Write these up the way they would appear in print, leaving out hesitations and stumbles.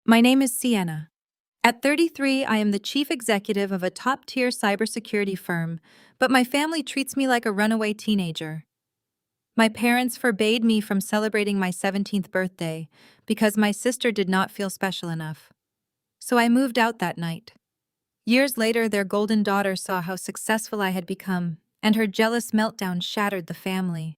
My name is Sienna. At 33, I am the chief executive of a top-tier cybersecurity firm, but my family treats me like a runaway teenager. My parents forbade me from celebrating my 17th birthday because my sister did not feel special enough. So I moved out that night. Years later, their golden daughter saw how successful I had become, and her jealous meltdown shattered the family.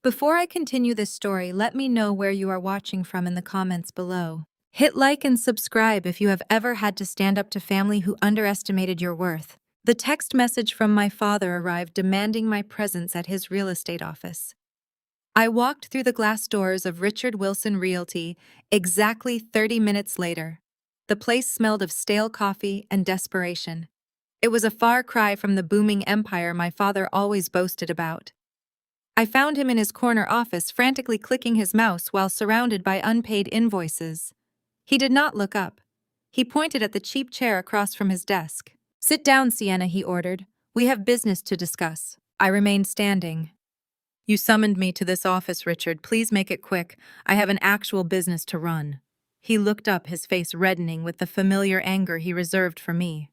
Before I continue this story, let me know where you are watching from in the comments below. Hit like and subscribe if you have ever had to stand up to family who underestimated your worth. The text message from my father arrived demanding my presence at his real estate office. I walked through the glass doors of Richard Wilson Realty exactly 30 minutes later. The place smelled of stale coffee and desperation. It was a far cry from the booming empire my father always boasted about. I found him in his corner office frantically clicking his mouse while surrounded by unpaid invoices. He did not look up. He pointed at the cheap chair across from his desk. "Sit down, Sienna," he ordered. "We have business to discuss." I remained standing. "You summoned me to this office, Richard. Please make it quick. I have an actual business to run." He looked up, his face reddening with the familiar anger he reserved for me.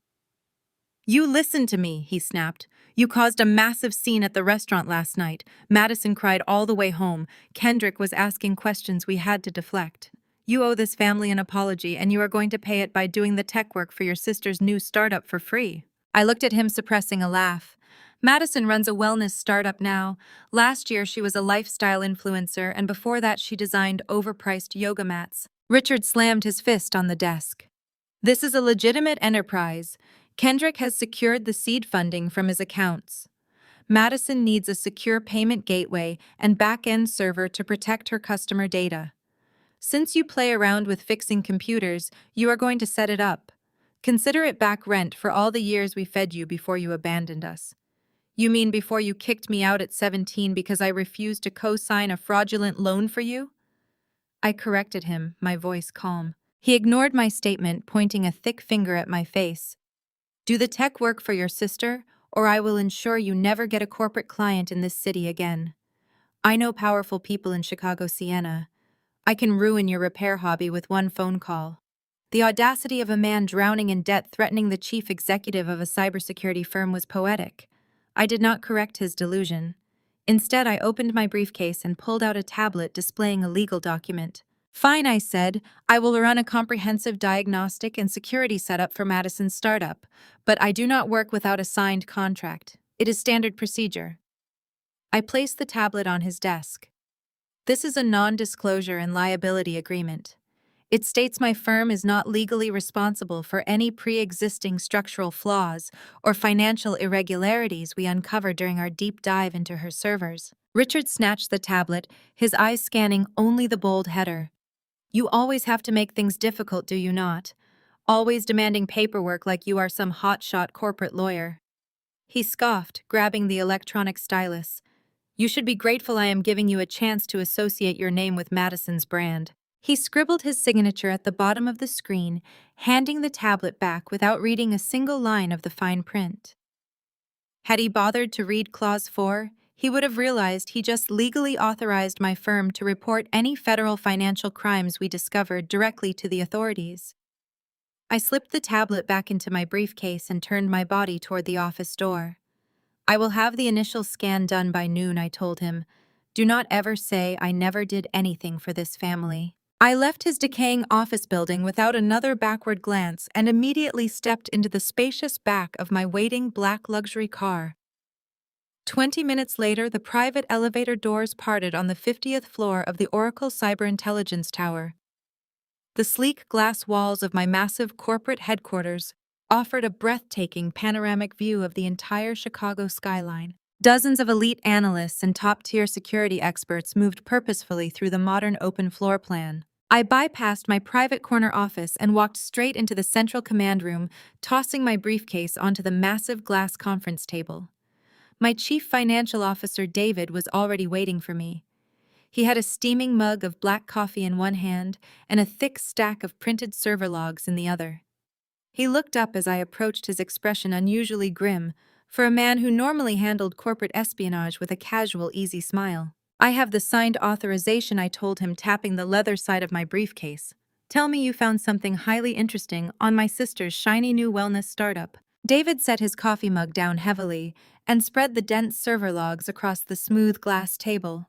"You listen to me," he snapped. "You caused a massive scene at the restaurant last night. Madison cried all the way home. Kendrick was asking questions we had to deflect. You owe this family an apology, and you are going to pay it by doing the tech work for your sister's new startup for free." I looked at him, suppressing a laugh. "Madison runs a wellness startup now. Last year she was a lifestyle influencer, and before that she designed overpriced yoga mats." Richard slammed his fist on the desk. "This is a legitimate enterprise. Kendrick has secured the seed funding from his accounts. Madison needs a secure payment gateway and back-end server to protect her customer data. Since you play around with fixing computers, you are going to set it up. Consider it back rent for all the years we fed you before you abandoned us." "You mean before you kicked me out at 17 because I refused to co-sign a fraudulent loan for you?" I corrected him, my voice calm. He ignored my statement, pointing a thick finger at my face. "Do the tech work for your sister, or I will ensure you never get a corporate client in this city again. I know powerful people in Chicago, Sienna. I can ruin your repair hobby with one phone call." The audacity of a man drowning in debt threatening the chief executive of a cybersecurity firm was poetic. I did not correct his delusion. Instead, I opened my briefcase and pulled out a tablet displaying a legal document. "Fine," I said. "I will run a comprehensive diagnostic and security setup for Madison's startup, but I do not work without a signed contract. It is standard procedure." I placed the tablet on his desk. "This is a non-disclosure and liability agreement. It states my firm is not legally responsible for any pre-existing structural flaws or financial irregularities we uncover during our deep dive into her servers." Richard snatched the tablet, his eyes scanning only the bold header. "You always have to make things difficult, do you not? Always demanding paperwork like you are some hotshot corporate lawyer." He scoffed, grabbing the electronic stylus. "You should be grateful I am giving you a chance to associate your name with Madison's brand." He scribbled his signature at the bottom of the screen, handing the tablet back without reading a single line of the fine print. Had he bothered to read Clause 4, he would have realized he just legally authorized my firm to report any federal financial crimes we discovered directly to the authorities. I slipped the tablet back into my briefcase and turned my body toward the office door. "I will have the initial scan done by noon," I told him. "Do not ever say I never did anything for this family." I left his decaying office building without another backward glance and immediately stepped into the spacious back of my waiting black luxury car. 20 minutes later, the private elevator doors parted on the 50th floor of the Oracle Cyber Intelligence Tower. The sleek glass walls of my massive corporate headquarters offered a breathtaking panoramic view of the entire Chicago skyline. Dozens of elite analysts and top-tier security experts moved purposefully through the modern open floor plan. I bypassed my private corner office and walked straight into the central command room, tossing my briefcase onto the massive glass conference table. My chief financial officer, David, was already waiting for me. He had a steaming mug of black coffee in one hand and a thick stack of printed server logs in the other. He looked up as I approached, his expression unusually grim, for a man who normally handled corporate espionage with a casual, easy smile. "I have the signed authorization," I told him, tapping the leather side of my briefcase. Tell me you found something highly interesting on my sister's shiny new wellness startup. David set his coffee mug down heavily and spread the dense server logs across the smooth glass table.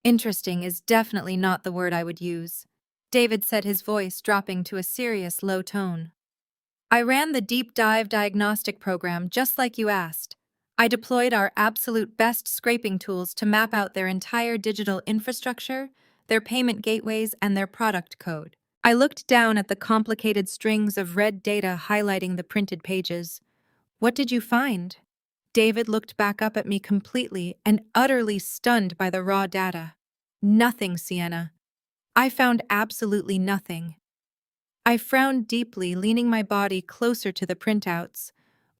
Interesting is definitely not the word I would use. David said, his voice dropping to a serious low tone. I ran the deep dive diagnostic program just like you asked. I deployed our absolute best scraping tools to map out their entire digital infrastructure, their payment gateways, and their product code. I looked down at the complicated strings of red data highlighting the printed pages. What did you find? David looked back up at me completely and utterly stunned by the raw data. Nothing, Sienna. I found absolutely nothing. I frowned deeply, leaning my body closer to the printouts.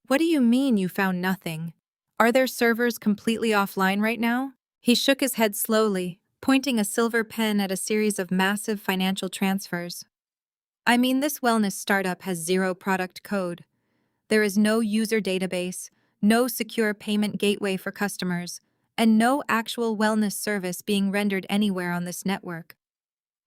What do you mean you found nothing? Are their servers completely offline right now? He shook his head slowly, pointing a silver pen at a series of massive financial transfers. I mean, this wellness startup has zero product code. There is no user database, no secure payment gateway for customers, and no actual wellness service being rendered anywhere on this network.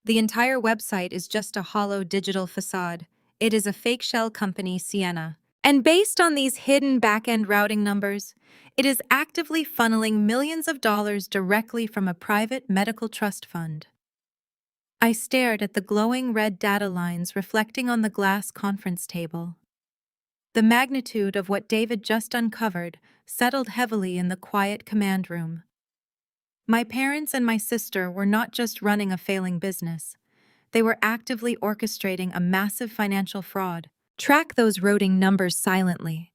The entire website is just a hollow digital facade. It is a fake shell company, Sienna. And based on these hidden back-end routing numbers, it is actively funneling millions of dollars directly from a private medical trust fund. I stared at the glowing red data lines reflecting on the glass conference table. The magnitude of what David just uncovered settled heavily in the quiet command room. My parents and my sister were not just running a failing business. They were actively orchestrating a massive financial fraud. Track those routing numbers silently.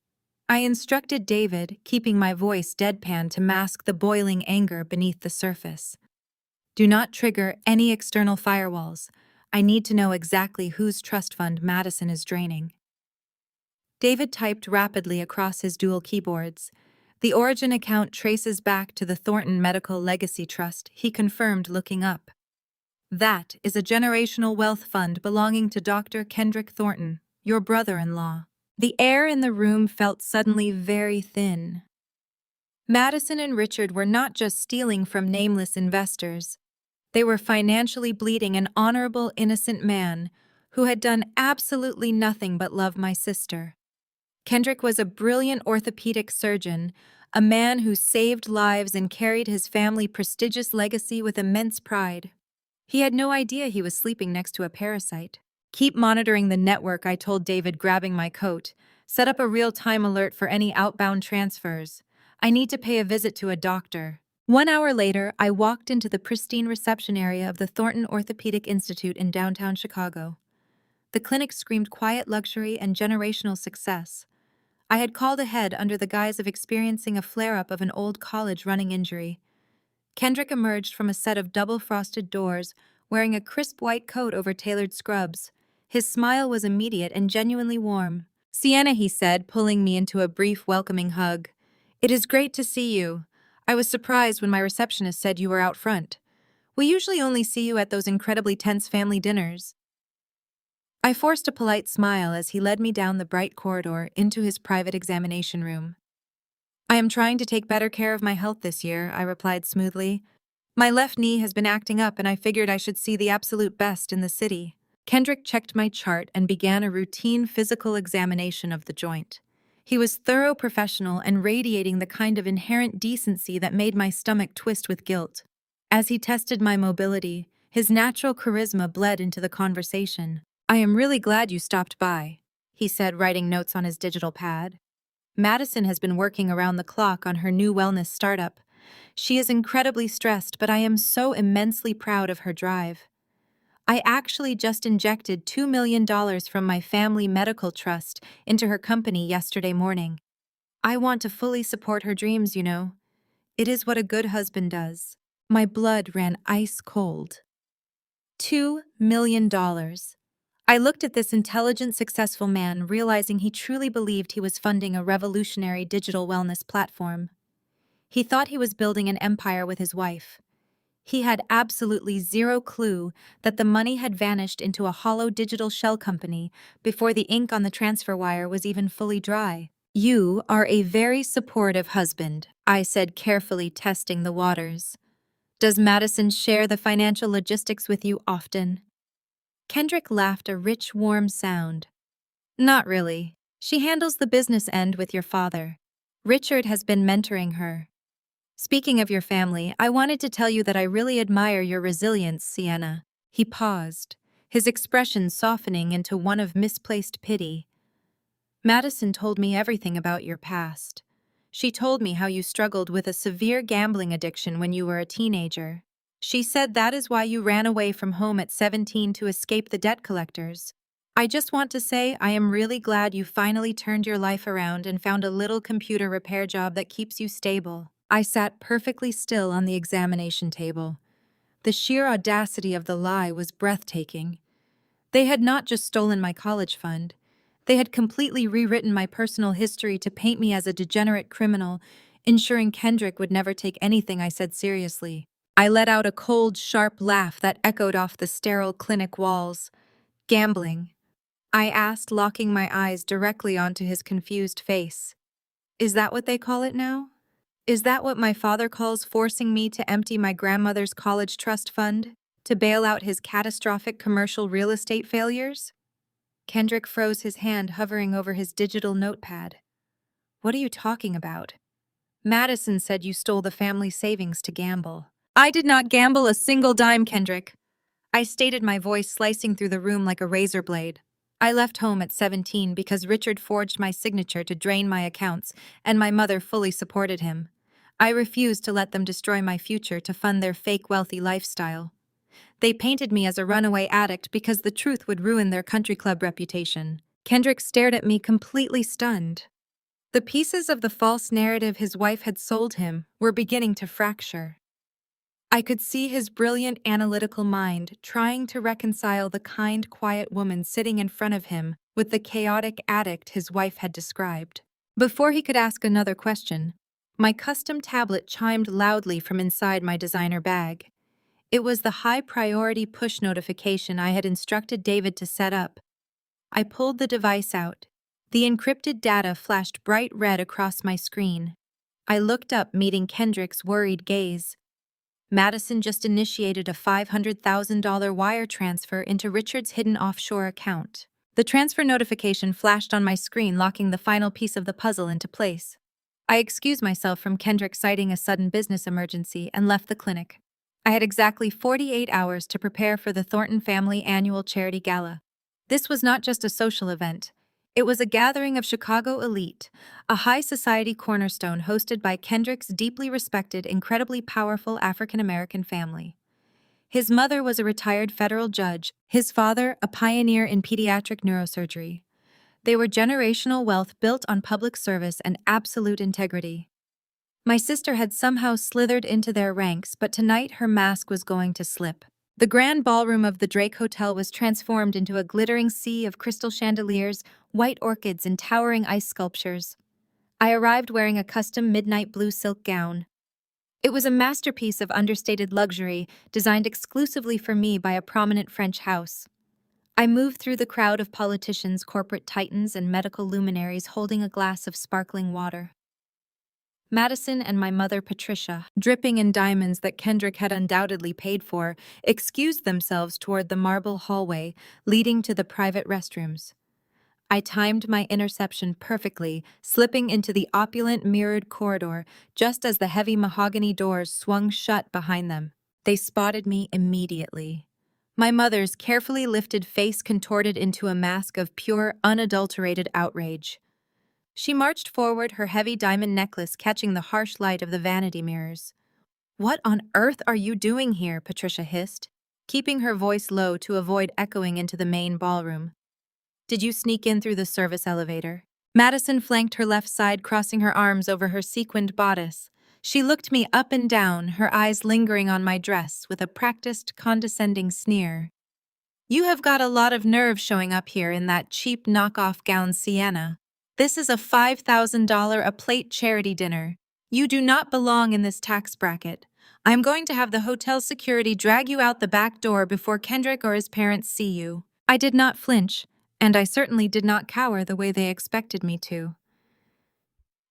I instructed David, keeping my voice deadpan to mask the boiling anger beneath the surface. Do not trigger any external firewalls. I need to know exactly whose trust fund Madison is draining. David typed rapidly across his dual keyboards. The origin account traces back to the Thornton Medical Legacy Trust, he confirmed, looking up. That is a generational wealth fund belonging to Dr. Kendrick Thornton, your brother-in-law. The air in the room felt suddenly very thin. Madison and Richard were not just stealing from nameless investors. They were financially bleeding an honorable, innocent man who had done absolutely nothing but love my sister. Kendrick was a brilliant orthopedic surgeon, a man who saved lives and carried his family's prestigious legacy with immense pride. He had no idea he was sleeping next to a parasite. Keep monitoring the network, I told David, grabbing my coat. Set up a real-time alert for any outbound transfers. I need to pay a visit to a doctor. 1 hour later, I walked into the pristine reception area of the Thornton Orthopedic Institute in downtown Chicago. The clinic screamed quiet luxury and generational success. I had called ahead under the guise of experiencing a flare-up of an old college running injury. Kendrick emerged from a set of double-frosted doors, wearing a crisp white coat over tailored scrubs. His smile was immediate and genuinely warm. Sienna, he said, pulling me into a brief, welcoming hug. It is great to see you. I was surprised when my receptionist said you were out front. We usually only see you at those incredibly tense family dinners. I forced a polite smile as he led me down the bright corridor into his private examination room. I am trying to take better care of my health this year, I replied smoothly. My left knee has been acting up and I figured I should see the absolute best in the city. Kendrick checked my chart and began a routine physical examination of the joint. He was thorough, professional, and radiating the kind of inherent decency that made my stomach twist with guilt. As he tested my mobility, his natural charisma bled into the conversation. I am really glad you stopped by, he said, writing notes on his digital pad. Madison has been working around the clock on her new wellness startup. She is incredibly stressed, but I am so immensely proud of her drive. I actually just injected $2 million from my family medical trust into her company yesterday morning. I want to fully support her dreams, you know. It is what a good husband does. My blood ran ice cold. $2 million. I looked at this intelligent, successful man, realizing he truly believed he was funding a revolutionary digital wellness platform. He thought he was building an empire with his wife. He had absolutely zero clue that the money had vanished into a hollow digital shell company before the ink on the transfer wire was even fully dry. You are a very supportive husband, I said, carefully testing the waters. Does Madison share the financial logistics with you often? Kendrick laughed a rich, warm sound. Not really. She handles the business end with your father. Richard has been mentoring her. Speaking of your family, I wanted to tell you that I really admire your resilience, Sienna. He paused, his expression softening into one of misplaced pity. Madison told me everything about your past. She told me how you struggled with a severe gambling addiction when you were a teenager. She said that is why you ran away from home at 17 to escape the debt collectors. I just want to say I am really glad you finally turned your life around and found a little computer repair job that keeps you stable. I sat perfectly still on the examination table. The sheer audacity of the lie was breathtaking. They had not just stolen my college fund. They had completely rewritten my personal history to paint me as a degenerate criminal, ensuring Kendrick would never take anything I said seriously. I let out a cold, sharp laugh that echoed off the sterile clinic walls. Gambling? I asked, locking my eyes directly onto his confused face. Is that what they call it now? Is that what my father calls forcing me to empty my grandmother's college trust fund to bail out his catastrophic commercial real estate failures? Kendrick froze, his hand hovering over his digital notepad. What are you talking about? Madison said you stole the family savings to gamble. I did not gamble a single dime, Kendrick. I stated, my voice slicing through the room like a razor blade. I left home at 17 because Richard forged my signature to drain my accounts, and my mother fully supported him. I refused to let them destroy my future to fund their fake wealthy lifestyle. They painted me as a runaway addict because the truth would ruin their country club reputation. Kendrick stared at me, completely stunned. The pieces of the false narrative his wife had sold him were beginning to fracture. I could see his brilliant analytical mind trying to reconcile the kind, quiet woman sitting in front of him with the chaotic addict his wife had described. Before he could ask another question, my custom tablet chimed loudly from inside my designer bag. It was the high-priority push notification I had instructed David to set up. I pulled the device out. The encrypted data flashed bright red across my screen. I looked up, meeting Kendrick's worried gaze. Madison just initiated a $500,000 wire transfer into Richard's hidden offshore account. The transfer notification flashed on my screen, locking the final piece of the puzzle into place. I excused myself from Kendrick, citing a sudden business emergency, and left the clinic. I had exactly 48 hours to prepare for the Thornton family annual charity gala. This was not just a social event. It was a gathering of Chicago elite, a high society cornerstone hosted by Kendrick's deeply respected, incredibly powerful African-American family. His mother was a retired federal judge, his father a pioneer in pediatric neurosurgery. They were generational wealth built on public service and absolute integrity. My sister had somehow slithered into their ranks, but tonight her mask was going to slip. The grand ballroom of the Drake Hotel was transformed into a glittering sea of crystal chandeliers, white orchids, and towering ice sculptures. I arrived wearing a custom midnight blue silk gown. It was a masterpiece of understated luxury, designed exclusively for me by a prominent French house. I moved through the crowd of politicians, corporate titans, and medical luminaries holding a glass of sparkling water. Madison and my mother, Patricia, dripping in diamonds that Kendrick had undoubtedly paid for, excused themselves toward the marble hallway leading to the private restrooms. I timed my interception perfectly, slipping into the opulent mirrored corridor just as the heavy mahogany doors swung shut behind them. They spotted me immediately. My mother's carefully lifted face contorted into a mask of pure, unadulterated outrage. She marched forward, her heavy diamond necklace catching the harsh light of the vanity mirrors. "What on earth are you doing here?" Patricia hissed, keeping her voice low to avoid echoing into the main ballroom. "Did you sneak in through the service elevator?" Madison flanked her left side, crossing her arms over her sequined bodice. She looked me up and down, her eyes lingering on my dress with a practiced, condescending sneer. "You have got a lot of nerve showing up here in that cheap knockoff gown, Sienna. This is a $5,000 a plate charity dinner. You do not belong in this tax bracket. I'm going to have the hotel security drag you out the back door before Kendrick or his parents see you." I did not flinch, and I certainly did not cower the way they expected me to.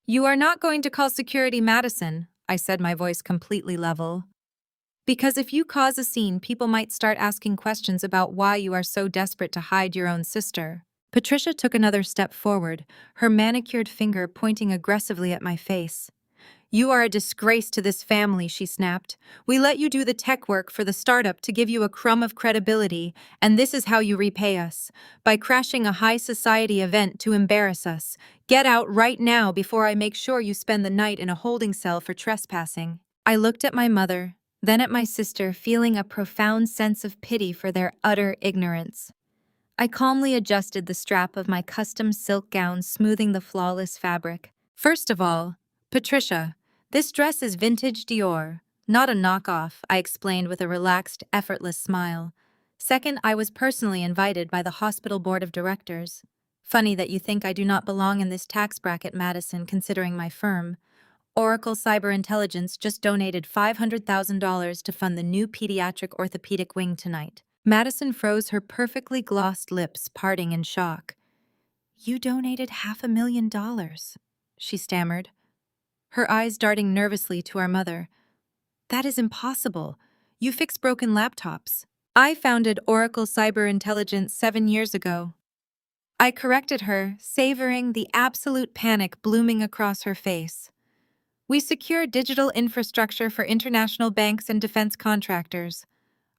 "You are not going to call security, Madison," I said, my voice completely level. Because if you cause a scene, people might start asking questions about why you are so desperate to hide your own sister. Patricia took another step forward, her manicured finger pointing aggressively at my face. You are a disgrace to this family, she snapped. We let you do the tech work for the startup to give you a crumb of credibility, and this is how you repay us. By crashing a high society event to embarrass us. Get out right now before I make sure you spend the night in a holding cell for trespassing. I looked at my mother, then at my sister, feeling a profound sense of pity for their utter ignorance. I calmly adjusted the strap of my custom silk gown, smoothing the flawless fabric. First of all, Patricia, this dress is vintage Dior, not a knockoff, I explained with a relaxed, effortless smile. Second, I was personally invited by the hospital board of directors. Funny that you think I do not belong in this tax bracket, Madison, considering my firm. Oracle Cyber Intelligence just donated $500,000 to fund the new pediatric orthopedic wing tonight. Madison froze, her perfectly glossed lips parting in shock. You donated $500,000, she stammered, her eyes darting nervously to our mother. That is impossible. You fix broken laptops. I founded Oracle Cyber Intelligence 7 years ago. I corrected her, savoring the absolute panic blooming across her face. We secure digital infrastructure for international banks and defense contractors.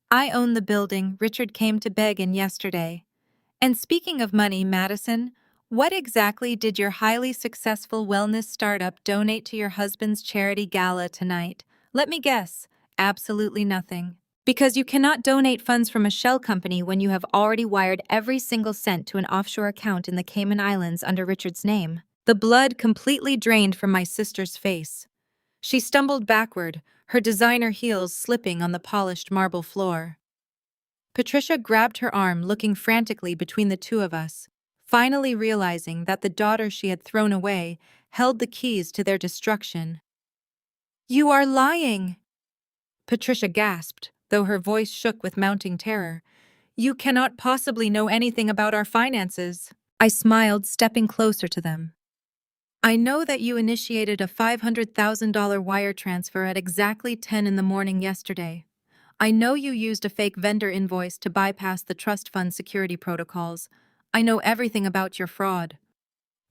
I own the building Richard came to beg in yesterday. And speaking of money, Madison, what exactly did your highly successful wellness startup donate to your husband's charity gala tonight? Let me guess, absolutely nothing. Because you cannot donate funds from a shell company when you have already wired every single cent to an offshore account in the Cayman Islands under Richard's name. The blood completely drained from my sister's face. She stumbled backward, her designer heels slipping on the polished marble floor. Patricia grabbed her arm, looking frantically between the two of us, finally realizing that the daughter she had thrown away held the keys to their destruction. You are lying! Patricia gasped, though her voice shook with mounting terror. You cannot possibly know anything about our finances. I smiled, stepping closer to them. I know that you initiated a $500,000 wire transfer at exactly 10 in the morning yesterday. I know you used a fake vendor invoice to bypass the trust fund security protocols. I know everything about your fraud.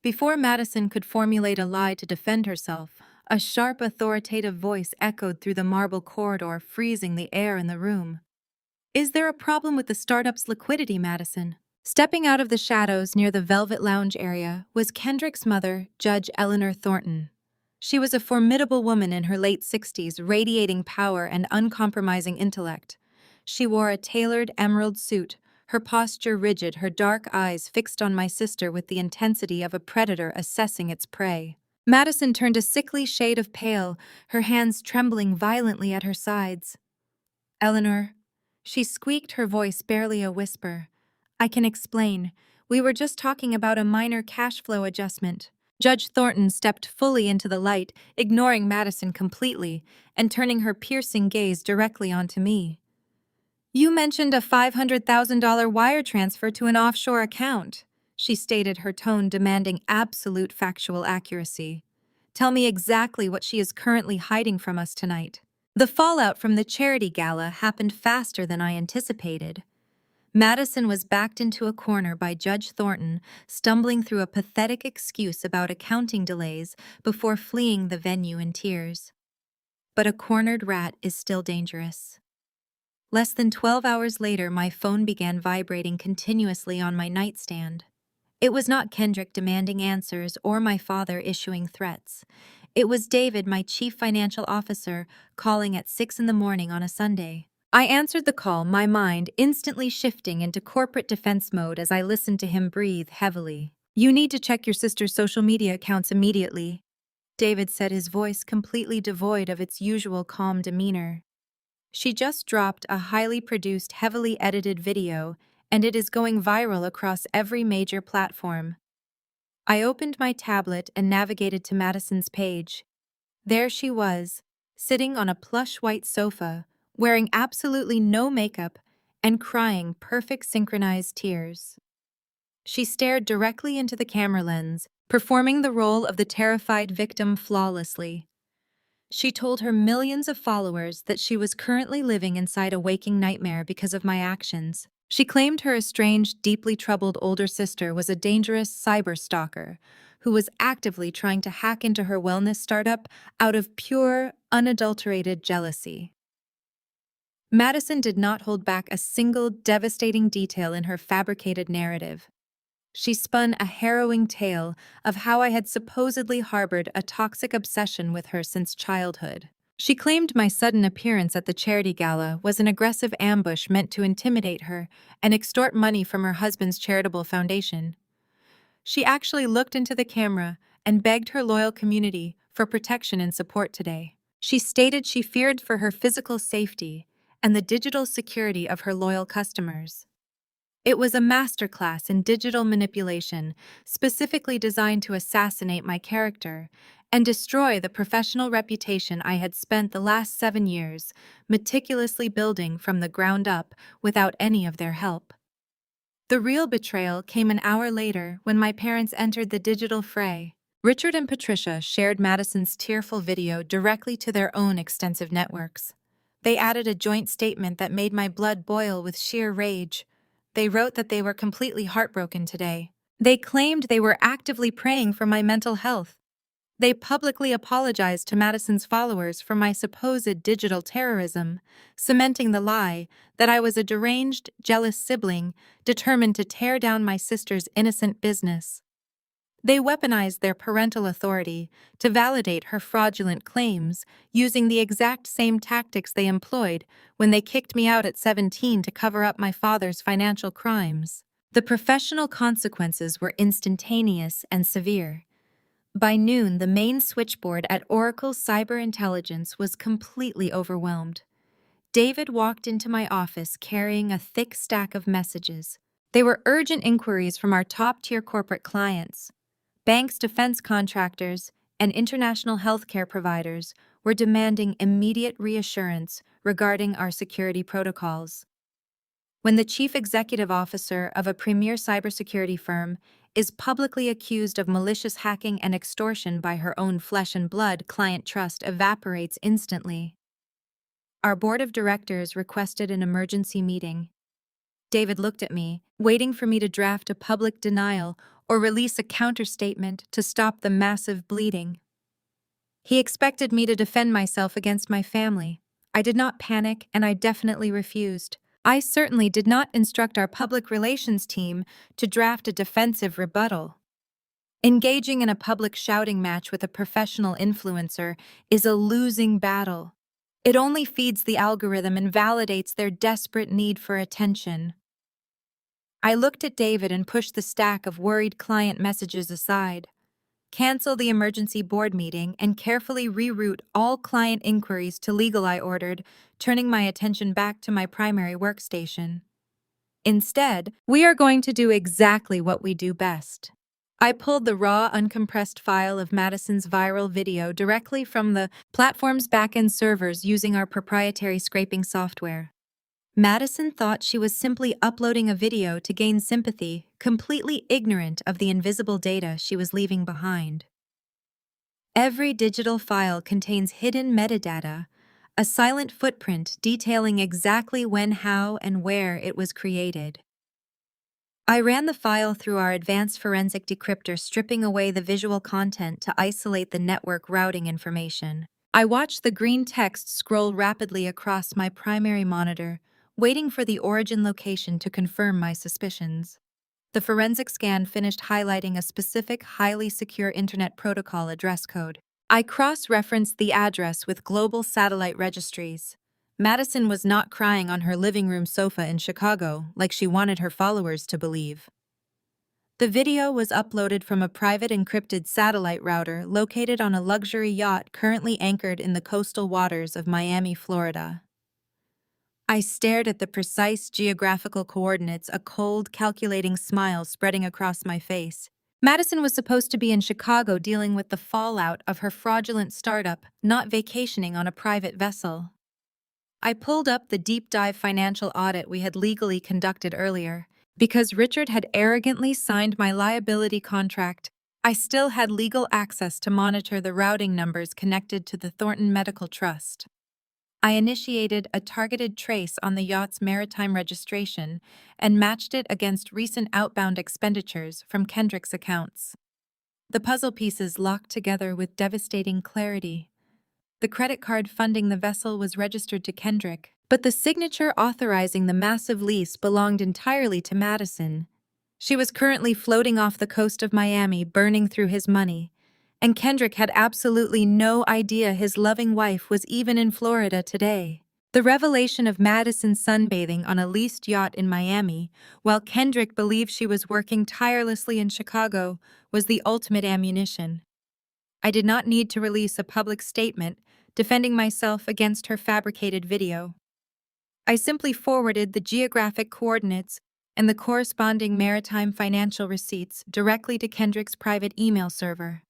Before Madison could formulate a lie to defend herself, a sharp, authoritative voice echoed through the marble corridor, freezing the air in the room. Is there a problem with the startup's liquidity, Madison? Stepping out of the shadows near the Velvet Lounge area was Kendrick's mother, Judge Eleanor Thornton. She was a formidable woman in her late 60s, radiating power and uncompromising intellect. She wore a tailored emerald suit, her posture rigid, her dark eyes fixed on my sister with the intensity of a predator assessing its prey. Madison turned a sickly shade of pale, her hands trembling violently at her sides. Eleanor, she squeaked, her voice barely a whisper. I can explain. We were just talking about a minor cash flow adjustment. Judge Thornton stepped fully into the light, ignoring Madison completely, and turning her piercing gaze directly onto me. You mentioned a $500,000 wire transfer to an offshore account, she stated, her tone demanding absolute factual accuracy. Tell me exactly what she is currently hiding from us tonight. The fallout from the charity gala happened faster than I anticipated. Madison was backed into a corner by Judge Thornton, stumbling through a pathetic excuse about accounting delays before fleeing the venue in tears. But a cornered rat is still dangerous. Less than 12 hours later, my phone began vibrating continuously on my nightstand. It was not Kendrick demanding answers or my father issuing threats. It was David, my chief financial officer, calling at 6 in the morning on a Sunday. I answered the call, my mind instantly shifting into corporate defense mode as I listened to him breathe heavily. You need to check your sister's social media accounts immediately, David said, his voice completely devoid of its usual calm demeanor. She just dropped a highly produced, heavily edited video, and it is going viral across every major platform. I opened my tablet and navigated to Madison's page. There she was, sitting on a plush white sofa, wearing absolutely no makeup and crying perfect synchronized tears. She stared directly into the camera lens, performing the role of the terrified victim flawlessly. She told her millions of followers that she was currently living inside a waking nightmare because of my actions. She claimed her estranged, deeply troubled older sister was a dangerous cyber stalker who was actively trying to hack into her wellness startup out of pure, unadulterated jealousy. Madison did not hold back a single devastating detail in her fabricated narrative. She spun a harrowing tale of how I had supposedly harbored a toxic obsession with her since childhood. She claimed my sudden appearance at the charity gala was an aggressive ambush meant to intimidate her and extort money from her husband's charitable foundation. She actually looked into the camera and begged her loyal community for protection and support today. She stated she feared for her physical safety and the digital security of her loyal customers. It was a masterclass in digital manipulation, specifically designed to assassinate my character and destroy the professional reputation I had spent the last 7 years meticulously building from the ground up without any of their help. The real betrayal came an hour later when my parents entered the digital fray. Richard and Patricia shared Madison's tearful video directly to their own extensive networks. They added a joint statement that made my blood boil with sheer rage. They wrote that they were completely heartbroken today. They claimed they were actively praying for my mental health. They publicly apologized to Madison's followers for my supposed digital terrorism, cementing the lie that I was a deranged, jealous sibling determined to tear down my sister's innocent business. They weaponized their parental authority to validate her fraudulent claims, using the exact same tactics they employed when they kicked me out at 17 to cover up my father's financial crimes. The professional consequences were instantaneous and severe. By noon, the main switchboard at Oracle Cyber Intelligence was completely overwhelmed. David walked into my office carrying a thick stack of messages. They were urgent inquiries from our top-tier corporate clients. Banks, defense contractors, and international healthcare providers were demanding immediate reassurance regarding our security protocols. When the chief executive officer of a premier cybersecurity firm is publicly accused of malicious hacking and extortion by her own flesh and blood, client trust evaporates instantly. Our board of directors requested an emergency meeting. David looked at me, waiting for me to draft a public denial or release a counterstatement to stop the massive bleeding. He expected me to defend myself against my family. I did not panic, and I definitely refused. I certainly did not instruct our public relations team to draft a defensive rebuttal. Engaging in a public shouting match with a professional influencer is a losing battle. It only feeds the algorithm and validates their desperate need for attention. I looked at David and pushed the stack of worried client messages aside. Cancel the emergency board meeting and carefully reroute all client inquiries to legal, I ordered, turning my attention back to my primary workstation. Instead, we are going to do exactly what we do best. I pulled the raw, uncompressed file of Madison's viral video directly from the platform's backend servers using our proprietary scraping software. Madison thought she was simply uploading a video to gain sympathy, completely ignorant of the invisible data she was leaving behind. Every digital file contains hidden metadata, a silent footprint detailing exactly when, how, and where it was created. I ran the file through our advanced forensic decryptor, stripping away the visual content to isolate the network routing information. I watched the green text scroll rapidly across my primary monitor, waiting for the origin location to confirm my suspicions. The forensic scan finished highlighting a specific, highly secure Internet Protocol address code. I cross-referenced the address with global satellite registries. Madison was not crying on her living room sofa in Chicago like she wanted her followers to believe. The video was uploaded from a private encrypted satellite router located on a luxury yacht currently anchored in the coastal waters of Miami, Florida. I stared at the precise geographical coordinates, a cold, calculating smile spreading across my face. Madison was supposed to be in Chicago dealing with the fallout of her fraudulent startup, not vacationing on a private vessel. I pulled up the deep-dive financial audit we had legally conducted earlier. Because Richard had arrogantly signed my liability contract, I still had legal access to monitor the routing numbers connected to the Thornton Medical Trust. I initiated a targeted trace on the yacht's maritime registration and matched it against recent outbound expenditures from Kendrick's accounts. The puzzle pieces locked together with devastating clarity. The credit card funding the vessel was registered to Kendrick, but the signature authorizing the massive lease belonged entirely to Madison. She was currently floating off the coast of Miami, burning through his money, and Kendrick had absolutely no idea his loving wife was even in Florida today. The revelation of Madison sunbathing on a leased yacht in Miami, while Kendrick believed she was working tirelessly in Chicago, was the ultimate ammunition. I did not need to release a public statement defending myself against her fabricated video. I simply forwarded the geographic coordinates and the corresponding maritime financial receipts directly to Kendrick's private email server.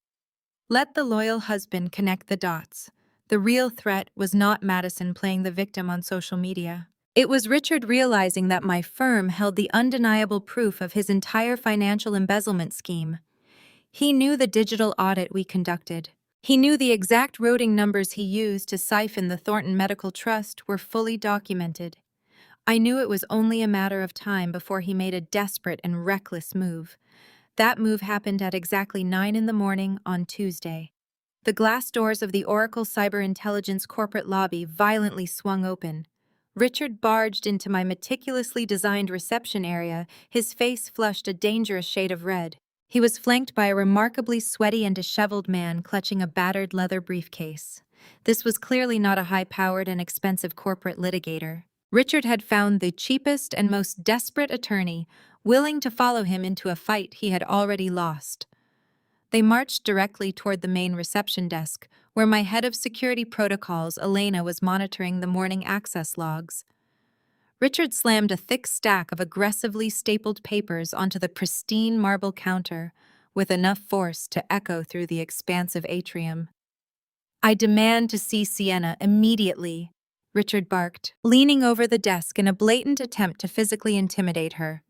Let the loyal husband connect the dots. The real threat was not Madison playing the victim on social media. It was Richard realizing that my firm held the undeniable proof of his entire financial embezzlement scheme. He knew the digital audit we conducted. He knew the exact routing numbers he used to siphon the Thornton Medical Trust were fully documented. I knew it was only a matter of time before he made a desperate and reckless move. That move happened at exactly 9 in the morning on Tuesday. The glass doors of the Oracle Cyber Intelligence corporate lobby violently swung open. Richard barged into my meticulously designed reception area, his face flushed a dangerous shade of red. He was flanked by a remarkably sweaty and disheveled man clutching a battered leather briefcase. This was clearly not a high-powered and expensive corporate litigator. Richard had found the cheapest and most desperate attorney, willing to follow him into a fight he had already lost. They marched directly toward the main reception desk, where my head of security protocols, Elena, was monitoring the morning access logs. Richard slammed a thick stack of aggressively stapled papers onto the pristine marble counter, with enough force to echo through the expansive atrium. "I demand to see Sienna immediately," Richard barked, leaning over the desk in a blatant attempt to physically intimidate her.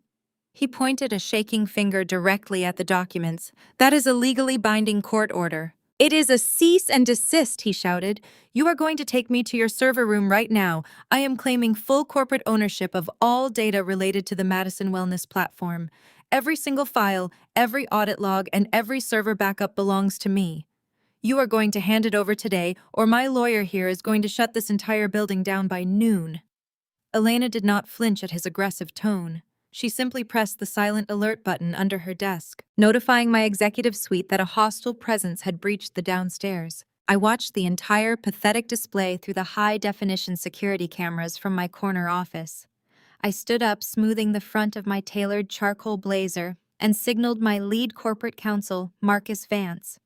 He pointed a shaking finger directly at the documents. "That is a legally binding court order." "It is a cease and desist," he shouted. "You are going to take me to your server room right now. I am claiming full corporate ownership of all data related to the Madison Wellness platform. Every single file, every audit log, and every server backup belongs to me. You are going to hand it over today, or my lawyer here is going to shut this entire building down by noon." Elena did not flinch at his aggressive tone. She simply pressed the silent alert button under her desk, notifying my executive suite that a hostile presence had breached the downstairs. I watched the entire pathetic display through the high-definition security cameras from my corner office. I stood up, smoothing the front of my tailored charcoal blazer, and signaled my lead corporate counsel, Marcus Vance.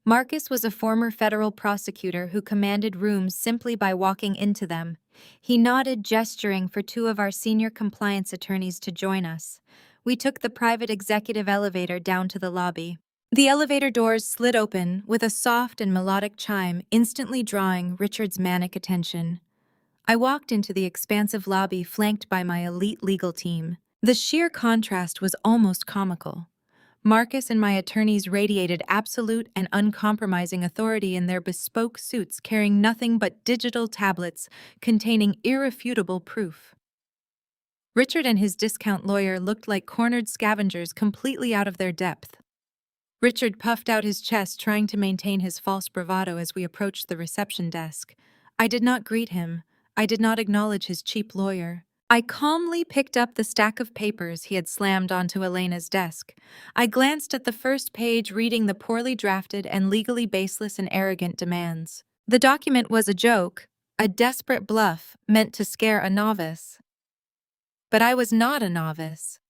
Marcus was a former federal prosecutor who commanded rooms simply by walking into them. He nodded, gesturing for two of our senior compliance attorneys to join us. We took the private executive elevator down to the lobby. The elevator doors slid open with a soft and melodic chime, instantly drawing Richard's manic attention. I walked into the expansive lobby flanked by my elite legal team. The sheer contrast was almost comical. Marcus and my attorneys radiated absolute and uncompromising authority in their bespoke suits, carrying nothing but digital tablets containing irrefutable proof. Richard and his discount lawyer looked like cornered scavengers completely out of their depth. Richard puffed out his chest, trying to maintain his false bravado as we approached the reception desk. I did not greet him. I did not acknowledge his cheap lawyer. I calmly picked up the stack of papers he had slammed onto Elena's desk. I glanced at the first page, reading the poorly drafted and legally baseless and arrogant demands. The document was a joke, a desperate bluff meant to scare a novice. But I was not a novice.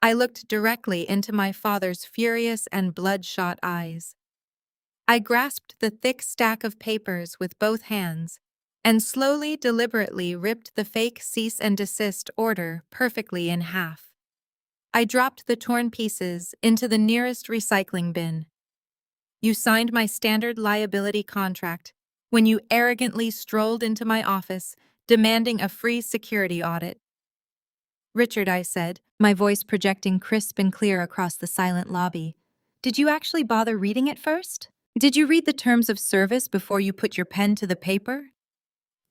I looked directly into my father's furious and bloodshot eyes. I grasped the thick stack of papers with both hands and slowly, deliberately ripped the fake cease and desist order perfectly in half. I dropped the torn pieces into the nearest recycling bin. "You signed my standard liability contract when you arrogantly strolled into my office demanding a free security audit." "Richard," I said, my voice projecting crisp and clear across the silent lobby, Did you actually bother reading it first? Did you read the terms of service before you put your pen to the paper?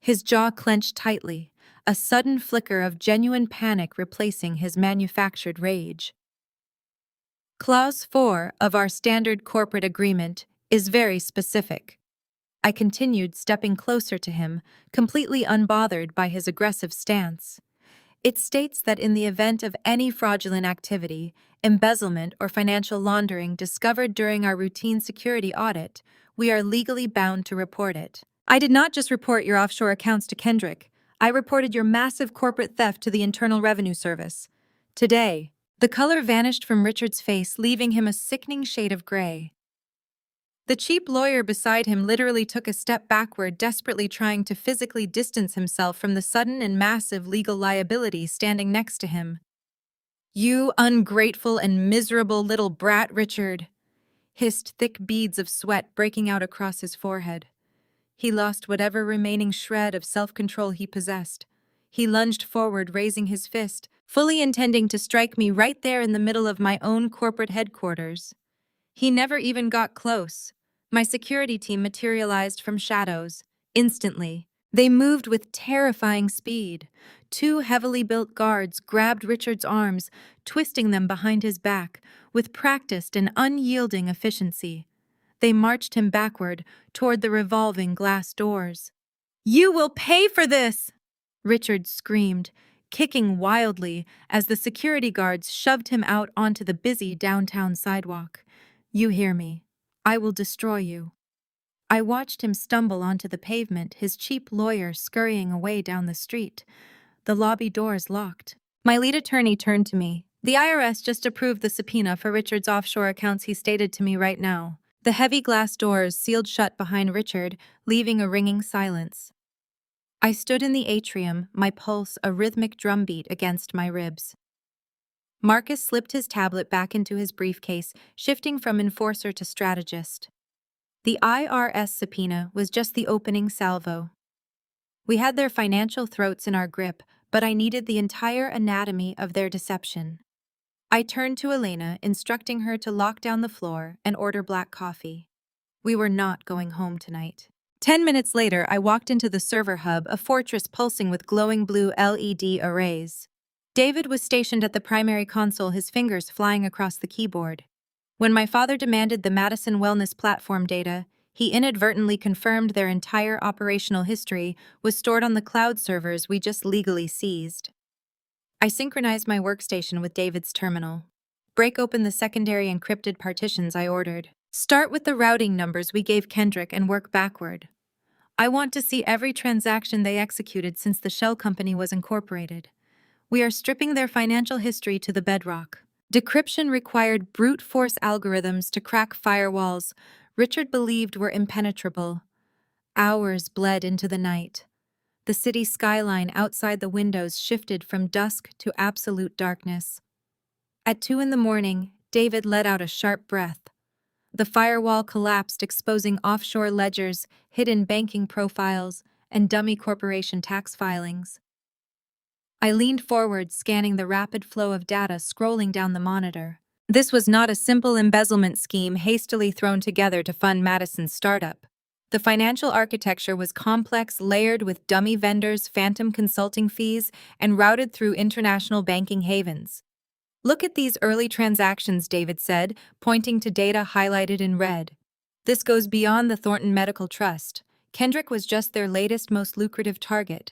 His jaw clenched tightly, a sudden flicker of genuine panic replacing his manufactured rage. Clause 4 of our standard corporate agreement is very specific. I continued, stepping closer to him, completely unbothered by his aggressive stance. It states that in the event of any fraudulent activity, embezzlement, or financial laundering discovered during our routine security audit, we are legally bound to report it. I did not just report your offshore accounts to Kendrick. I reported your massive corporate theft to the Internal Revenue Service. Today, the color vanished from Richard's face, leaving him a sickening shade of gray. The cheap lawyer beside him literally took a step backward, desperately trying to physically distance himself from the sudden and massive legal liability standing next to him. "You ungrateful and miserable little brat, Richard," hissed, thick beads of sweat breaking out across his forehead. He lost whatever remaining shred of self-control he possessed. He lunged forward, raising his fist, fully intending to strike me right there in the middle of my own corporate headquarters. He never even got close. My security team materialized from shadows. Instantly, they moved with terrifying speed. Two heavily built guards grabbed Richard's arms, twisting them behind his back, with practiced and unyielding efficiency. They marched him backward toward the revolving glass doors. "You will pay for this!" Richard screamed, kicking wildly as the security guards shoved him out onto the busy downtown sidewalk. "You hear me. I will destroy you." I watched him stumble onto the pavement, his cheap lawyer scurrying away down the street. The lobby doors locked. My lead attorney turned to me. "The IRS just approved the subpoena for Richard's offshore accounts," he stated to me right now. The heavy glass doors sealed shut behind Richard, leaving a ringing silence. I stood in the atrium, my pulse a rhythmic drumbeat against my ribs. Marcus slipped his tablet back into his briefcase, shifting from enforcer to strategist. The IRS subpoena was just the opening salvo. We had their financial throats in our grip, but I needed the entire anatomy of their deception. I turned to Elena, instructing her to lock down the floor and order black coffee. We were not going home tonight. 10 minutes later, I walked into the server hub, a fortress pulsing with glowing blue LED arrays. David was stationed at the primary console, his fingers flying across the keyboard. When my father demanded the Madison Wellness Platform data, he inadvertently confirmed their entire operational history was stored on the cloud servers we just legally seized. I synchronized my workstation with David's terminal. Break open the secondary encrypted partitions I ordered. Start with the routing numbers we gave Kendrick and work backward. I want to see every transaction they executed since the shell company was incorporated. We are stripping their financial history to the bedrock. Decryption required brute force algorithms to crack firewalls Richard believed were impenetrable. Hours bled into the night. The city skyline outside the windows shifted from dusk to absolute darkness. At 2 a.m, David let out a sharp breath. The firewall collapsed, exposing offshore ledgers, hidden banking profiles, and dummy corporation tax filings. I leaned forward, scanning the rapid flow of data scrolling down the monitor. This was not a simple embezzlement scheme hastily thrown together to fund Madison's startup. The financial architecture was complex, layered with dummy vendors, phantom consulting fees, and routed through international banking havens. "Look at these early transactions," David said, pointing to data highlighted in red. "This goes beyond the Thornton Medical Trust. Kendrick was just their latest, most lucrative target."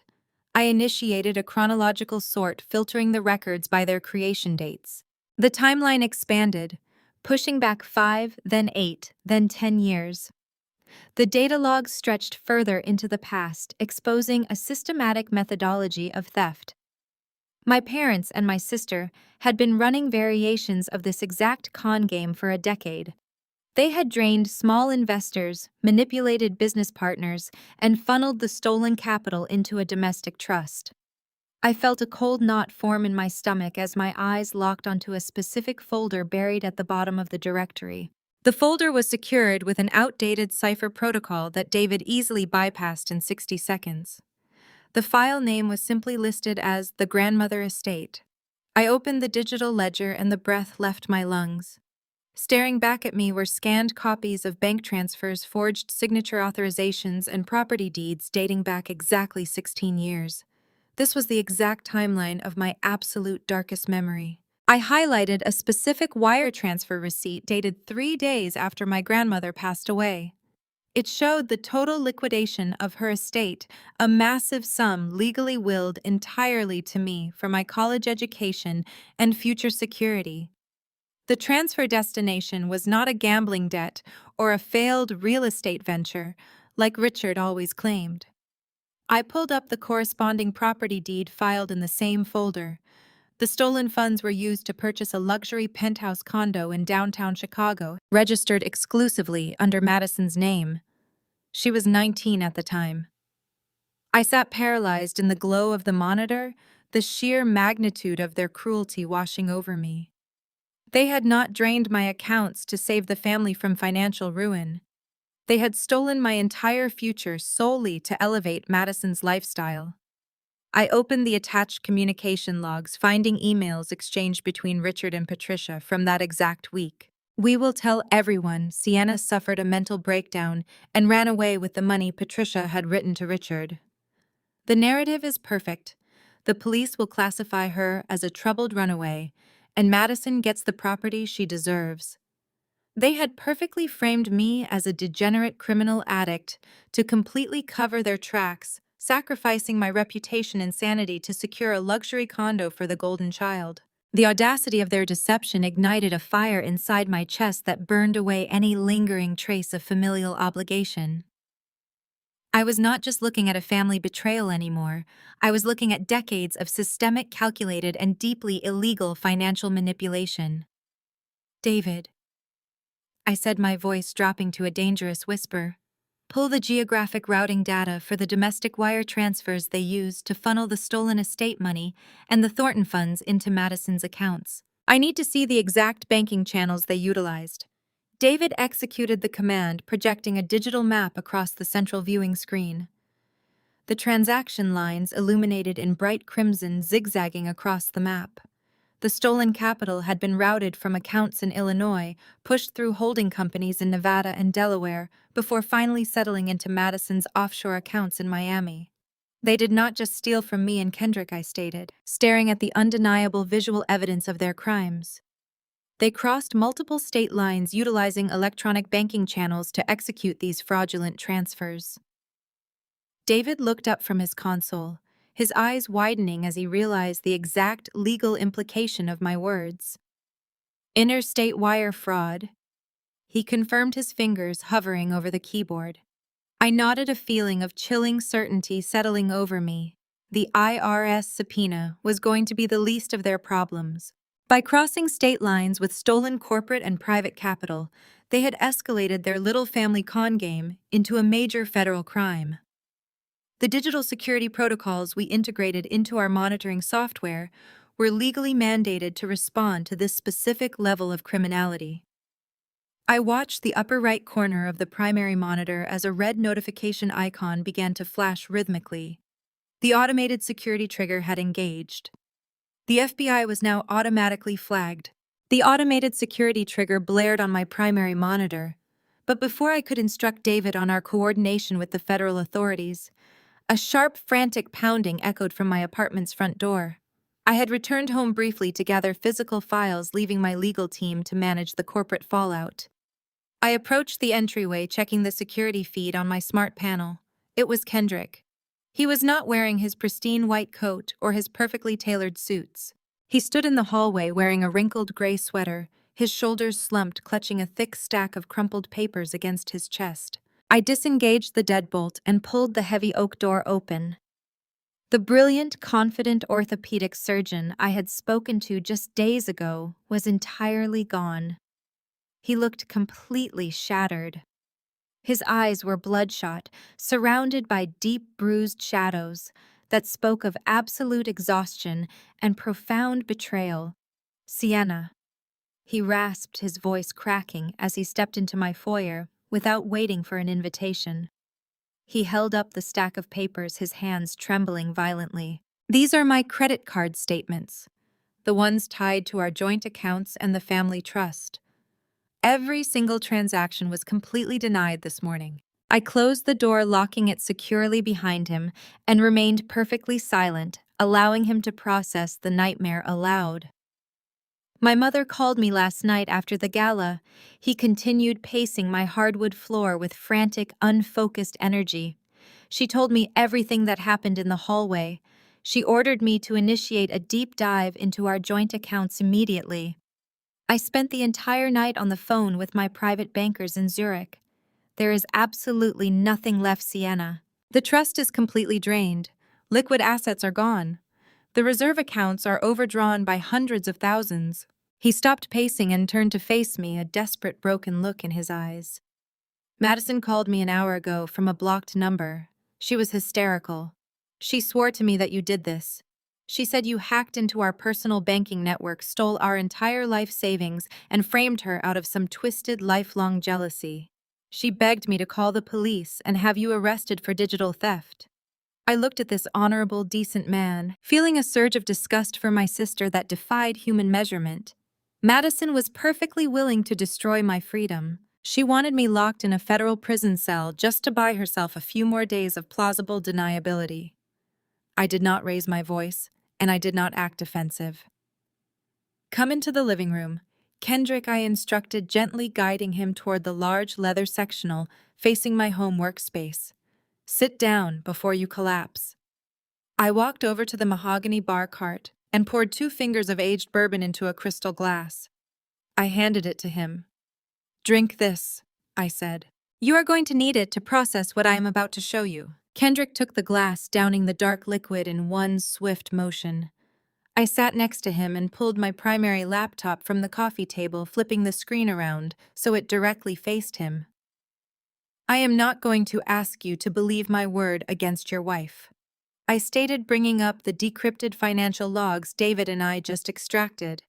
I initiated a chronological sort, filtering the records by their creation dates. The timeline expanded, pushing back 5, then 8, then 10 years. The data logs stretched further into the past, exposing a systematic methodology of theft. My parents and my sister had been running variations of this exact con game for a decade. They had drained small investors, manipulated business partners, and funneled the stolen capital into a domestic trust. I felt a cold knot form in my stomach as my eyes locked onto a specific folder buried at the bottom of the directory. The folder was secured with an outdated cipher protocol that David easily bypassed in 60 seconds. The file name was simply listed as the Grandmother Estate. I opened the digital ledger and the breath left my lungs. Staring back at me were scanned copies of bank transfers, forged signature authorizations, and property deeds dating back exactly 16 years. This was the exact timeline of my absolute darkest memory. I highlighted a specific wire transfer receipt dated 3 days after my grandmother passed away. It showed the total liquidation of her estate, a massive sum legally willed entirely to me for my college education and future security. The transfer destination was not a gambling debt or a failed real estate venture, like Richard always claimed. I pulled up the corresponding property deed filed in the same folder. The stolen funds were used to purchase a luxury penthouse condo in downtown Chicago, registered exclusively under Madison's name. She was 19 at the time. I sat paralyzed in the glow of the monitor, the sheer magnitude of their cruelty washing over me. They had not drained my accounts to save the family from financial ruin. They had stolen my entire future solely to elevate Madison's lifestyle. I opened the attached communication logs, finding emails exchanged between Richard and Patricia from that exact week. "We will tell everyone Sienna suffered a mental breakdown and ran away with the money," Patricia had written to Richard. "The narrative is perfect. The police will classify her as a troubled runaway, and Madison gets the property she deserves." They had perfectly framed me as a degenerate criminal addict to completely cover their tracks, sacrificing my reputation and sanity to secure a luxury condo for the golden child. The audacity of their deception ignited a fire inside my chest that burned away any lingering trace of familial obligation. I was not just looking at a family betrayal anymore. I was looking at decades of systemic, calculated, and deeply illegal financial manipulation. "David," I said, my voice dropping to a dangerous whisper, "pull the geographic routing data for the domestic wire transfers they used to funnel the stolen estate money and the Thornton funds into Madison's accounts. I need to see the exact banking channels they utilized." David executed the command, projecting a digital map across the central viewing screen. The transaction lines illuminated in bright crimson, zigzagging across the map. The stolen capital had been routed from accounts in Illinois, pushed through holding companies in Nevada and Delaware, before finally settling into Madison's offshore accounts in Miami. "They did not just steal from me and Kendrick," I stated, staring at the undeniable visual evidence of their crimes. "They crossed multiple state lines utilizing electronic banking channels to execute these fraudulent transfers." David looked up from his console, his eyes widening as he realized the exact legal implication of my words. "Interstate wire fraud." He confirmed, his fingers hovering over the keyboard. I nodded, a feeling of chilling certainty settling over me. The IRS subpoena was going to be the least of their problems. By crossing state lines with stolen corporate and private capital, they had escalated their little family con game into a major federal crime. The digital security protocols we integrated into our monitoring software were legally mandated to respond to this specific level of criminality. I watched the upper right corner of the primary monitor as a red notification icon began to flash rhythmically. The automated security trigger had engaged. The FBI was now automatically flagged. The automated security trigger blared on my primary monitor, but before I could instruct David on our coordination with the federal authorities, a sharp, frantic pounding echoed from my apartment's front door. I had returned home briefly to gather physical files, leaving my legal team to manage the corporate fallout. I approached the entryway, checking the security feed on my smart panel. It was Kendrick. He was not wearing his pristine white coat or his perfectly tailored suits. He stood in the hallway wearing a wrinkled gray sweater, his shoulders slumped, clutching a thick stack of crumpled papers against his chest. I disengaged the deadbolt and pulled the heavy oak door open. The brilliant, confident orthopedic surgeon I had spoken to just days ago was entirely gone. He looked completely shattered. His eyes were bloodshot, surrounded by deep, bruised shadows that spoke of absolute exhaustion and profound betrayal. "Sienna," he rasped, his voice cracking as he stepped into my foyer without waiting for an invitation. He held up the stack of papers, his hands trembling violently. "These are my credit card statements, the ones tied to our joint accounts and the family trust. Every single transaction was completely denied this morning. I closed the door, locking it securely behind him, and remained perfectly silent, allowing him to process the nightmare aloud. My mother called me last night after the gala. He continued pacing my hardwood floor with frantic, unfocused energy. She told me everything that happened in the hallway. She ordered me to initiate a deep dive into our joint accounts immediately. I spent the entire night on the phone with my private bankers in Zurich. There is absolutely nothing left, Sienna. The trust is completely drained. Liquid assets are gone. The reserve accounts are overdrawn by hundreds of thousands. He stopped pacing and turned to face me, a desperate, broken look in his eyes. Madison called me an hour ago from a blocked number. She was hysterical. She swore to me that you did this. She said you hacked into our personal banking network, stole our entire life savings, and framed her out of some twisted, lifelong jealousy. She begged me to call the police and have you arrested for digital theft. I looked at this honorable, decent man, feeling a surge of disgust for my sister that defied human measurement. Madison was perfectly willing to destroy my freedom. She wanted me locked in a federal prison cell just to buy herself a few more days of plausible deniability. I did not raise my voice, and I did not act defensive. Come into the living room. Kendrick, I instructed, gently guiding him toward the large leather sectional facing my home workspace. Sit down before you collapse. I walked over to the mahogany bar cart and poured 2 fingers of aged bourbon into a crystal glass. I handed it to him. Drink this, I said. You are going to need it to process what I am about to show you. Kendrick took the glass, downing the dark liquid in one swift motion. I sat next to him and pulled my primary laptop from the coffee table, flipping the screen around so it directly faced him. I am not going to ask you to believe my word against your wife, I stated, bringing up the decrypted financial logs David and I just extracted.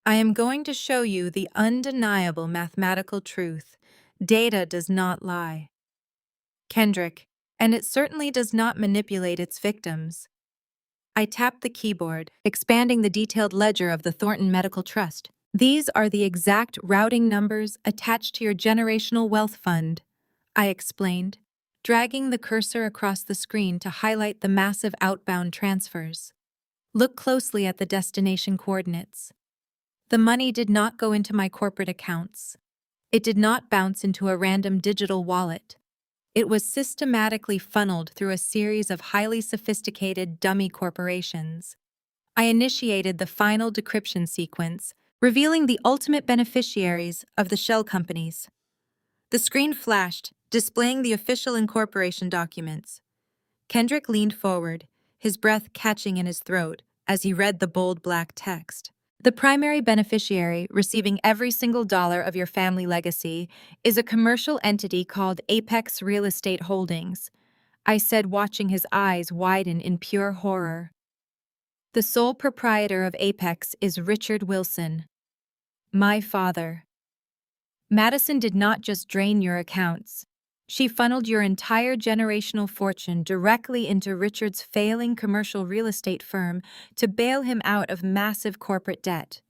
I am going to show you the undeniable mathematical truth. Data does not lie. Kendrick, and it certainly does not manipulate its victims. I tapped the keyboard, expanding the detailed ledger of the Thornton Medical Trust. These are the exact routing numbers attached to your generational wealth fund, I explained, dragging the cursor across the screen to highlight the massive outbound transfers. Look closely at the destination coordinates. The money did not go into my corporate accounts. It did not bounce into a random digital wallet. It was systematically funneled through a series of highly sophisticated dummy corporations. I initiated the final decryption sequence, revealing the ultimate beneficiaries of the shell companies. The screen flashed, displaying the official incorporation documents. Kendrick leaned forward, his breath catching in his throat as he read the bold black text. The primary beneficiary receiving every single dollar of your family legacy is a commercial entity called Apex Real Estate Holdings, I said, watching his eyes widen in pure horror. The sole proprietor of Apex is Richard Wilson, my father. Madison did not just drain your accounts. She funneled your entire generational fortune directly into Richard's failing commercial real estate firm to bail him out of massive corporate debt.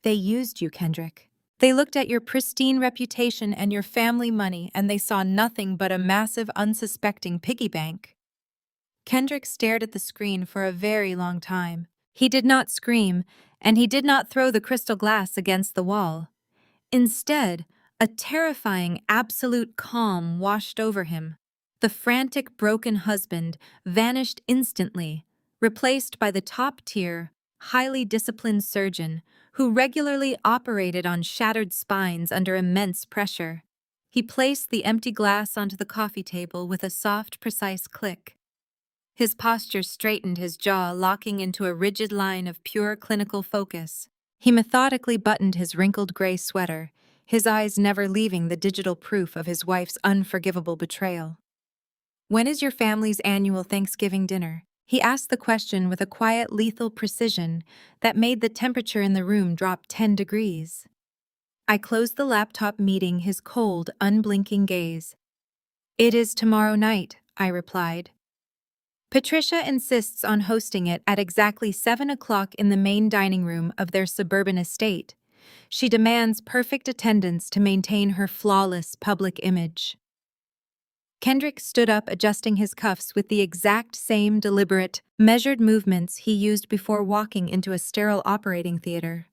They used you, Kendrick. They looked at your pristine reputation and your family money, and they saw nothing but a massive, unsuspecting piggy bank. Kendrick stared at the screen for a very long time. He did not scream, and he did not throw the crystal glass against the wall. Instead, a terrifying, absolute calm washed over him. The frantic, broken husband vanished instantly, replaced by the top-tier, highly disciplined surgeon who regularly operated on shattered spines under immense pressure. He placed the empty glass onto the coffee table with a soft, precise click. His posture straightened, his jaw locking into a rigid line of pure clinical focus. He methodically buttoned his wrinkled gray sweater, his eyes never leaving the digital proof of his wife's unforgivable betrayal. When is your family's annual Thanksgiving dinner? He asked the question with a quiet, lethal precision that made the temperature in the room drop 10 degrees. I closed the laptop, meeting his cold, unblinking gaze. It is tomorrow night, I replied. Patricia insists on hosting it at exactly 7 o'clock in the main dining room of their suburban estate. She demands perfect attendance to maintain her flawless public image. Kendrick stood up, adjusting his cuffs with the exact same deliberate, measured movements he used before walking into a sterile operating theater.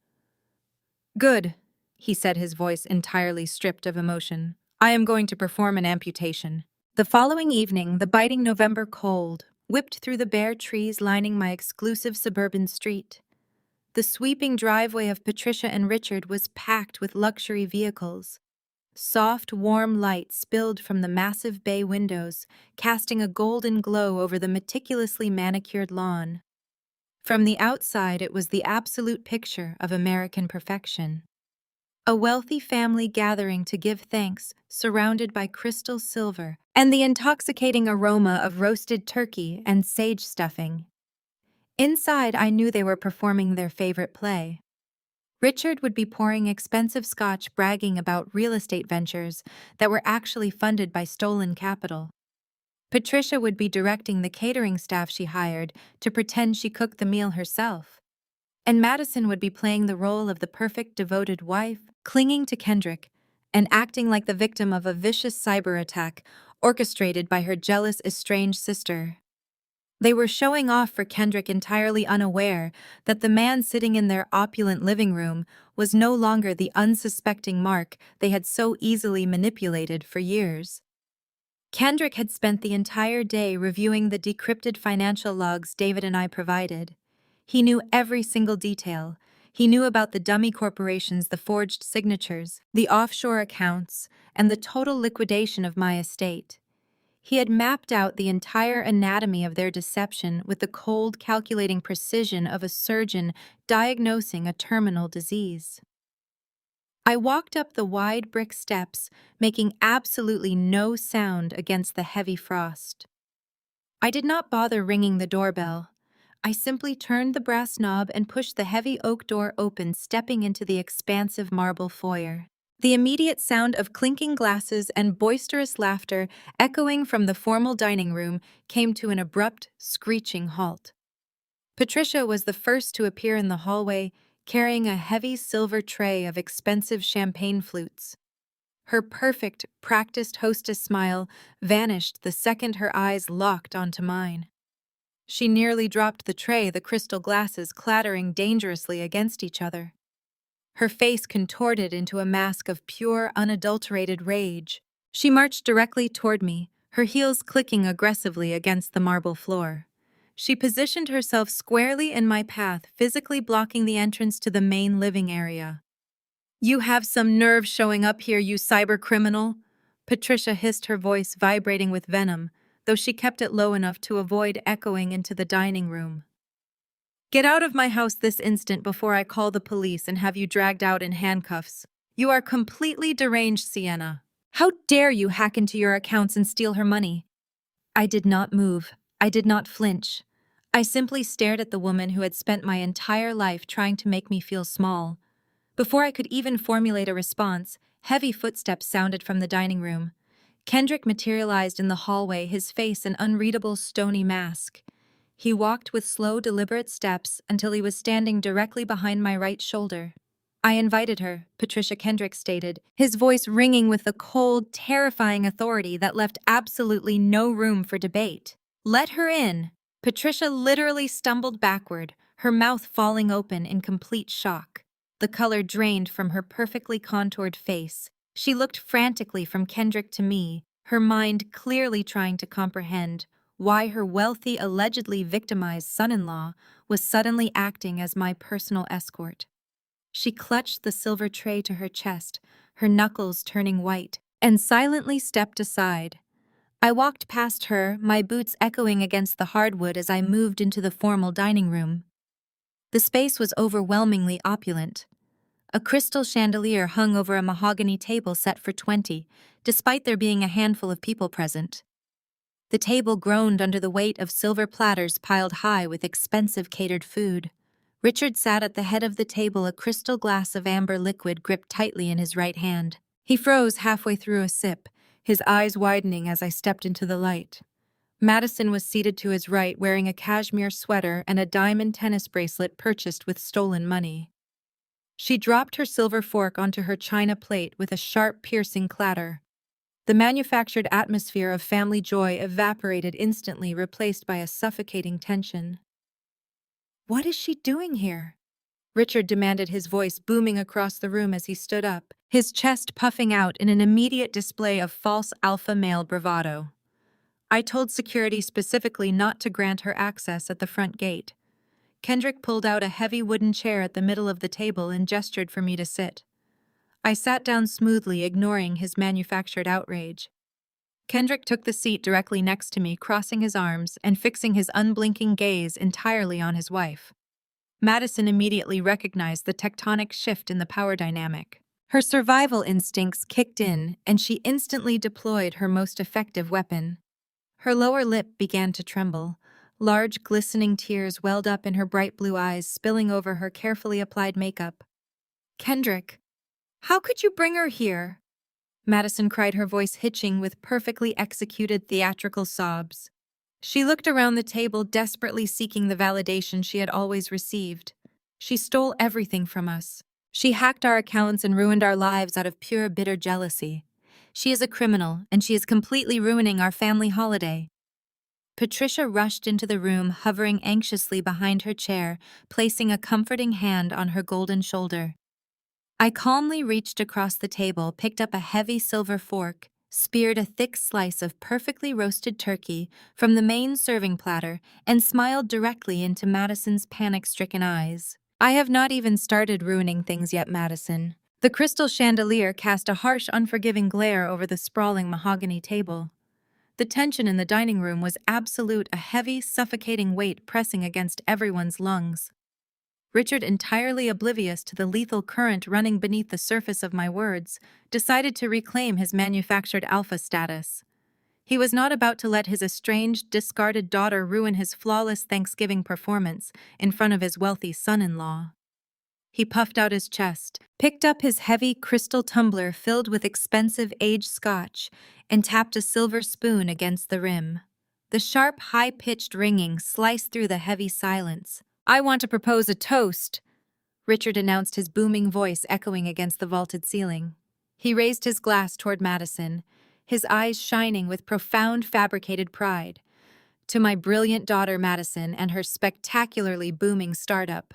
"Good," he said, his voice entirely stripped of emotion. "I am going to perform an amputation." The following evening, the biting November cold whipped through the bare trees lining my exclusive suburban street. The sweeping driveway of Patricia and Richard was packed with luxury vehicles. Soft, warm light spilled from the massive bay windows, casting a golden glow over the meticulously manicured lawn. From the outside, it was the absolute picture of American perfection. A wealthy family gathering to give thanks, surrounded by crystal silver and the intoxicating aroma of roasted turkey and sage stuffing. Inside, I knew they were performing their favorite play. Richard would be pouring expensive scotch, bragging about real estate ventures that were actually funded by stolen capital. Patricia would be directing the catering staff she hired to pretend she cooked the meal herself. And Madison would be playing the role of the perfect devoted wife, clinging to Kendrick and acting like the victim of a vicious cyber attack orchestrated by her jealous, estranged sister. They were showing off for Kendrick, entirely unaware that the man sitting in their opulent living room was no longer the unsuspecting Mark they had so easily manipulated for years. Kendrick had spent the entire day reviewing the decrypted financial logs David and I provided. He knew every single detail. He knew about the dummy corporations, the forged signatures, the offshore accounts, and the total liquidation of my estate. He had mapped out the entire anatomy of their deception with the cold, calculating precision of a surgeon diagnosing a terminal disease. I walked up the wide brick steps, making absolutely no sound against the heavy frost. I did not bother ringing the doorbell. I simply turned the brass knob and pushed the heavy oak door open, stepping into the expansive marble foyer. The immediate sound of clinking glasses and boisterous laughter echoing from the formal dining room came to an abrupt, screeching halt. Patricia was the first to appear in the hallway, carrying a heavy silver tray of expensive champagne flutes. Her perfect, practiced hostess smile vanished the second her eyes locked onto mine. She nearly dropped the tray, the crystal glasses clattering dangerously against each other. Her face contorted into a mask of pure, unadulterated rage. She marched directly toward me, her heels clicking aggressively against the marble floor. She positioned herself squarely in my path, physically blocking the entrance to the main living area. "You have some nerve showing up here, you cybercriminal," Patricia hissed, her voice vibrating with venom, though she kept it low enough to avoid echoing into the dining room. "Get out of my house this instant before I call the police and have you dragged out in handcuffs. You are completely deranged, Sienna. How dare you hack into your accounts and steal her money?" I did not move. I did not flinch. I simply stared at the woman who had spent my entire life trying to make me feel small. Before I could even formulate a response, heavy footsteps sounded from the dining room. Kendrick materialized in the hallway, his face an unreadable, stony mask. He walked with slow, deliberate steps until he was standing directly behind my right shoulder. "I invited her," Patricia Kendrick stated, his voice ringing with the cold, terrifying authority that left absolutely no room for debate. "Let her in." Patricia literally stumbled backward, her mouth falling open in complete shock. The color drained from her perfectly contoured face. She looked frantically from Kendrick to me, her mind clearly trying to comprehend why her wealthy, allegedly victimized son-in-law was suddenly acting as my personal escort. She clutched the silver tray to her chest, her knuckles turning white, and silently stepped aside. I walked past her, my boots echoing against the hardwood as I moved into the formal dining room. The space was overwhelmingly opulent. A crystal chandelier hung over a mahogany table set for 20, despite there being a handful of people present. The table groaned under the weight of silver platters piled high with expensive catered food. Richard sat at the head of the table, a crystal glass of amber liquid gripped tightly in his right hand. He froze halfway through a sip, his eyes widening as I stepped into the light. Madison was seated to his right, wearing a cashmere sweater and a diamond tennis bracelet purchased with stolen money. She dropped her silver fork onto her china plate with a sharp, piercing clatter. The manufactured atmosphere of family joy evaporated instantly, replaced by a suffocating tension. "What is she doing here?" Richard demanded, his voice booming across the room as he stood up, his chest puffing out in an immediate display of false alpha male bravado. "I told security specifically not to grant her access at the front gate." Kendrick pulled out a heavy wooden chair at the middle of the table and gestured for me to sit. I sat down smoothly, ignoring his manufactured outrage. Kendrick took the seat directly next to me, crossing his arms and fixing his unblinking gaze entirely on his wife. Madison immediately recognized the tectonic shift in the power dynamic. Her survival instincts kicked in, and she instantly deployed her most effective weapon. Her lower lip began to tremble. Large, glistening tears welled up in her bright blue eyes, spilling over her carefully applied makeup. "Kendrick, how could you bring her here?" Madison cried, her voice hitching with perfectly executed theatrical sobs. She looked around the table, desperately seeking the validation she had always received. "She stole everything from us. She hacked our accounts and ruined our lives out of pure, bitter jealousy. She is a criminal, and she is completely ruining our family holiday." Patricia rushed into the room, hovering anxiously behind her chair, placing a comforting hand on her golden shoulder. I calmly reached across the table, picked up a heavy silver fork, speared a thick slice of perfectly roasted turkey from the main serving platter, and smiled directly into Madison's panic-stricken eyes. "I have not even started ruining things yet, Madison." The crystal chandelier cast a harsh, unforgiving glare over the sprawling mahogany table. The tension in the dining room was absolute, a heavy, suffocating weight pressing against everyone's lungs. Richard, entirely oblivious to the lethal current running beneath the surface of my words, decided to reclaim his manufactured alpha status. He was not about to let his estranged, discarded daughter ruin his flawless Thanksgiving performance in front of his wealthy son-in-law. He puffed out his chest, picked up his heavy crystal tumbler filled with expensive aged scotch, and tapped a silver spoon against the rim. The sharp, high-pitched ringing sliced through the heavy silence. "I want to propose a toast," Richard announced, his booming voice echoing against the vaulted ceiling. He raised his glass toward Madison, his eyes shining with profound, fabricated pride. "To my brilliant daughter Madison and her spectacularly booming startup.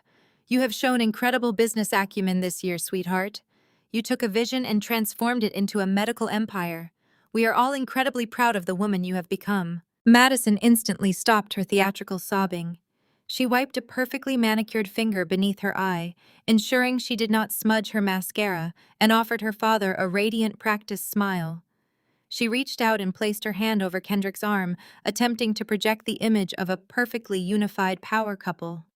You have shown incredible business acumen this year, sweetheart. You took a vision and transformed it into a medical empire. We are all incredibly proud of the woman you have become." Madison instantly stopped her theatrical sobbing. She wiped a perfectly manicured finger beneath her eye, ensuring she did not smudge her mascara, and offered her father a radiant, practiced smile. She reached out and placed her hand over Kendrick's arm, attempting to project the image of a perfectly unified power couple.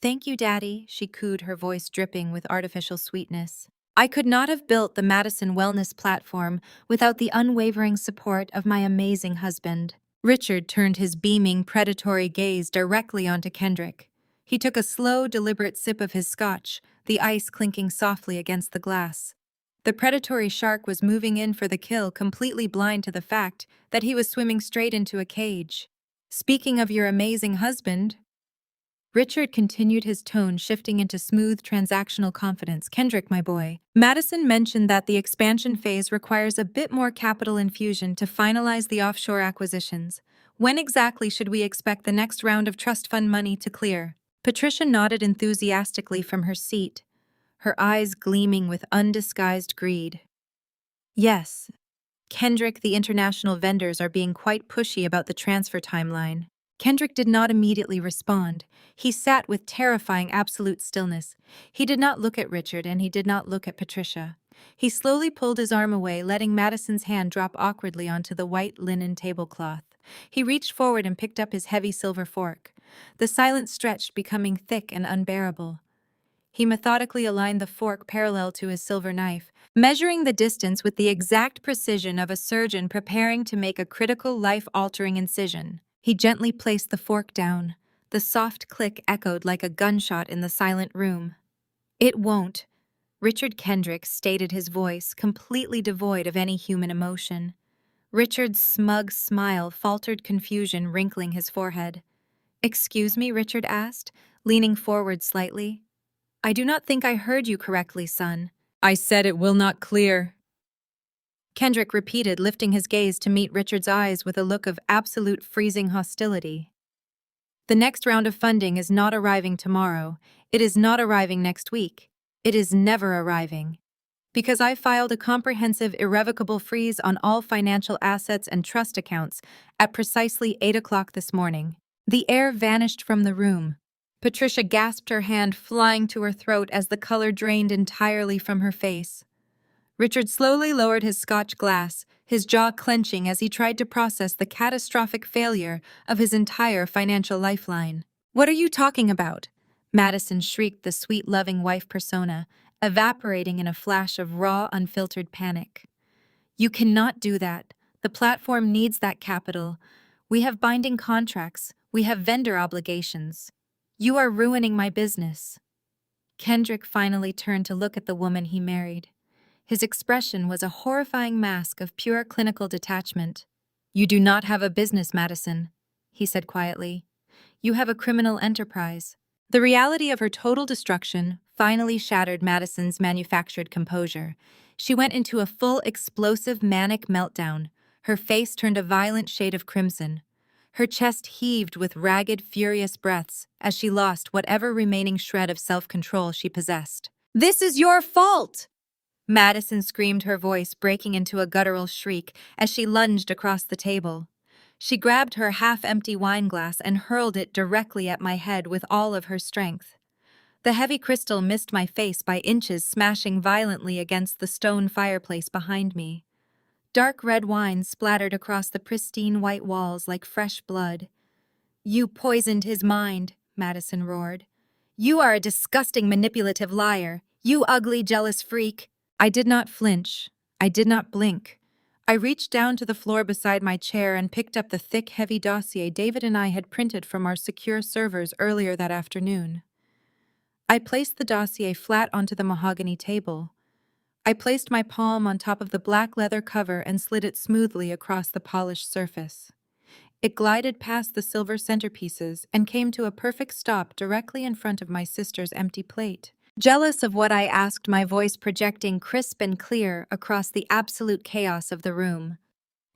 "Thank you, Daddy," she cooed, her voice dripping with artificial sweetness. "I could not have built the Madison Wellness platform without the unwavering support of my amazing husband." Richard turned his beaming, predatory gaze directly onto Kendrick. He took a slow, deliberate sip of his scotch, the ice clinking softly against the glass. The predatory shark was moving in for the kill, completely blind to the fact that he was swimming straight into a cage. "Speaking of your amazing husband," Richard continued, his tone shifting into smooth, transactional confidence. "Kendrick, my boy, Madison mentioned that the expansion phase requires a bit more capital infusion to finalize the offshore acquisitions. When exactly should we expect the next round of trust fund money to clear?" Patricia nodded enthusiastically from her seat, her eyes gleaming with undisguised greed. "Yes, Kendrick, the international vendors are being quite pushy about the transfer timeline." Kendrick did not immediately respond. He sat with terrifying absolute stillness. He did not look at Richard, and he did not look at Patricia. He slowly pulled his arm away, letting Madison's hand drop awkwardly onto the white linen tablecloth. He reached forward and picked up his heavy silver fork. The silence stretched, becoming thick and unbearable. He methodically aligned the fork parallel to his silver knife, measuring the distance with the exact precision of a surgeon preparing to make a critical, life-altering incision. He gently placed the fork down. The soft click echoed like a gunshot in the silent room. "It won't," Richard Kendrick stated, his voice completely devoid of any human emotion. Richard's smug smile faltered, confusion wrinkling his forehead. "Excuse me?" Richard asked, leaning forward slightly. I do not think I heard you correctly, son. I said it will not clear. Kendrick repeated, lifting his gaze to meet Richard's eyes with a look of absolute freezing hostility. The next round of funding is not arriving tomorrow. It is not arriving next week. It is never arriving. Because I filed a comprehensive irrevocable freeze on all financial assets and trust accounts at precisely 8 o'clock this morning. The air vanished from the room. Patricia gasped, her hand flying to her throat as the color drained entirely from her face. Richard slowly lowered his Scotch glass, his jaw clenching as he tried to process the catastrophic failure of his entire financial lifeline. "What are you talking about?" Madison shrieked, the sweet, loving wife persona, evaporating in a flash of raw, unfiltered panic. "You cannot do that. The platform needs that capital. We have binding contracts. We have vendor obligations. You are ruining my business." Kendrick finally turned to look at the woman he married. His expression was a horrifying mask of pure clinical detachment. "You do not have a business, Madison," he said quietly. "You have a criminal enterprise." The reality of her total destruction finally shattered Madison's manufactured composure. She went into a full, explosive, manic meltdown. Her face turned a violent shade of crimson. Her chest heaved with ragged, furious breaths as she lost whatever remaining shred of self-control she possessed. "This is your fault!" Madison screamed, her voice breaking into a guttural shriek as she lunged across the table. She grabbed her half-empty wine glass and hurled it directly at my head with all of her strength. The heavy crystal missed my face by inches, smashing violently against the stone fireplace behind me. Dark red wine splattered across the pristine white walls like fresh blood. "You poisoned his mind," Madison roared. "You are a disgusting, manipulative liar. You ugly, jealous freak." I did not flinch. I did not blink. I reached down to the floor beside my chair and picked up the thick, heavy dossier David and I had printed from our secure servers earlier that afternoon. I placed the dossier flat onto the mahogany table. I placed my palm on top of the black leather cover and slid it smoothly across the polished surface. It glided past the silver centerpieces and came to a perfect stop directly in front of my sister's empty plate. Jealous of what I asked, my voice projecting crisp and clear across the absolute chaos of the room.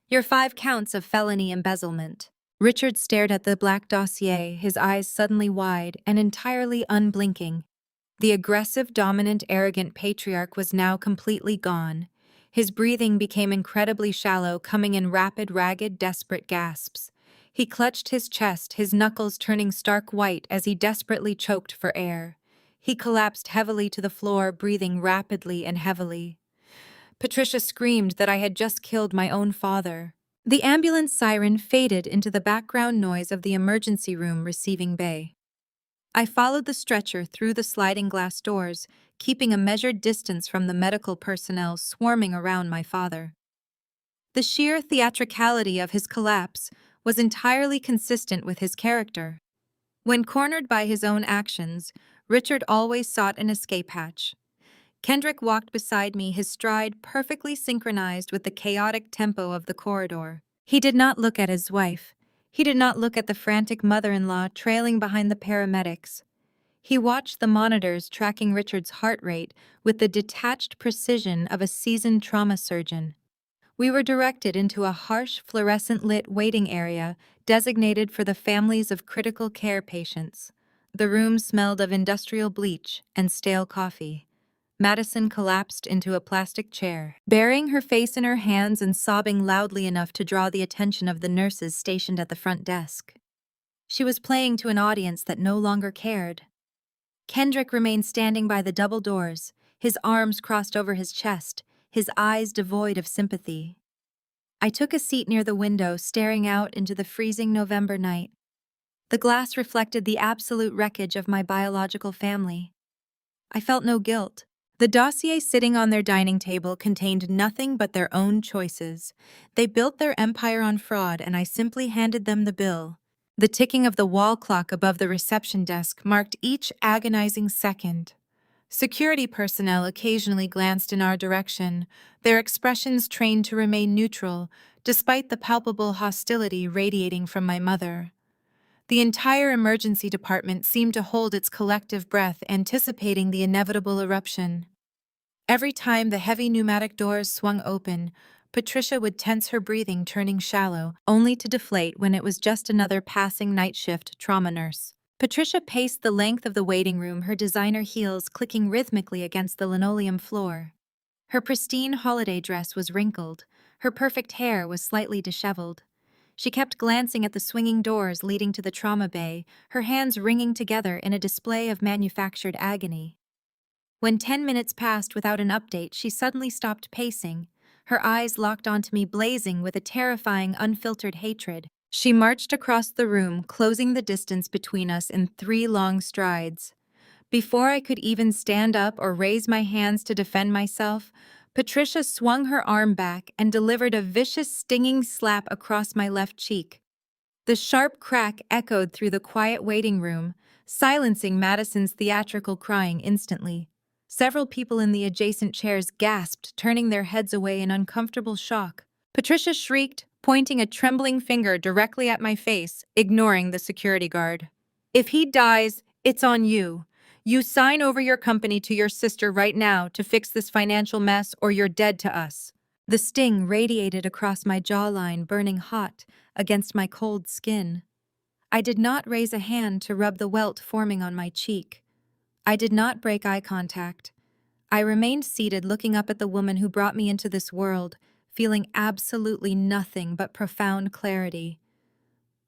"Your 5 counts of felony embezzlement." Richard stared at the black dossier, his eyes suddenly wide and entirely unblinking. The aggressive, dominant, arrogant patriarch was now completely gone. His breathing became incredibly shallow, coming in rapid, ragged, desperate gasps. He clutched his chest, his knuckles turning stark white as he desperately choked for air. He collapsed heavily to the floor, breathing rapidly and heavily. Patricia screamed that I had just killed my own father. The ambulance siren faded into the background noise of the emergency room receiving bay. I followed the stretcher through the sliding glass doors, keeping a measured distance from the medical personnel swarming around my father. The sheer theatricality of his collapse was entirely consistent with his character. When cornered by his own actions, Richard always sought an escape hatch. Kendrick walked beside me, his stride perfectly synchronized with the chaotic tempo of the corridor. He did not look at his wife. He did not look at the frantic mother-in-law trailing behind the paramedics. He watched the monitors tracking Richard's heart rate with the detached precision of a seasoned trauma surgeon. We were directed into a harsh, fluorescent-lit waiting area designated for the families of critical care patients. The room smelled of industrial bleach and stale coffee. Madison collapsed into a plastic chair, burying her face in her hands and sobbing loudly enough to draw the attention of the nurses stationed at the front desk. She was playing to an audience that no longer cared. Kendrick remained standing by the double doors, his arms crossed over his chest, his eyes devoid of sympathy. I took a seat near the window, staring out into the freezing November night. The glass reflected the absolute wreckage of my biological family. I felt no guilt. The dossier sitting on their dining table contained nothing but their own choices. They built their empire on fraud, and I simply handed them the bill. The ticking of the wall clock above the reception desk marked each agonizing second. Security personnel occasionally glanced in our direction, their expressions trained to remain neutral, despite the palpable hostility radiating from my mother. The entire emergency department seemed to hold its collective breath, anticipating the inevitable eruption. Every time the heavy pneumatic doors swung open, Patricia would tense her breathing, turning shallow, only to deflate when it was just another passing night shift trauma nurse. Patricia paced the length of the waiting room, her designer heels clicking rhythmically against the linoleum floor. Her pristine holiday dress was wrinkled, her perfect hair was slightly disheveled. She kept glancing at the swinging doors leading to the trauma bay, her hands wringing together in a display of manufactured agony. When 10 minutes passed without an update, she suddenly stopped pacing, her eyes locked onto me, blazing with a terrifying, unfiltered hatred. She marched across the room, closing the distance between us in 3 long strides. Before I could even stand up or raise my hands to defend myself, Patricia swung her arm back and delivered a vicious, stinging slap across my left cheek. The sharp crack echoed through the quiet waiting room, silencing Madison's theatrical crying instantly. Several people in the adjacent chairs gasped, turning their heads away in uncomfortable shock. Patricia shrieked, pointing a trembling finger directly at my face, ignoring the security guard. "If he dies, it's on you. You sign over your company to your sister right now to fix this financial mess, or you're dead to us." The sting radiated across my jawline, burning hot against my cold skin. I did not raise a hand to rub the welt forming on my cheek. I did not break eye contact. I remained seated, looking up at the woman who brought me into this world, feeling absolutely nothing but profound clarity.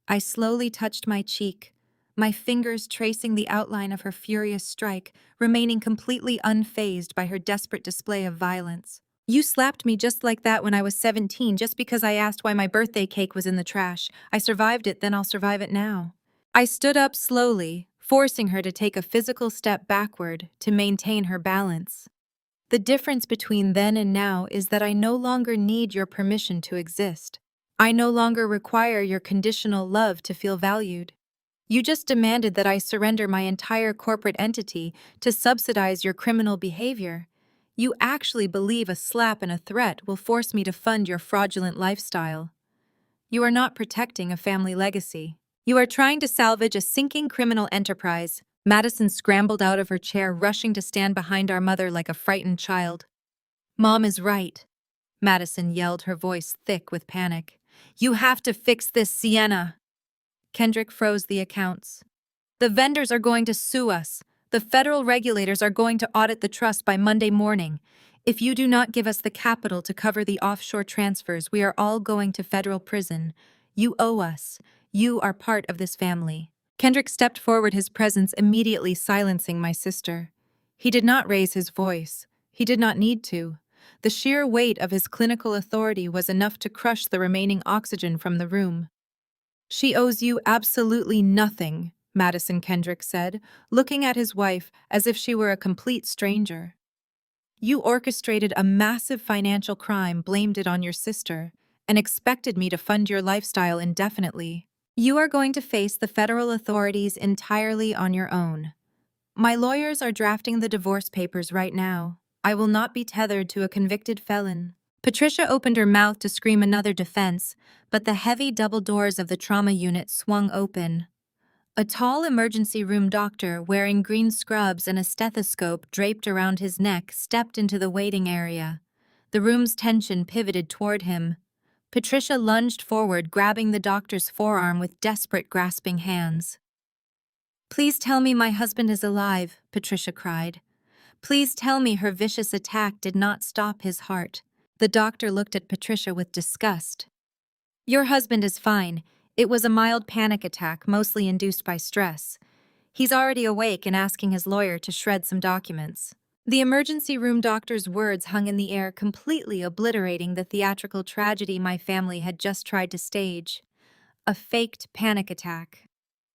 I slowly touched my cheek, my fingers tracing the outline of her furious strike, remaining completely unfazed by her desperate display of violence. "You slapped me just like that when I was 17, just because I asked why my birthday cake was in the trash. I survived it, then I'll survive it now." I stood up slowly, forcing her to take a physical step backward to maintain her balance. "The difference between then and now is that I no longer need your permission to exist. I no longer require your conditional love to feel valued. You just demanded that I surrender my entire corporate entity to subsidize your criminal behavior. You actually believe a slap and a threat will force me to fund your fraudulent lifestyle. You are not protecting a family legacy. You are trying to salvage a sinking criminal enterprise." Madison scrambled out of her chair, rushing to stand behind our mother like a frightened child. "Mom is right," Madison yelled, her voice thick with panic. "You have to fix this, Sienna." Kendrick froze the accounts. "The vendors are going to sue us. The federal regulators are going to audit the trust by Monday morning. If you do not give us the capital to cover the offshore transfers, we are all going to federal prison. You owe us. You are part of this family." Kendrick stepped forward, his presence immediately silencing my sister. He did not raise his voice. He did not need to. The sheer weight of his clinical authority was enough to crush the remaining oxygen from the room. "She owes you absolutely nothing," Madison Kendrick said, looking at his wife as if she were a complete stranger. "You orchestrated a massive financial crime, blamed it on your sister, and expected me to fund your lifestyle indefinitely. You are going to face the federal authorities entirely on your own. My lawyers are drafting the divorce papers right now. I will not be tethered to a convicted felon." Patricia opened her mouth to scream another defense, but the heavy double doors of the trauma unit swung open. A tall emergency room doctor, wearing green scrubs and a stethoscope draped around his neck, stepped into the waiting area. The room's tension pivoted toward him. Patricia lunged forward, grabbing the doctor's forearm with desperate, grasping hands. "Please tell me my husband is alive," Patricia cried. "Please tell me her vicious attack did not stop his heart." The doctor looked at Patricia with disgust. "Your husband is fine. It was a mild panic attack, mostly induced by stress. He's already awake and asking his lawyer to shred some documents." The emergency room doctor's words hung in the air, completely obliterating the theatrical tragedy my family had just tried to stage. A faked panic attack.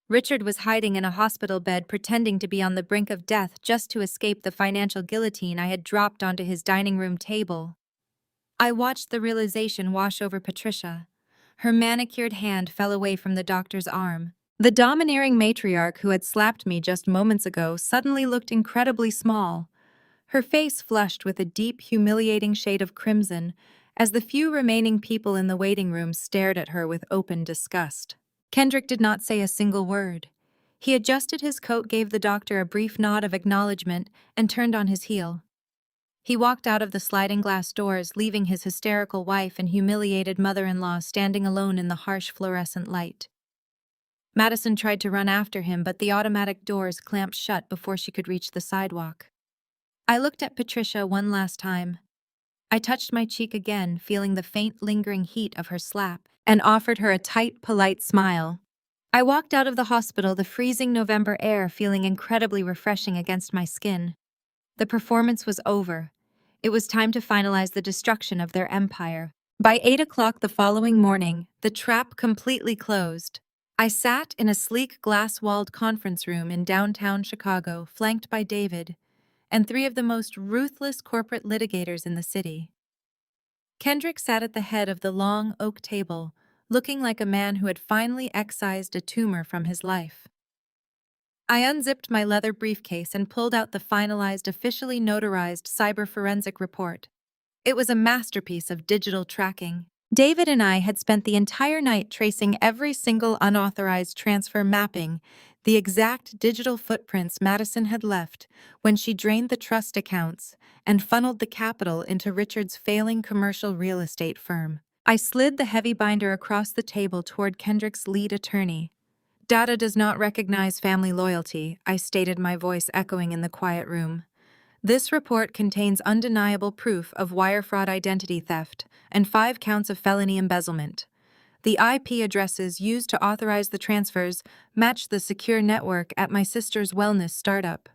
Richard was hiding in a hospital bed, pretending to be on the brink of death just to escape the financial guillotine I had dropped onto his dining room table. I watched the realization wash over Patricia. Her manicured hand fell away from the doctor's arm. The domineering matriarch who had slapped me just moments ago suddenly looked incredibly small. Her face flushed with a deep, humiliating shade of crimson as the few remaining people in the waiting room stared at her with open disgust. Kendrick did not say a single word. He adjusted his coat, gave the doctor a brief nod of acknowledgement, and turned on his heel. He walked out of the sliding glass doors, leaving his hysterical wife and humiliated mother-in-law standing alone in the harsh fluorescent light. Madison tried to run after him, but the automatic doors clamped shut before she could reach the sidewalk. I looked at Patricia one last time. I touched my cheek again, feeling the faint, lingering heat of her slap, and offered her a tight, polite smile. I walked out of the hospital, the freezing November air feeling incredibly refreshing against my skin. The performance was over. It was time to finalize the destruction of their empire. By 8 o'clock the following morning, the trap completely closed. I sat in a sleek glass-walled conference room in downtown Chicago, flanked by David and three of the most ruthless corporate litigators in the city. Kendrick sat at the head of the long oak table, looking like a man who had finally excised a tumor from his life. I unzipped my leather briefcase and pulled out the finalized, officially notarized cyber forensic report. It was a masterpiece of digital tracking. David and I had spent the entire night tracing every single unauthorized transfer, mapping the exact digital footprints Madison had left when she drained the trust accounts and funneled the capital into Richard's failing commercial real estate firm. I slid the heavy binder across the table toward Kendrick's lead attorney. "Data does not recognize family loyalty," I stated, my voice echoing in the quiet room. "This report contains undeniable proof of wire fraud, identity theft, and 5 counts of felony embezzlement. The IP addresses used to authorize the transfers match the secure network at my sister's wellness startup.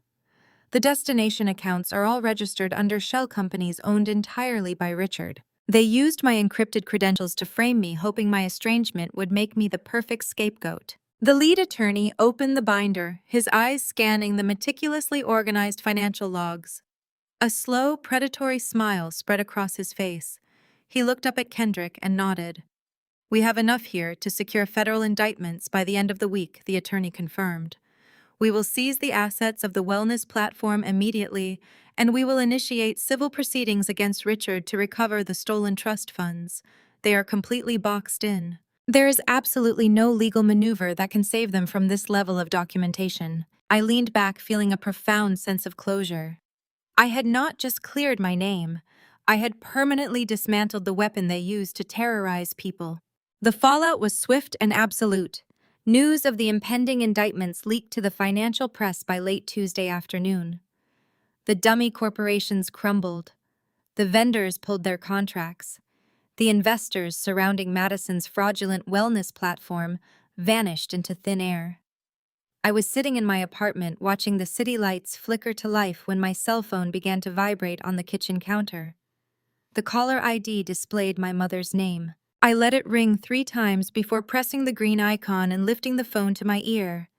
The destination accounts are all registered under shell companies owned entirely by Richard. They used my encrypted credentials to frame me, hoping my estrangement would make me the perfect scapegoat." The lead attorney opened the binder, his eyes scanning the meticulously organized financial logs. A slow, predatory smile spread across his face. He looked up at Kendrick and nodded. "We have enough here to secure federal indictments by the end of the week," the attorney confirmed. "We will seize the assets of the wellness platform immediately, and we will initiate civil proceedings against Richard to recover the stolen trust funds. They are completely boxed in. There is absolutely no legal maneuver that can save them from this level of documentation." I leaned back, feeling a profound sense of closure. I had not just cleared my name, I had permanently dismantled the weapon they used to terrorize people. The fallout was swift and absolute. News of the impending indictments leaked to the financial press by late Tuesday afternoon. The dummy corporations crumbled. The vendors pulled their contracts. The investors surrounding Madison's fraudulent wellness platform vanished into thin air. I was sitting in my apartment watching the city lights flicker to life when my cell phone began to vibrate on the kitchen counter. The caller ID displayed my mother's name. I let it ring 3 times before pressing the green icon and lifting the phone to my ear.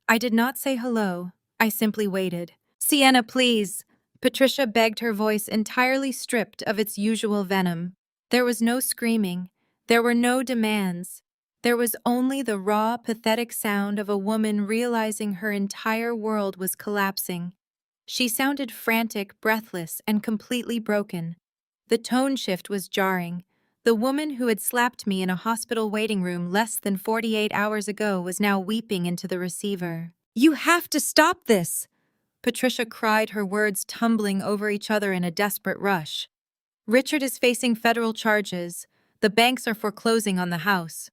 I did not say hello, I simply waited. "Sienna, please," Patricia begged, her voice entirely stripped of its usual venom. There was no screaming. There were no demands. There was only the raw, pathetic sound of a woman realizing her entire world was collapsing. She sounded frantic, breathless, and completely broken. The tone shift was jarring. The woman who had slapped me in a hospital waiting room less than 48 hours ago was now weeping into the receiver. "You have to stop this!" Patricia cried, her words tumbling over each other in a desperate rush. "Richard is facing federal charges. The banks are foreclosing on the house.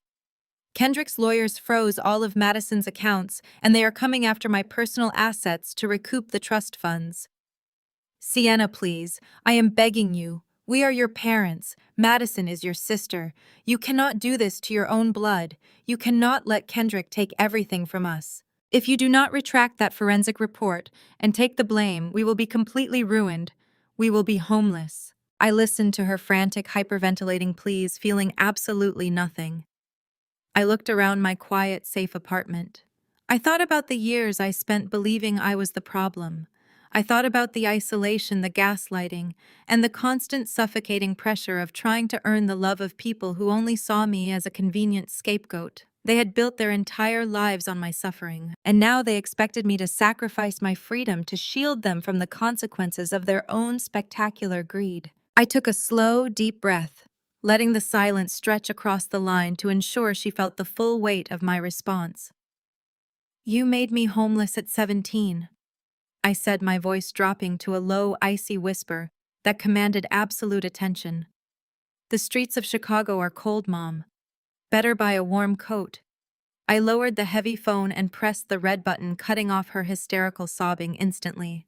Kendrick's lawyers froze all of Madison's accounts, and they are coming after my personal assets to recoup the trust funds. Sienna, please, I am begging you. We are your parents. Madison is your sister. You cannot do this to your own blood. You cannot let Kendrick take everything from us. If you do not retract that forensic report and take the blame, we will be completely ruined. We will be homeless." I listened to her frantic, hyperventilating pleas, feeling absolutely nothing. I looked around my quiet, safe apartment. I thought about the years I spent believing I was the problem. I thought about the isolation, the gaslighting, and the constant suffocating pressure of trying to earn the love of people who only saw me as a convenient scapegoat. They had built their entire lives on my suffering, and now they expected me to sacrifice my freedom to shield them from the consequences of their own spectacular greed. I took a slow, deep breath. letting the silence stretch across the line to ensure she felt the full weight of my response. "You made me homeless at 17, I said, my voice dropping to a low, icy whisper that commanded absolute attention. "The streets of Chicago are cold, Mom. Better buy a warm coat." I lowered the heavy phone and pressed the red button, cutting off her hysterical sobbing instantly.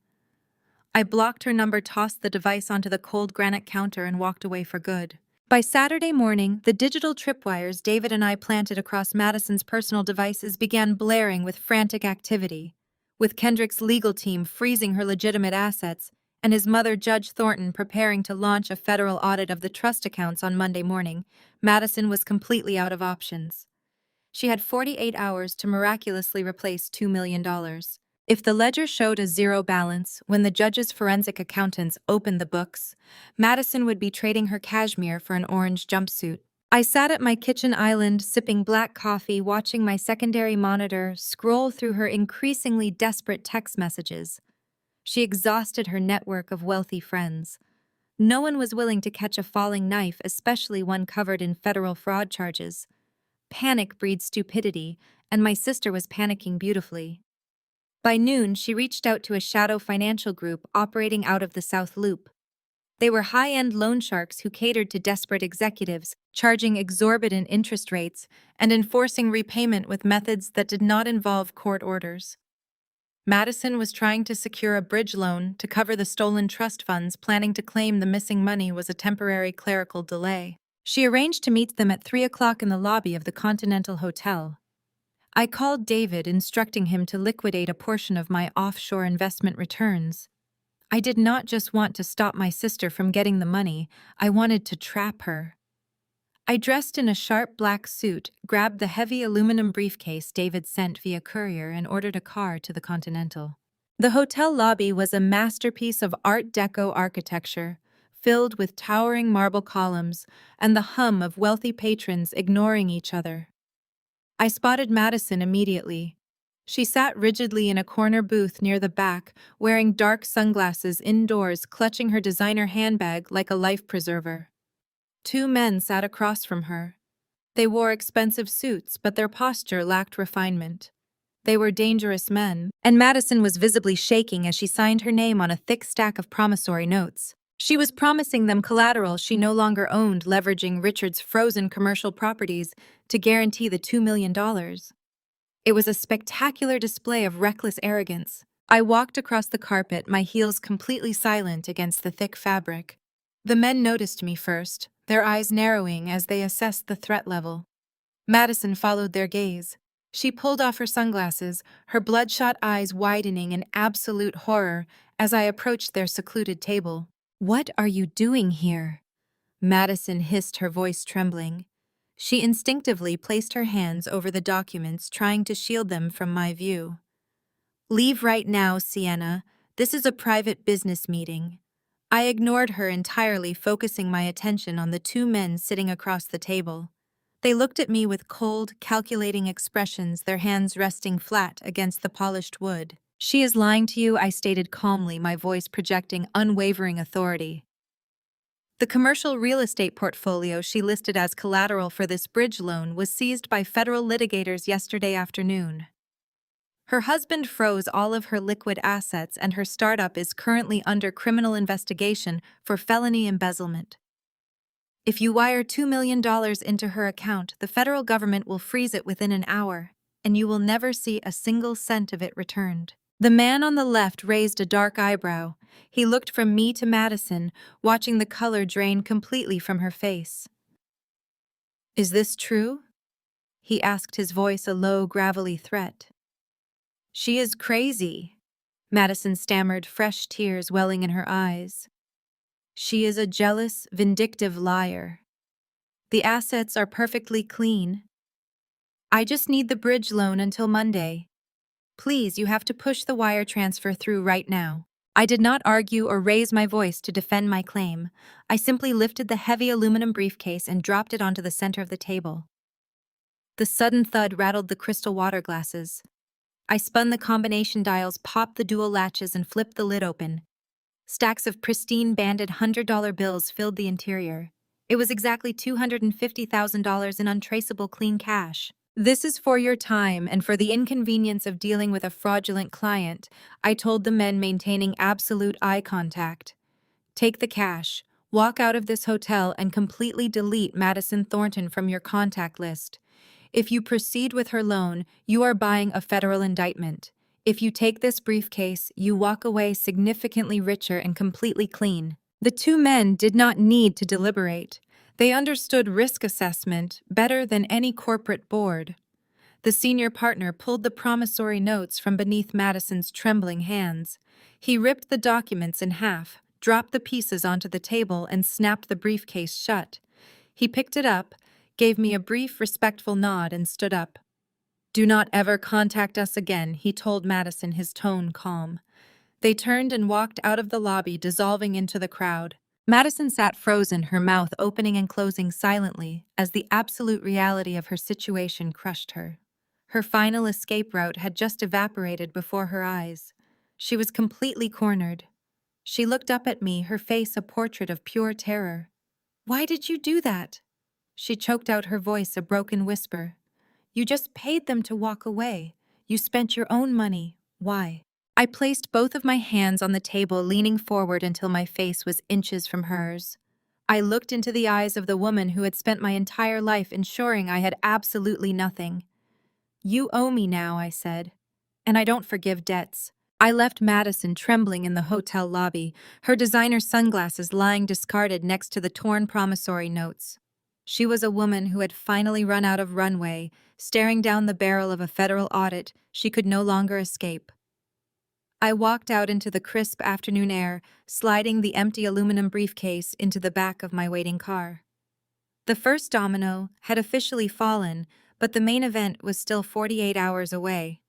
I blocked her number, tossed the device onto the cold granite counter, and walked away for good. By Saturday morning, the digital tripwires David and I planted across Madison's personal devices began blaring with frantic activity, with Kendrick's legal team freezing her legitimate assets and his mother, Judge Thornton, preparing to launch a federal audit of the trust accounts on Monday morning. Madison was completely out of options. She had 48 hours to miraculously replace $2 million. If the ledger showed a zero balance when the judge's forensic accountants opened the books, Madison would be trading her cashmere for an orange jumpsuit. I sat at my kitchen island, sipping black coffee, watching my secondary monitor scroll through her increasingly desperate text messages. She exhausted her network of wealthy friends. No one was willing to catch a falling knife, especially one covered in federal fraud charges. Panic breeds stupidity, and my sister was panicking beautifully. By noon, she reached out to a shadow financial group operating out of the South Loop. They were high-end loan sharks who catered to desperate executives, charging exorbitant interest rates and enforcing repayment with methods that did not involve court orders. Madison was trying to secure a bridge loan to cover the stolen trust funds, planning to claim the missing money was a temporary clerical delay. She arranged to meet them at 3 o'clock in the lobby of the Continental Hotel. I called David, instructing him to liquidate a portion of my offshore investment returns. I did not just want to stop my sister from getting the money, I wanted to trap her. I dressed in a sharp black suit, grabbed the heavy aluminum briefcase David sent via courier, and ordered a car to the Continental. The hotel lobby was a masterpiece of Art Deco architecture, filled with towering marble columns and the hum of wealthy patrons ignoring each other. I spotted Madison immediately. She sat rigidly in a corner booth near the back, wearing dark sunglasses indoors, clutching her designer handbag like a life preserver. Two men sat across from her. They wore expensive suits, but their posture lacked refinement. They were dangerous men, and Madison was visibly shaking as she signed her name on a thick stack of promissory notes. She was promising them collateral she no longer owned, leveraging Richard's frozen commercial properties to guarantee the $2 million. It was a spectacular display of reckless arrogance. I walked across the carpet, my heels completely silent against the thick fabric. The men noticed me first, their eyes narrowing as they assessed the threat level. Madison followed their gaze. She pulled off her sunglasses, her bloodshot eyes widening in absolute horror as I approached their secluded table. "What are you doing here?" Madison hissed, her voice trembling. She instinctively placed her hands over the documents, trying to shield them from my view. "Leave right now, Sienna. This is a private business meeting." I ignored her entirely, focusing my attention on the two men sitting across the table. They looked at me with cold, calculating expressions, their hands resting flat against the polished wood. "She is lying to you," I stated calmly, my voice projecting unwavering authority. The commercial real estate portfolio she listed as collateral for this bridge loan was seized by federal litigators yesterday afternoon. Her husband froze all of her liquid assets, and her startup is currently under criminal investigation for felony embezzlement. If you wire $2 million into her account, the federal government will freeze it within an hour, and you will never see a single cent of it returned. The man on the left raised a dark eyebrow. He looked from me to Madison, watching the color drain completely from her face. "Is this true?" he asked, his voice a low, gravelly threat. "She is crazy," Madison stammered, fresh tears welling in her eyes. "She is a jealous, vindictive liar. The assets are perfectly clean. I just need the bridge loan until Monday. Please, you have to push the wire transfer through right now." I did not argue or raise my voice to defend my claim. I simply lifted the heavy aluminum briefcase and dropped it onto the center of the table. The sudden thud rattled the crystal water glasses. I spun the combination dials, popped the dual latches, and flipped the lid open. Stacks of pristine banded $100 bills filled the interior. It was exactly $250,000 in untraceable clean cash. This is for your time and for the inconvenience of dealing with a fraudulent client, I told the men, maintaining absolute eye contact. Take the cash, walk out of this hotel, and completely delete Madison Thornton from your contact list. If you proceed with her loan, you are buying a federal indictment. If you take this briefcase, you walk away significantly richer and completely clean. The two men did not need to deliberate. They understood risk assessment better than any corporate board. The senior partner pulled the promissory notes from beneath Madison's trembling hands. He ripped the documents in half, dropped the pieces onto the table, and snapped the briefcase shut. He picked it up, gave me a brief, respectful nod, and stood up. "Do not ever contact us again," he told Madison, his tone calm. They turned and walked out of the lobby, dissolving into the crowd. Madison sat frozen, her mouth opening and closing silently, as the absolute reality of her situation crushed her. Her final escape route had just evaporated before her eyes. She was completely cornered. She looked up at me, her face a portrait of pure terror. "Why did you do that?" She choked out, her voice a broken whisper. "You just paid them to walk away. You spent your own money. Why?" I placed both of my hands on the table, leaning forward until my face was inches from hers. I looked into the eyes of the woman who had spent my entire life ensuring I had absolutely nothing. "You owe me now," I said, "and I don't forgive debts." I left Madison trembling in the hotel lobby, her designer sunglasses lying discarded next to the torn promissory notes. She was a woman who had finally run out of runway, staring down the barrel of a federal audit she could no longer escape. I walked out into the crisp afternoon air, sliding the empty aluminum briefcase into the back of my waiting car. The first domino had officially fallen, but the main event was still 48 hours away.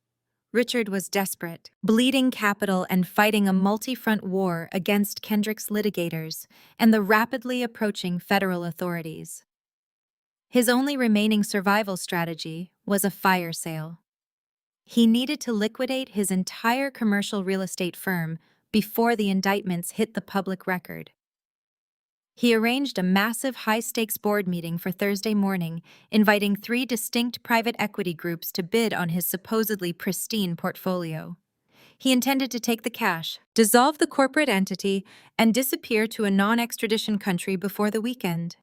Richard was desperate, bleeding capital and fighting a multi-front war against Kendrick's litigators and the rapidly approaching federal authorities. His only remaining survival strategy was a fire sale. He needed to liquidate his entire commercial real estate firm before the indictments hit the public record. He arranged a massive high-stakes board meeting for Thursday morning, inviting 3 distinct private equity groups to bid on his supposedly pristine portfolio. He intended to take the cash, dissolve the corporate entity, and disappear to a non-extradition country before the weekend.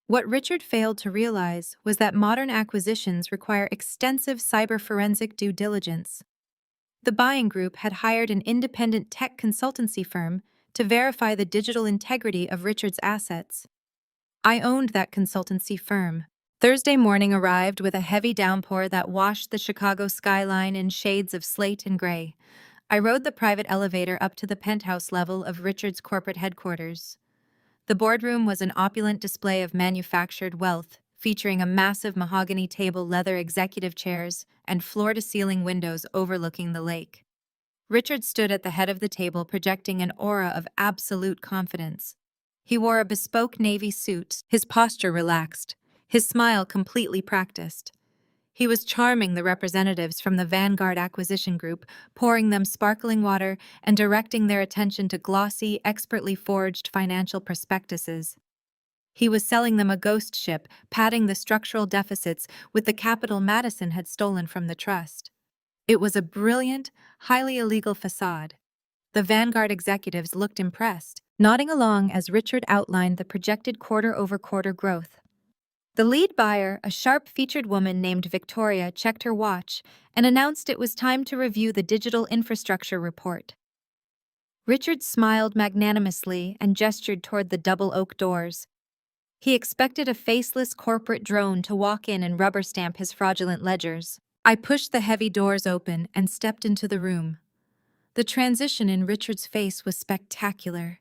What Richard failed to realize was that modern acquisitions require extensive cyber forensic due diligence. The buying group had hired an independent tech consultancy firm to verify the digital integrity of Richard's assets. I owned that consultancy firm. Thursday morning arrived with a heavy downpour that washed the Chicago skyline in shades of slate and gray. I rode the private elevator up to the penthouse level of Richard's corporate headquarters. The boardroom was an opulent display of manufactured wealth, featuring a massive mahogany table, leather executive chairs, and floor-to-ceiling windows overlooking the lake. Richard stood at the head of the table, projecting an aura of absolute confidence. He wore a bespoke navy suit, his posture relaxed, his smile completely practiced. He was charming the representatives from the Vanguard Acquisition Group, pouring them sparkling water and directing their attention to glossy, expertly forged financial prospectuses. He was selling them a ghost ship, padding the structural deficits with the capital Madison had stolen from the trust. It was a brilliant, highly illegal facade. The Vanguard executives looked impressed, nodding along as Richard outlined the projected quarter-over-quarter growth. The lead buyer, a sharp-featured woman named Victoria, checked her watch and announced it was time to review the digital infrastructure report. Richard smiled magnanimously and gestured toward the double oak doors. He expected a faceless corporate drone to walk in and rubber stamp his fraudulent ledgers. I pushed the heavy doors open and stepped into the room. The transition in Richard's face was spectacular.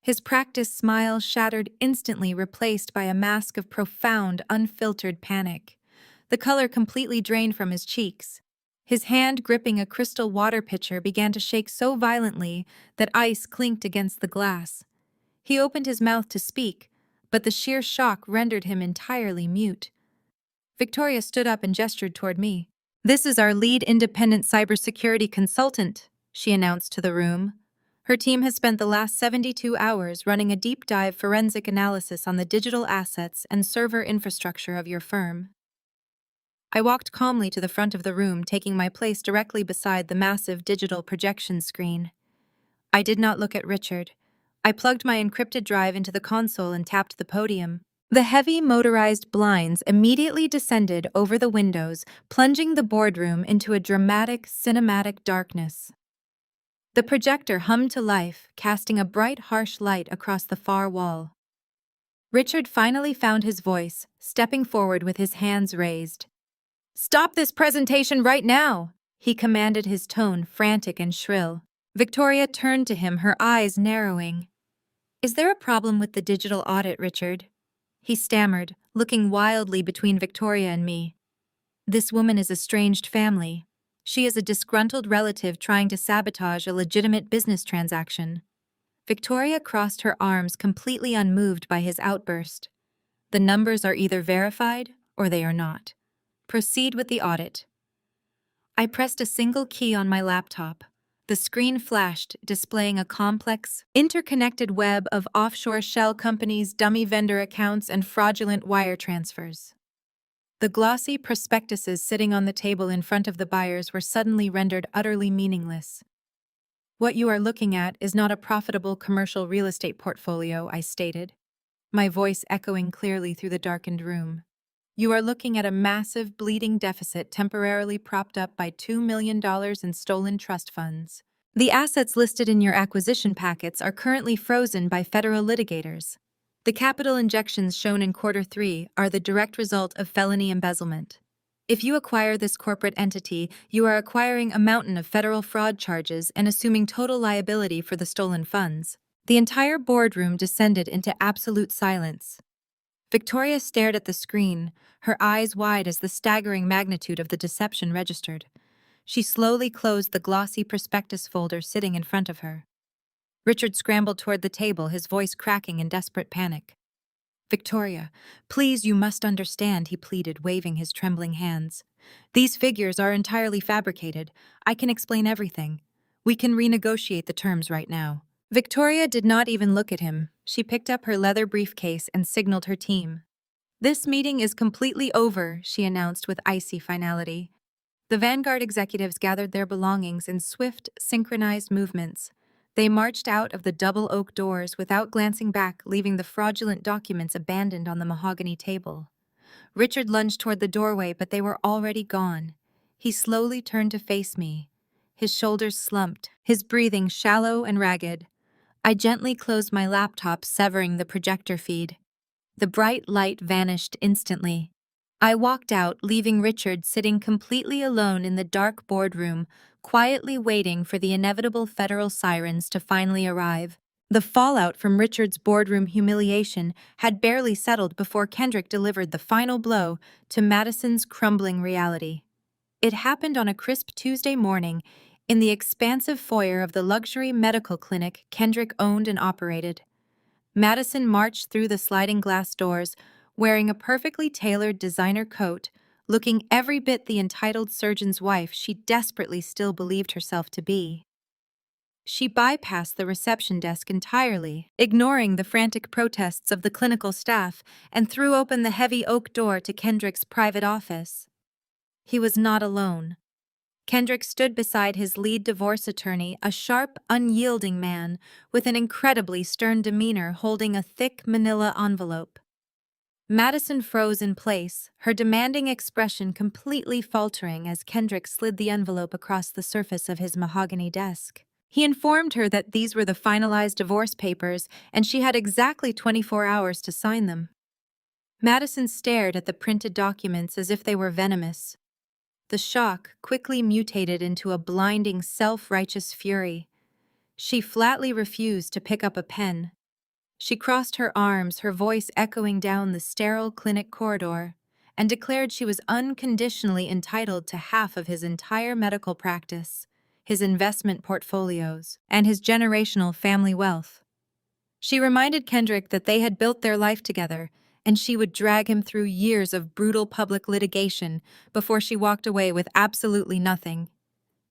His practiced smile shattered instantly, replaced by a mask of profound, unfiltered panic. The color completely drained from his cheeks. His hand, gripping a crystal water pitcher, began to shake so violently that ice clinked against the glass. He opened his mouth to speak, but the sheer shock rendered him entirely mute. Victoria stood up and gestured toward me. "This is our lead independent cybersecurity consultant," she announced to the room. Her team has spent the last 72 hours running a deep dive forensic analysis on the digital assets and server infrastructure of your firm. I walked calmly to the front of the room, taking my place directly beside the massive digital projection screen. I did not look at Richard. I plugged my encrypted drive into the console and tapped the podium. The heavy motorized blinds immediately descended over the windows, plunging the boardroom into a dramatic, cinematic darkness. The projector hummed to life, casting a bright, harsh light across the far wall. Richard finally found his voice, stepping forward with his hands raised. "Stop this presentation right now!" he commanded, his tone frantic and shrill. Victoria turned to him, her eyes narrowing. "Is there a problem with the digital audit, Richard?" he stammered, looking wildly between Victoria and me. "This woman is estranged family. She is a disgruntled relative trying to sabotage a legitimate business transaction." Victoria crossed her arms, completely unmoved by his outburst. "The numbers are either verified or they are not. Proceed with the audit." I pressed a single key on my laptop. The screen flashed, displaying a complex, interconnected web of offshore shell companies, dummy vendor accounts, and fraudulent wire transfers. The glossy prospectuses sitting on the table in front of the buyers were suddenly rendered utterly meaningless. "What you are looking at is not a profitable commercial real estate portfolio," I stated, my voice echoing clearly through the darkened room. "You are looking at a massive, bleeding deficit temporarily propped up by $2 million in stolen trust funds. The assets listed in your acquisition packets are currently frozen by federal litigators. The capital injections shown in Q3 are the direct result of felony embezzlement. If you acquire this corporate entity, you are acquiring a mountain of federal fraud charges and assuming total liability for the stolen funds." The entire boardroom descended into absolute silence. Victoria stared at the screen, her eyes wide as the staggering magnitude of the deception registered. She slowly closed the glossy prospectus folder sitting in front of her. Richard scrambled toward the table, his voice cracking in desperate panic. "Victoria, please, you must understand," he pleaded, waving his trembling hands. "These figures are entirely fabricated. I can explain everything. We can renegotiate the terms right now." Victoria did not even look at him. She picked up her leather briefcase and signaled her team. "This meeting is completely over," she announced with icy finality. The Vanguard executives gathered their belongings in swift, synchronized movements. They marched out of the double oak doors without glancing back, leaving the fraudulent documents abandoned on the mahogany table. Richard lunged toward the doorway, but they were already gone. He slowly turned to face me. His shoulders slumped, his breathing shallow and ragged. I gently closed my laptop, severing the projector feed. The bright light vanished instantly. I walked out, leaving Richard sitting completely alone in the dark boardroom, quietly waiting for the inevitable federal sirens to finally arrive. The fallout from Richard's boardroom humiliation had barely settled before Kendrick delivered the final blow to Madison's crumbling reality. It happened on a crisp Tuesday morning in the expansive foyer of the luxury medical clinic Kendrick owned and operated. Madison marched through the sliding glass doors, wearing a perfectly tailored designer coat, looking every bit the entitled surgeon's wife she desperately still believed herself to be. She bypassed the reception desk entirely, ignoring the frantic protests of the clinical staff, and threw open the heavy oak door to Kendrick's private office. He was not alone. Kendrick stood beside his lead divorce attorney, a sharp, unyielding man with an incredibly stern demeanor, holding a thick manila envelope. Madison froze in place, her demanding expression completely faltering as Kendrick slid the envelope across the surface of his mahogany desk. He informed her that these were the finalized divorce papers and she had exactly 24 hours to sign them. Madison stared at the printed documents as if they were venomous. The shock quickly mutated into a blinding, self-righteous fury. She flatly refused to pick up a pen. She crossed her arms, her voice echoing down the sterile clinic corridor, and declared she was unconditionally entitled to half of his entire medical practice, his investment portfolios, and his generational family wealth. She reminded Kendrick that they had built their life together, and she would drag him through years of brutal public litigation before she walked away with absolutely nothing.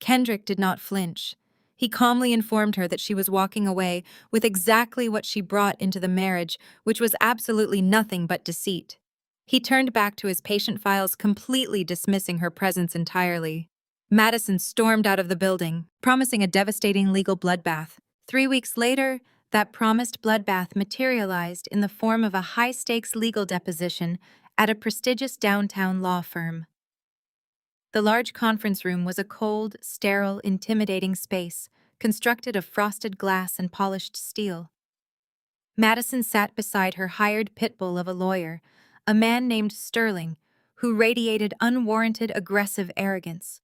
Kendrick did not flinch. He calmly informed her that she was walking away with exactly what she brought into the marriage, which was absolutely nothing but deceit. He turned back to his patient files, completely dismissing her presence entirely. Madison stormed out of the building, promising a devastating legal bloodbath. 3 weeks later, that promised bloodbath materialized in the form of a high-stakes legal deposition at a prestigious downtown law firm. The large conference room was a cold, sterile, intimidating space, constructed of frosted glass and polished steel. Madison sat beside her hired pit bull of a lawyer, a man named Sterling, who radiated unwarranted aggressive arrogance.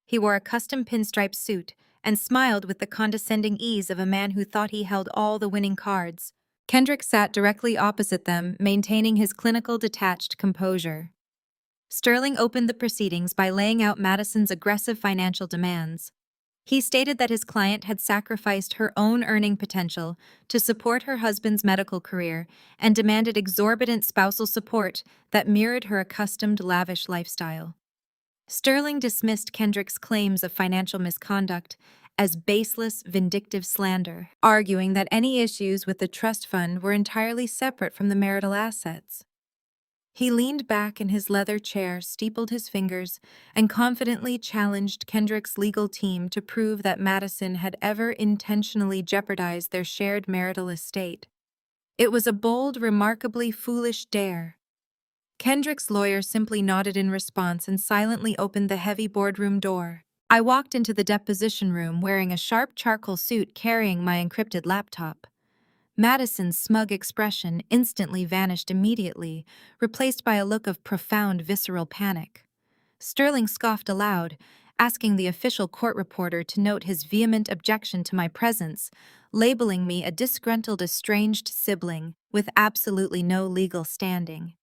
He wore a custom pinstripe suit and smiled with the condescending ease of a man who thought he held all the winning cards. Kendrick sat directly opposite them, maintaining his clinical, detached composure. Sterling opened the proceedings by laying out Madison's aggressive financial demands. He stated that his client had sacrificed her own earning potential to support her husband's medical career and demanded exorbitant spousal support that mirrored her accustomed lavish lifestyle. Sterling dismissed Kendrick's claims of financial misconduct as baseless, vindictive slander, arguing that any issues with the trust fund were entirely separate from the marital assets. He leaned back in his leather chair, steepled his fingers, and confidently challenged Kendrick's legal team to prove that Madison had ever intentionally jeopardized their shared marital estate. It was a bold, remarkably foolish dare. Kendrick's lawyer simply nodded in response and silently opened the heavy boardroom door. I walked into the deposition room wearing a sharp charcoal suit, carrying my encrypted laptop. Madison's smug expression instantly vanished immediately, replaced by a look of profound visceral panic. Sterling scoffed aloud, asking the official court reporter to note his vehement objection to my presence, labeling me a disgruntled, estranged sibling with absolutely no legal standing.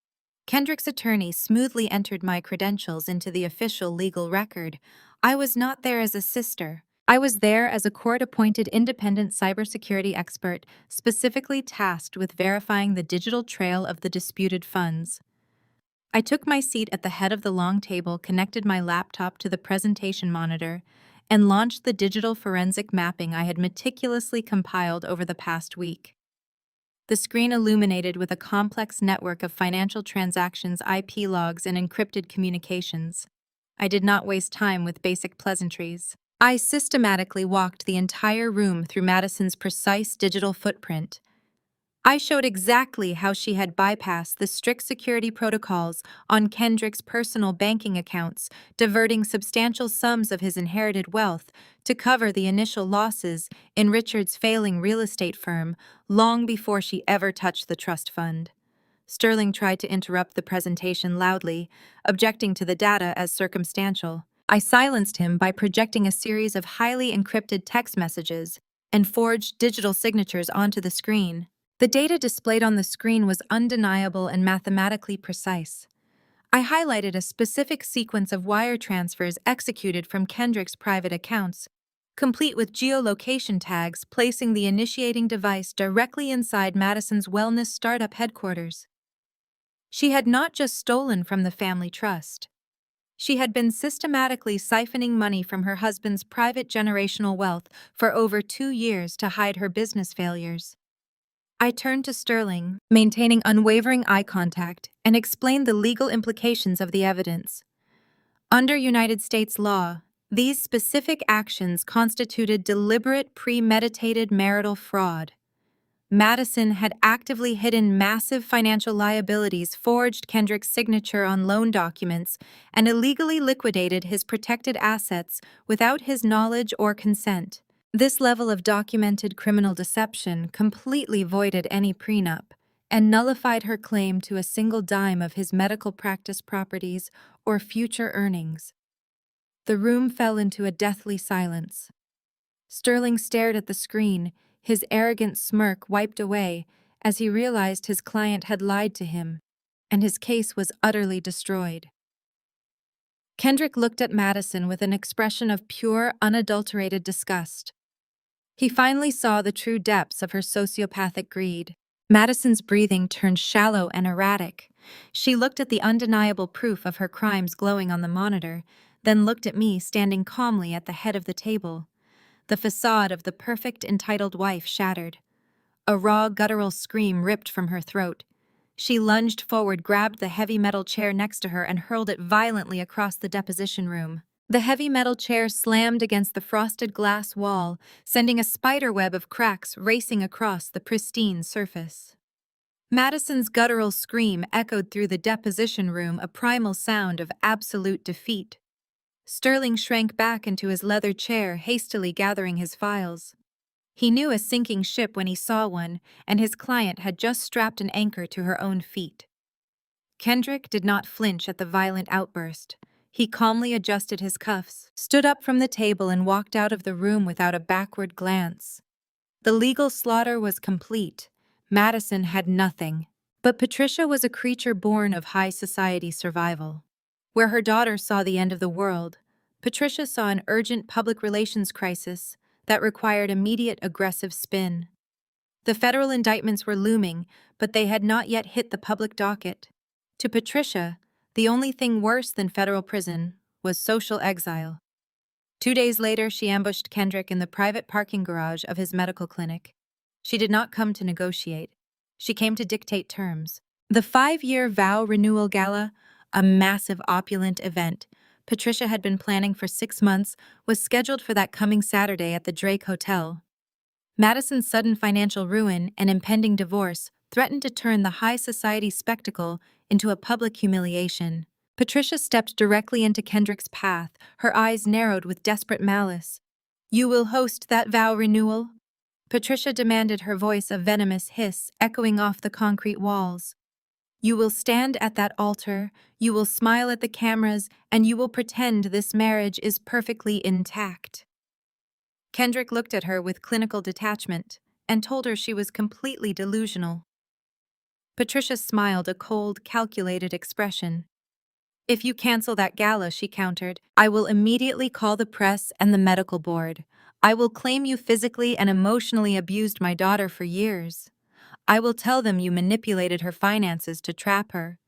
Kendrick's attorney smoothly entered my credentials into the official legal record. I was not there as a sister. I was there as a court-appointed independent cybersecurity expert specifically tasked with verifying the digital trail of the disputed funds. I took my seat at the head of the long table, connected my laptop to the presentation monitor, and launched the digital forensic mapping I had meticulously compiled over the past week. The screen illuminated with a complex network of financial transactions, IP logs, and encrypted communications. I did not waste time with basic pleasantries. I systematically walked the entire room through Madison's precise digital footprint. I showed exactly how she had bypassed the strict security protocols on Kendrick's personal banking accounts, diverting substantial sums of his inherited wealth to cover the initial losses in Richard's failing real estate firm long before she ever touched the trust fund. Sterling tried to interrupt the presentation loudly, objecting to the data as circumstantial. I silenced him by projecting a series of highly encrypted text messages and forged digital signatures onto the screen. The data displayed on the screen was undeniable and mathematically precise. I highlighted a specific sequence of wire transfers executed from Kendrick's private accounts, complete with geolocation tags placing the initiating device directly inside Madison's wellness startup headquarters. She had not just stolen from the family trust. She had been systematically siphoning money from her husband's private generational wealth for over 2 years to hide her business failures. I turned to Sterling, maintaining unwavering eye contact, and explained the legal implications of the evidence. Under United States law, these specific actions constituted deliberate, premeditated marital fraud. Madison had actively hidden massive financial liabilities, forged Kendrick's signature on loan documents, and illegally liquidated his protected assets without his knowledge or consent. This level of documented criminal deception completely voided any prenup and nullified her claim to a single dime of his medical practice properties or future earnings. The room fell into a deathly silence. Sterling stared at the screen, his arrogant smirk wiped away as he realized his client had lied to him, and his case was utterly destroyed. Kendrick looked at Madison with an expression of pure, unadulterated disgust. He finally saw the true depths of her sociopathic greed. Madison's breathing turned shallow and erratic. She looked at the undeniable proof of her crimes glowing on the monitor, then looked at me standing calmly at the head of the table. the facade of the perfect entitled wife shattered. A raw, guttural scream ripped from her throat. She lunged forward, grabbed the heavy metal chair next to her, and hurled it violently across the deposition room. The heavy metal chair slammed against the frosted glass wall, sending a spiderweb of cracks racing across the pristine surface. Madison's guttural scream echoed through the deposition room, a primal sound of absolute defeat. Sterling shrank back into his leather chair, hastily gathering his files. He knew a sinking ship when he saw one, and his client had just strapped an anchor to her own feet. Kendrick did not flinch at the violent outburst. He calmly adjusted his cuffs, stood up from the table, and walked out of the room without a backward glance. The legal slaughter was complete. Madison had nothing. But Patricia was a creature born of high society survival. Where her daughter saw the end of the world, Patricia saw an urgent public relations crisis that required immediate aggressive spin. The federal indictments were looming, but they had not yet hit the public docket. To Patricia, the only thing worse than federal prison was social exile. 2 days later, she ambushed Kendrick in the private parking garage of his medical clinic. She did not come to negotiate. She came to dictate terms. The 5-year vow renewal gala, a massive opulent event Patricia had been planning for 6 months, was scheduled for that coming Saturday at the Drake Hotel. Madison's sudden financial ruin and impending divorce threatened to turn the high society spectacle into a public humiliation. Patricia stepped directly into Kendrick's path, her eyes narrowed with desperate malice. "You will host that vow renewal?" Patricia demanded, her voice a venomous hiss echoing off the concrete walls. "You will stand at that altar, you will smile at the cameras, and you will pretend this marriage is perfectly intact." Kendrick looked at her with clinical detachment and told her she was completely delusional. Patricia smiled, a cold, calculated expression. "If you cancel that gala," she countered, "I will immediately call the press and the medical board. I will claim you physically and emotionally abused my daughter for years. I will tell them you manipulated her finances to trap her.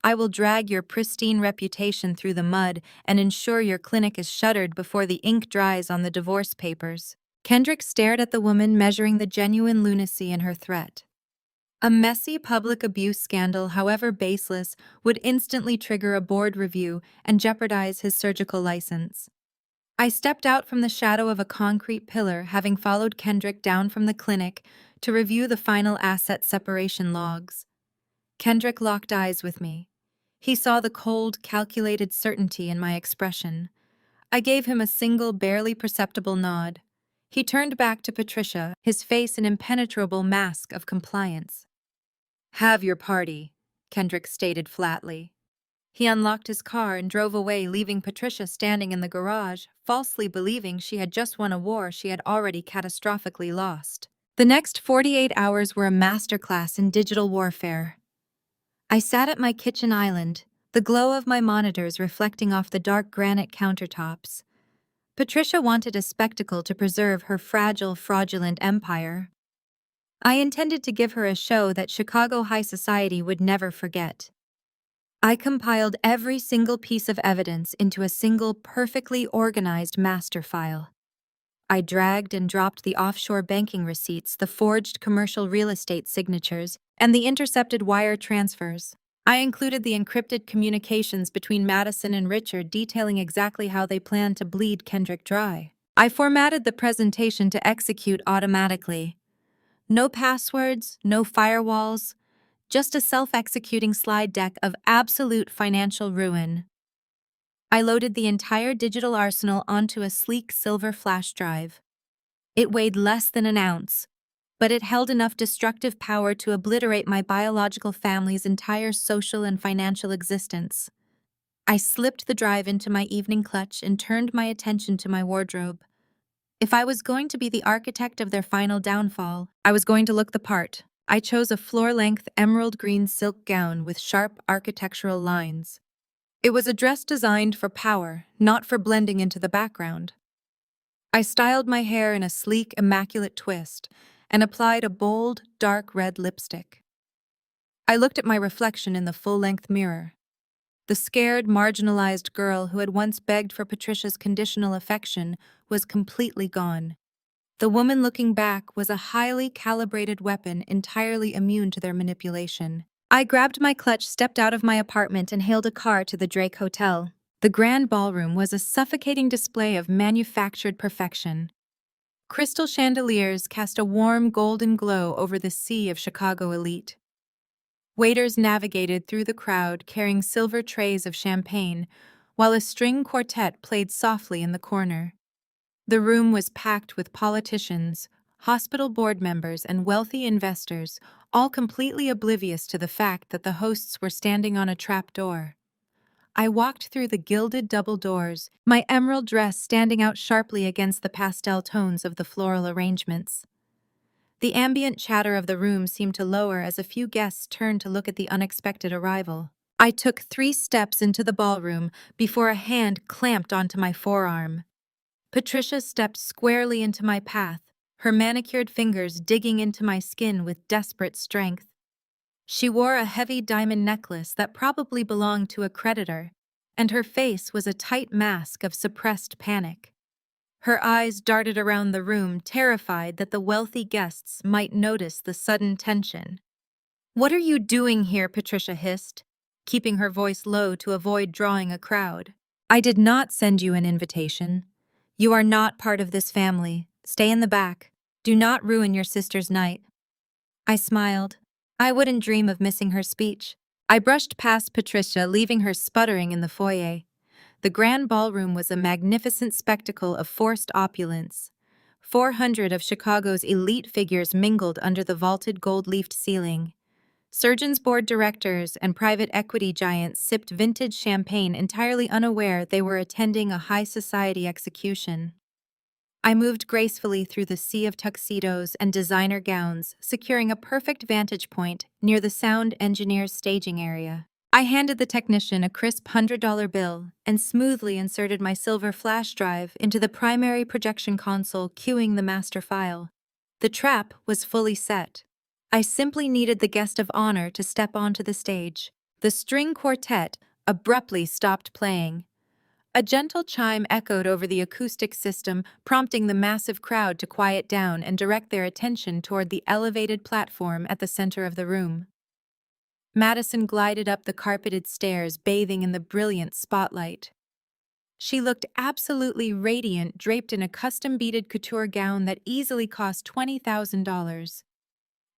I will drag your pristine reputation through the mud and ensure your clinic is shuttered before the ink dries on the divorce papers." Kendrick stared at the woman, measuring the genuine lunacy in her threat. A messy public abuse scandal, however baseless, would instantly trigger a board review and jeopardize his surgical license. I stepped out from the shadow of a concrete pillar, having followed Kendrick down from the clinic to review the final asset separation logs. Kendrick locked eyes with me. He saw the cold, calculated certainty in my expression. I gave him a single, barely perceptible nod. He turned back to Patricia, his face an impenetrable mask of compliance. "Have your party," Kendrick stated flatly. He unlocked his car and drove away, leaving Patricia standing in the garage, falsely believing she had just won a war she had already catastrophically lost. The next 48 hours were a masterclass in digital warfare. I sat at my kitchen island, the glow of my monitors reflecting off the dark granite countertops. Patricia wanted a spectacle to preserve her fragile, fraudulent empire. I intended to give her a show that Chicago high society would never forget. I compiled every single piece of evidence into a single, perfectly organized master file. I dragged and dropped the offshore banking receipts, the forged commercial real estate signatures, and the intercepted wire transfers. I included the encrypted communications between Madison and Richard, detailing exactly how they planned to bleed Kendrick dry. I formatted the presentation to execute automatically. No passwords, no firewalls, just a self-executing slide deck of absolute financial ruin. I loaded the entire digital arsenal onto a sleek silver flash drive. It weighed less than an ounce, but it held enough destructive power to obliterate my biological family's entire social and financial existence. I slipped the drive into my evening clutch and turned my attention to my wardrobe. If I was going to be the architect of their final downfall, I was going to look the part. I chose a floor-length emerald green silk gown with sharp architectural lines. It was a dress designed for power, not for blending into the background. I styled my hair in a sleek, immaculate twist and applied a bold, dark red lipstick. I looked at my reflection in the full-length mirror. The scared, marginalized girl who had once begged for Patricia's conditional affection was completely gone. The woman looking back was a highly calibrated weapon entirely immune to their manipulation. I grabbed my clutch, stepped out of my apartment, and hailed a car to the Drake Hotel. The grand ballroom was a suffocating display of manufactured perfection. Crystal chandeliers cast a warm golden glow over the sea of Chicago elite. Waiters navigated through the crowd carrying silver trays of champagne, while a string quartet played softly in the corner. The room was packed with politicians, hospital board members, and wealthy investors, all completely oblivious to the fact that the hosts were standing on a trap door. I walked through the gilded double doors, my emerald dress standing out sharply against the pastel tones of the floral arrangements. The ambient chatter of the room seemed to lower as a few guests turned to look at the unexpected arrival. I took 3 steps into the ballroom before a hand clamped onto my forearm. Patricia stepped squarely into my path, her manicured fingers digging into my skin with desperate strength. She wore a heavy diamond necklace that probably belonged to a creditor, and her face was a tight mask of suppressed panic. Her eyes darted around the room, terrified that the wealthy guests might notice the sudden tension. "What are you doing here?" Patricia hissed, keeping her voice low to avoid drawing a crowd. "I did not send you an invitation. You are not part of this family. Stay in the back. Do not ruin your sister's night." I smiled. I wouldn't dream of missing her speech. I brushed past Patricia, leaving her sputtering in the foyer. The grand ballroom was a magnificent spectacle of forced opulence. 400 of Chicago's elite figures mingled under the vaulted gold-leafed ceiling. Surgeons board directors and private equity giants sipped vintage champagne, entirely unaware they were attending a high society execution. I moved gracefully through the sea of tuxedos and designer gowns, securing a perfect vantage point near the sound engineer's staging area. I handed the technician a crisp $100 bill and smoothly inserted my silver flash drive into the primary projection console, cueing the master file. The trap was fully set. I simply needed the guest of honor to step onto the stage. The string quartet abruptly stopped playing. A gentle chime echoed over the acoustic system, prompting the massive crowd to quiet down and direct their attention toward the elevated platform at the center of the room. Madison glided up the carpeted stairs, bathing in the brilliant spotlight. She looked absolutely radiant, draped in a custom-beaded couture gown that easily cost $20,000.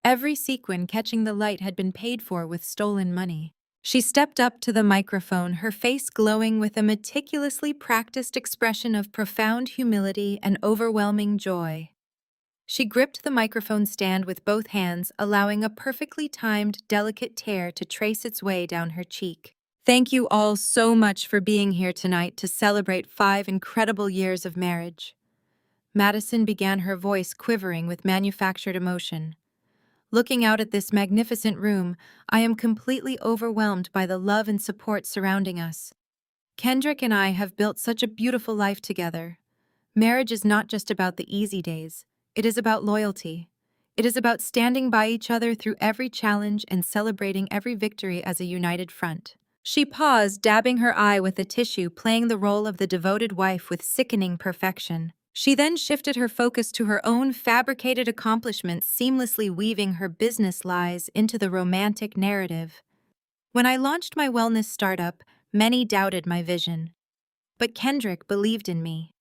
Every sequin catching the light had been paid for with stolen money. She stepped up to the microphone, her face glowing with a meticulously practiced expression of profound humility and overwhelming joy. She gripped the microphone stand with both hands, allowing a perfectly timed, delicate tear to trace its way down her cheek. "Thank you all so much for being here tonight to celebrate 5 incredible years of marriage." Madison began, her voice quivering with manufactured emotion. "Looking out at this magnificent room, I am completely overwhelmed by the love and support surrounding us. Kendrick and I have built such a beautiful life together. Marriage is not just about the easy days. It is about loyalty. It is about standing by each other through every challenge and celebrating every victory as a united front." She paused, dabbing her eye with a tissue, playing the role of the devoted wife with sickening perfection. She then shifted her focus to her own fabricated accomplishments, seamlessly weaving her business lies into the romantic narrative. "When I launched my wellness startup, many doubted my vision. But Kendrick believed in me.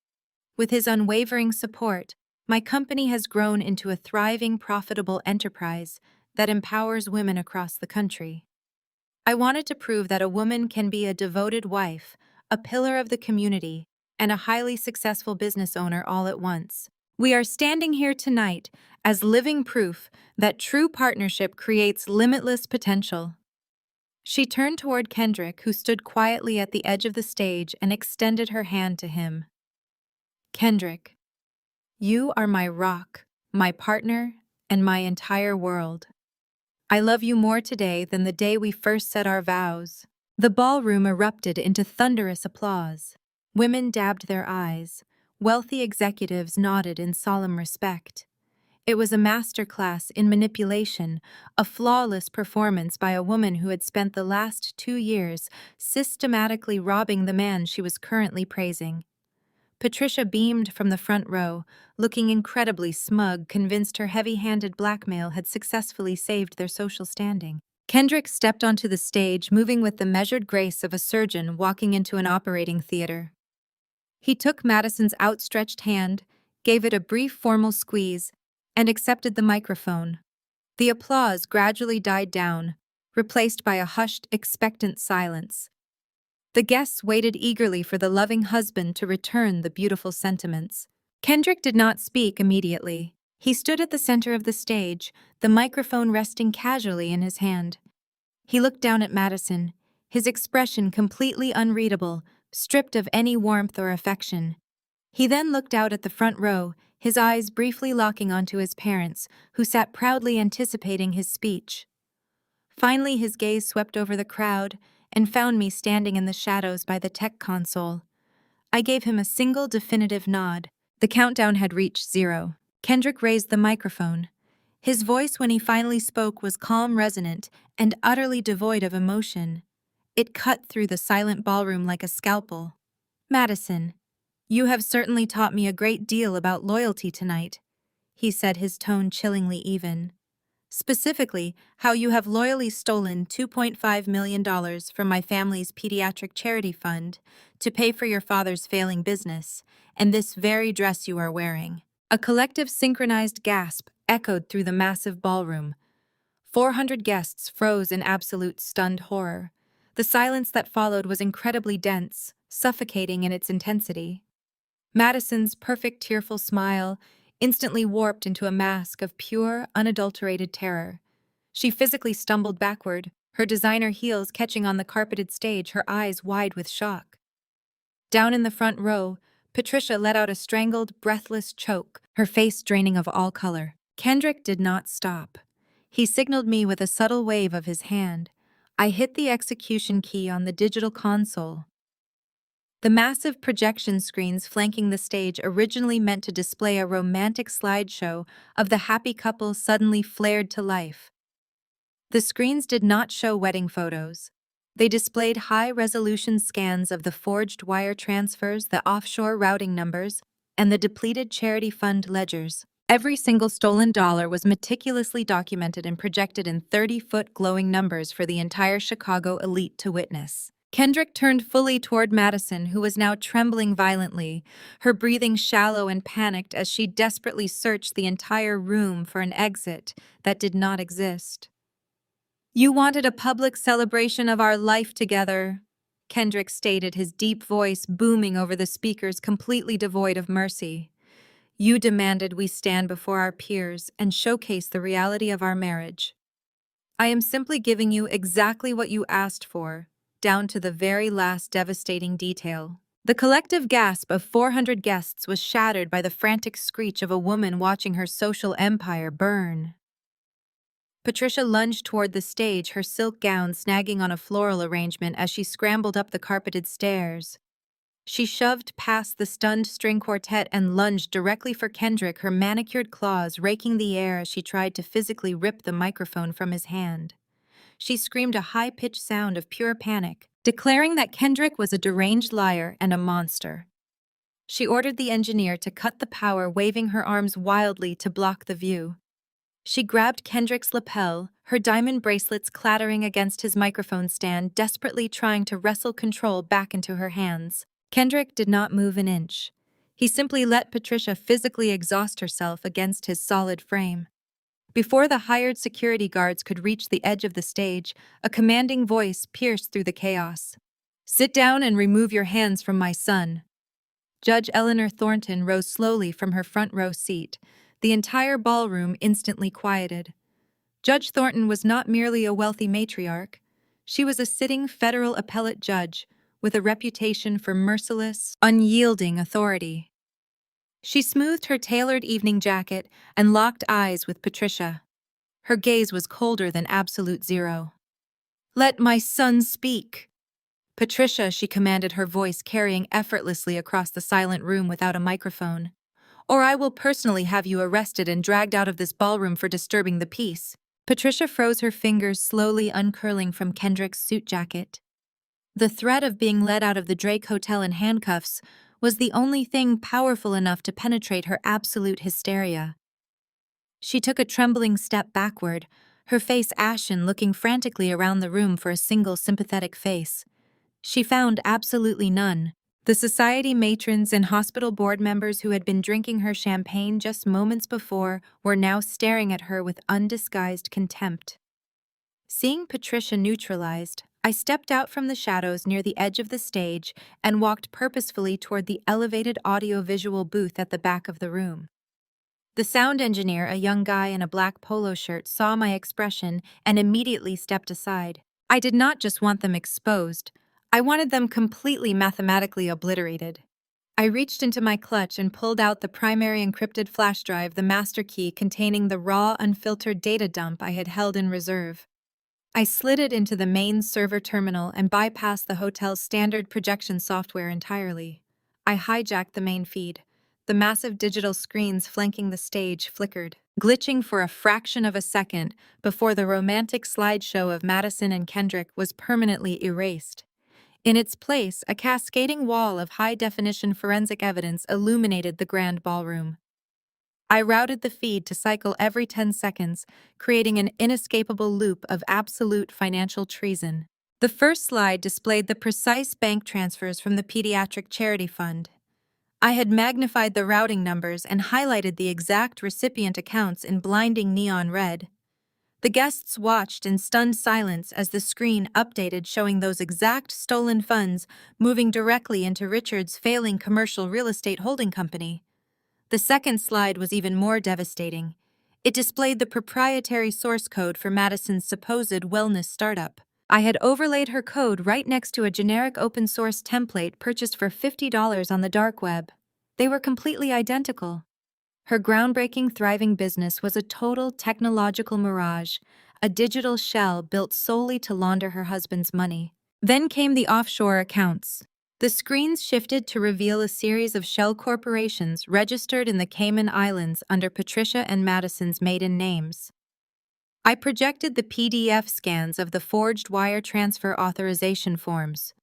With his unwavering support, my company has grown into a thriving, profitable enterprise that empowers women across the country. I wanted to prove that a woman can be a devoted wife, a pillar of the community, and a highly successful business owner all at once. We are standing here tonight as living proof that true partnership creates limitless potential." She turned toward Kendrick, who stood quietly at the edge of the stage, and extended her hand to him. "Kendrick, you are my rock, my partner, and my entire world. I love you more today than the day we first said our vows." The ballroom erupted into thunderous applause. Women dabbed their eyes. Wealthy executives nodded in solemn respect. It was a masterclass in manipulation, a flawless performance by a woman who had spent the last 2 years systematically robbing the man she was currently praising. Patricia beamed from the front row, looking incredibly smug, convinced her heavy-handed blackmail had successfully saved their social standing. Kendrick stepped onto the stage, moving with the measured grace of a surgeon walking into an operating theater. He took Madison's outstretched hand, gave it a brief formal squeeze, and accepted the microphone. The applause gradually died down, replaced by a hushed, expectant silence. The guests waited eagerly for the loving husband to return the beautiful sentiments. Kendrick did not speak immediately. He stood at the center of the stage, the microphone resting casually in his hand. He looked down at Madison, his expression completely unreadable, stripped of any warmth or affection. He then looked out at the front row, his eyes briefly locking onto his parents, who sat proudly anticipating his speech. Finally, his gaze swept over the crowd and found me standing in the shadows by the tech console. I gave him a single definitive nod. The countdown had reached 0. Kendrick raised the microphone. His voice when he finally spoke was calm, resonant, and utterly devoid of emotion. It cut through the silent ballroom like a scalpel. "Madison, you have certainly taught me a great deal about loyalty tonight," he said, his tone chillingly even. "Specifically, how you have loyally stolen $2.5 million from my family's pediatric charity fund to pay for your father's failing business, and this very dress you are wearing." A collective synchronized gasp echoed through the massive ballroom. 400 guests froze in absolute stunned horror. The silence that followed was incredibly dense, suffocating in its intensity. Madison's perfect tearful smile instantly warped into a mask of pure, unadulterated terror. She physically stumbled backward, her designer heels catching on the carpeted stage, her eyes wide with shock. Down in the front row, Patricia let out a strangled, breathless choke, her face draining of all color. Kendrick did not stop. He signaled me with a subtle wave of his hand. I hit the execution key on the digital console. The massive projection screens flanking the stage, originally meant to display a romantic slideshow of the happy couple, suddenly flared to life. The screens did not show wedding photos. They displayed high-resolution scans of the forged wire transfers, the offshore routing numbers, and the depleted charity fund ledgers. Every single stolen dollar was meticulously documented and projected in 30-foot glowing numbers for the entire Chicago elite to witness. Kendrick turned fully toward Madison, who was now trembling violently, her breathing shallow and panicked as she desperately searched the entire room for an exit that did not exist. "You wanted a public celebration of our life together," Kendrick stated, his deep voice booming over the speakers, completely devoid of mercy. "You demanded we stand before our peers and showcase the reality of our marriage. I am simply giving you exactly what you asked for, down to the very last devastating detail." The collective gasp of 400 guests was shattered by the frantic screech of a woman watching her social empire burn. Patricia lunged toward the stage, her silk gown snagging on a floral arrangement as she scrambled up the carpeted stairs. She shoved past the stunned string quartet and lunged directly for Kendrick, her manicured claws raking the air as she tried to physically rip the microphone from his hand. She screamed a high-pitched sound of pure panic, declaring that Kendrick was a deranged liar and a monster. She ordered the engineer to cut the power, waving her arms wildly to block the view. She grabbed Kendrick's lapel, her diamond bracelets clattering against his microphone stand, desperately trying to wrestle control back into her hands. Kendrick did not move an inch. He simply let Patricia physically exhaust herself against his solid frame. Before the hired security guards could reach the edge of the stage, a commanding voice pierced through the chaos. "Sit down and remove your hands from my son." Judge Eleanor Thornton rose slowly from her front row seat. The entire ballroom instantly quieted. Judge Thornton was not merely a wealthy matriarch. She was a sitting federal appellate judge with a reputation for merciless, unyielding authority. She smoothed her tailored evening jacket and locked eyes with Patricia. Her gaze was colder than absolute zero. "Let my son speak." "Patricia," she commanded, her voice carrying effortlessly across the silent room without a microphone, "or I will personally have you arrested and dragged out of this ballroom for disturbing the peace." Patricia froze, her fingers slowly uncurling from Kendrick's suit jacket. The threat of being led out of the Drake Hotel in handcuffs was the only thing powerful enough to penetrate her absolute hysteria. She took a trembling step backward, her face ashen, looking frantically around the room for a single sympathetic face. She found absolutely none. The society matrons and hospital board members who had been drinking her champagne just moments before were now staring at her with undisguised contempt. Seeing Patricia neutralized, I stepped out from the shadows near the edge of the stage and walked purposefully toward the elevated audio-visual booth at the back of the room. The sound engineer, a young guy in a black polo shirt, saw my expression and immediately stepped aside. I did not just want them exposed, I wanted them completely mathematically obliterated. I reached into my clutch and pulled out the primary encrypted flash drive, the master key containing the raw, unfiltered data dump I had held in reserve. I slid it into the main server terminal and bypassed the hotel's standard projection software entirely. I hijacked the main feed. The massive digital screens flanking the stage flickered, glitching for a fraction of a second before the romantic slideshow of Madison and Kendrick was permanently erased. In its place, a cascading wall of high-definition forensic evidence illuminated the grand ballroom. I routed the feed to cycle every 10 seconds, creating an inescapable loop of absolute financial treason. The first slide displayed the precise bank transfers from the pediatric charity fund. I had magnified the routing numbers and highlighted the exact recipient accounts in blinding neon red. The guests watched in stunned silence as the screen updated, showing those exact stolen funds moving directly into Richard's failing commercial real estate holding company. The second slide was even more devastating. It displayed the proprietary source code for Madison's supposed wellness startup. I had overlaid her code right next to a generic open-source template purchased for $50 on the dark web. They were completely identical. Her groundbreaking, thriving business was a total technological mirage, a digital shell built solely to launder her husband's money. Then came the offshore accounts. The screens shifted to reveal a series of shell corporations registered in the Cayman Islands under Patricia and Madison's maiden names. I projected the PDF scans of the forged wire transfer authorization forms.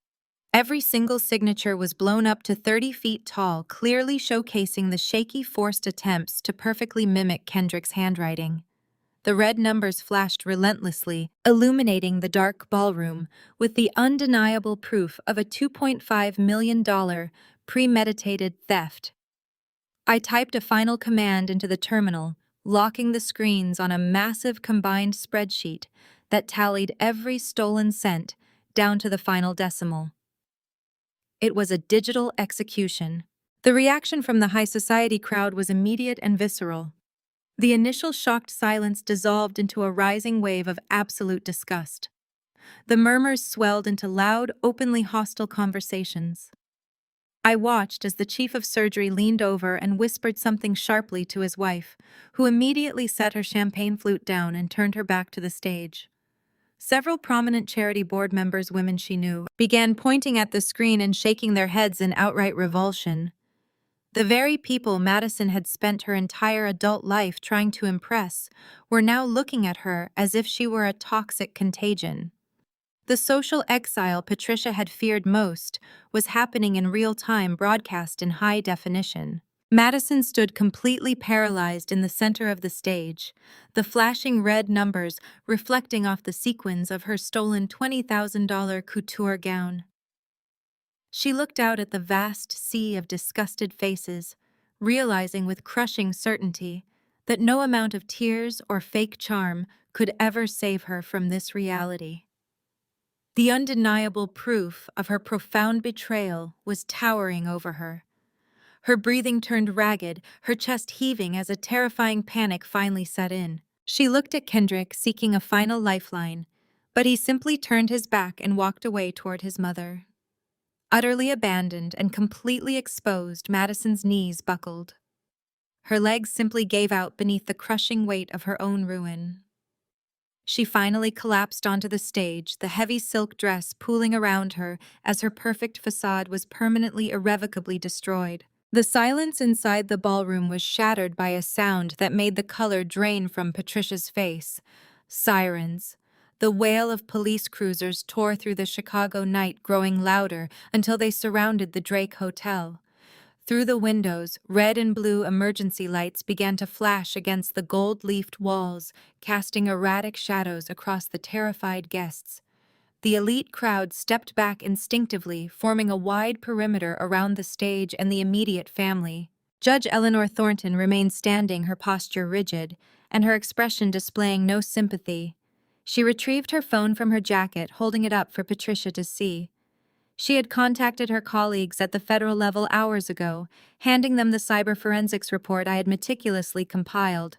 Every single signature was blown up to 30 feet tall, clearly showcasing the shaky, forced attempts to perfectly mimic Kendrick's handwriting. The red numbers flashed relentlessly, illuminating the dark ballroom with the undeniable proof of a $2.5 million premeditated theft. I typed a final command into the terminal, locking the screens on a massive combined spreadsheet that tallied every stolen cent down to the final decimal. It was a digital execution. The reaction from the high society crowd was immediate and visceral. The initial shocked silence dissolved into a rising wave of absolute disgust. The murmurs swelled into loud, openly hostile conversations. I watched as the chief of surgery leaned over and whispered something sharply to his wife, who immediately set her champagne flute down and turned her back to the stage. Several prominent charity board members, women she knew, began pointing at the screen and shaking their heads in outright revulsion. The very people Madison had spent her entire adult life trying to impress were now looking at her as if she were a toxic contagion. The social exile Patricia had feared most was happening in real time, broadcast in high definition. Madison stood completely paralyzed in the center of the stage, the flashing red numbers reflecting off the sequins of her stolen $20,000 couture gown. She looked out at the vast sea of disgusted faces, realizing with crushing certainty that no amount of tears or fake charm could ever save her from this reality. The undeniable proof of her profound betrayal was towering over her. Her breathing turned ragged, her chest heaving as a terrifying panic finally set in. She looked at Kendrick, seeking a final lifeline, but he simply turned his back and walked away toward his mother. Utterly abandoned and completely exposed, Madison's knees buckled. Her legs simply gave out beneath the crushing weight of her own ruin. She finally collapsed onto the stage, the heavy silk dress pooling around her as her perfect facade was permanently, irrevocably destroyed. The silence inside the ballroom was shattered by a sound that made the color drain from Patricia's face. Sirens. The wail of police cruisers tore through the Chicago night, growing louder until they surrounded the Drake Hotel. Through the windows, red and blue emergency lights began to flash against the gold-leafed walls, casting erratic shadows across the terrified guests. The elite crowd stepped back instinctively, forming a wide perimeter around the stage and the immediate family. Judge Eleanor Thornton remained standing, her posture rigid, and her expression displaying no sympathy. She retrieved her phone from her jacket, holding it up for Patricia to see. She had contacted her colleagues at the federal level hours ago, handing them the cyber forensics report I had meticulously compiled.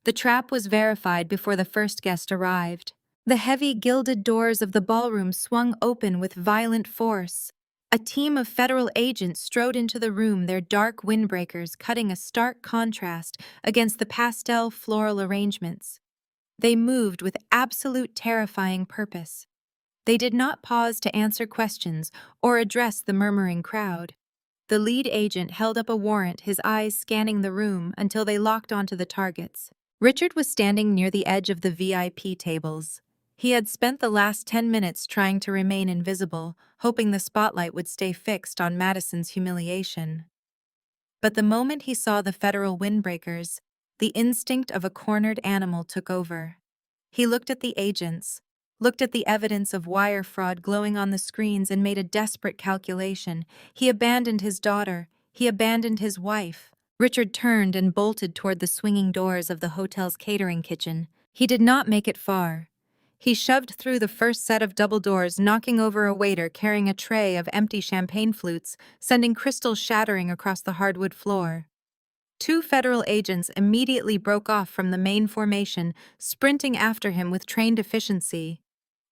The trap was verified before the first guest arrived. The heavy gilded doors of the ballroom swung open with violent force. A team of federal agents strode into the room, their dark windbreakers cutting a stark contrast against the pastel floral arrangements. They moved with absolute terrifying purpose. They did not pause to answer questions or address the murmuring crowd. The lead agent held up a warrant, his eyes scanning the room until they locked onto the targets. Richard was standing near the edge of the VIP tables. He had spent the last 10 minutes trying to remain invisible, hoping the spotlight would stay fixed on Madison's humiliation. But the moment he saw the federal windbreakers, the instinct of a cornered animal took over. He looked at the agents, looked at the evidence of wire fraud glowing on the screens, and made a desperate calculation. He abandoned his daughter. He abandoned his wife. Richard turned and bolted toward the swinging doors of the hotel's catering kitchen. He did not make it far. He shoved through the first set of double doors, knocking over a waiter carrying a tray of empty champagne flutes, sending crystals shattering across the hardwood floor. Two federal agents immediately broke off from the main formation, sprinting after him with trained efficiency.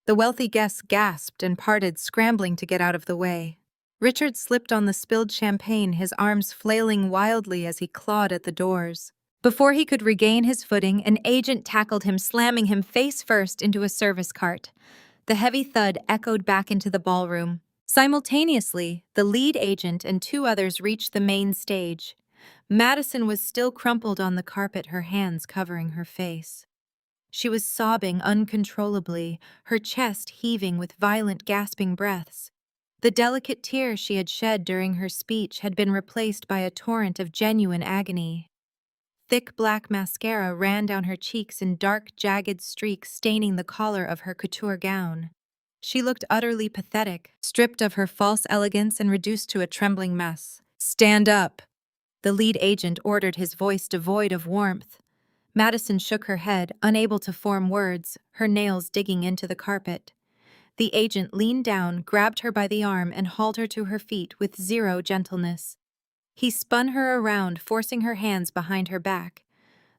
The wealthy guests gasped and parted, scrambling to get out of the way. Richard slipped on the spilled champagne, his arms flailing wildly as he clawed at the doors. Before he could regain his footing, an agent tackled him, slamming him face first into a service cart. The heavy thud echoed back into the ballroom. Simultaneously, the lead agent and two others reached the main stage. Madison was still crumpled on the carpet, her hands covering her face. She was sobbing uncontrollably, her chest heaving with violent gasping breaths. The delicate tears she had shed during her speech had been replaced by a torrent of genuine agony. Thick black mascara ran down her cheeks in dark, jagged streaks, staining the collar of her couture gown. She looked utterly pathetic, stripped of her false elegance and reduced to a trembling mess. "Stand up!" The lead agent ordered, his voice devoid of warmth. Madison shook her head, unable to form words, her nails digging into the carpet. The agent leaned down, grabbed her by the arm, and hauled her to her feet with zero gentleness. He spun her around, forcing her hands behind her back.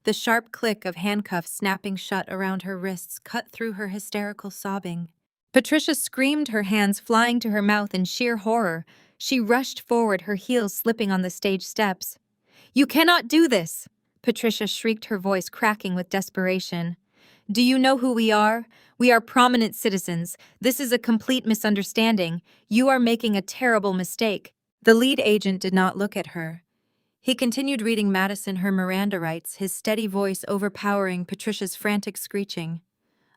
The sharp click of handcuffs snapping shut around her wrists cut through her hysterical sobbing. Patricia screamed, her hands flying to her mouth in sheer horror. She rushed forward, her heels slipping on the stage steps. "You cannot do this!" Patricia shrieked, her voice cracking with desperation. "Do you know who we are? We are prominent citizens. This is a complete misunderstanding. You are making a terrible mistake." The lead agent did not look at her. He continued reading Madison her Miranda rights, his steady voice overpowering Patricia's frantic screeching.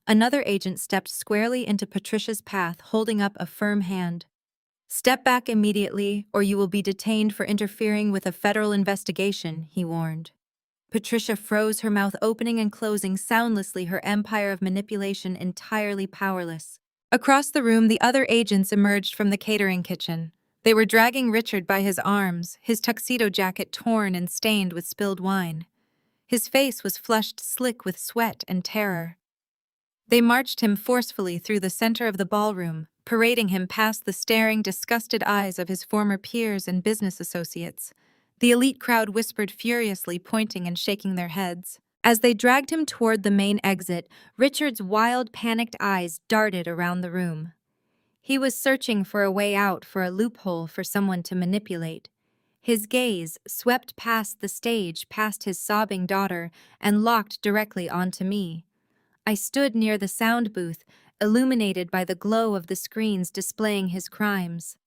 Another agent stepped squarely into Patricia's path, holding up a firm hand. "Step back immediately, or you will be detained for interfering with a federal investigation," he warned. Patricia froze, her mouth opening and closing soundlessly, her empire of manipulation entirely powerless. Across the room, the other agents emerged from the catering kitchen. They were dragging Richard by his arms, his tuxedo jacket torn and stained with spilled wine. His face was flushed slick with sweat and terror. They marched him forcefully through the center of the ballroom, parading him past the staring, disgusted eyes of his former peers and business associates. The elite crowd whispered furiously, pointing and shaking their heads. As they dragged him toward the main exit, Richard's wild, panicked eyes darted around the room. He was searching for a way out, for a loophole for someone to manipulate. His gaze swept past the stage, past his sobbing daughter, and locked directly onto me. I stood near the sound booth, illuminated by the glow of the screens displaying his crimes.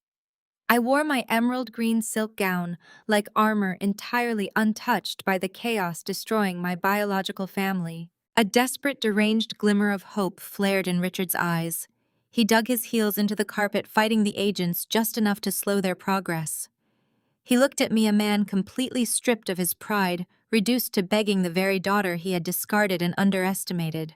I wore my emerald green silk gown, like armor, entirely untouched by the chaos destroying my biological family. A desperate, deranged glimmer of hope flared in Richard's eyes. He dug his heels into the carpet, fighting the agents just enough to slow their progress. He looked at me, a man completely stripped of his pride, reduced to begging the very daughter he had discarded and underestimated.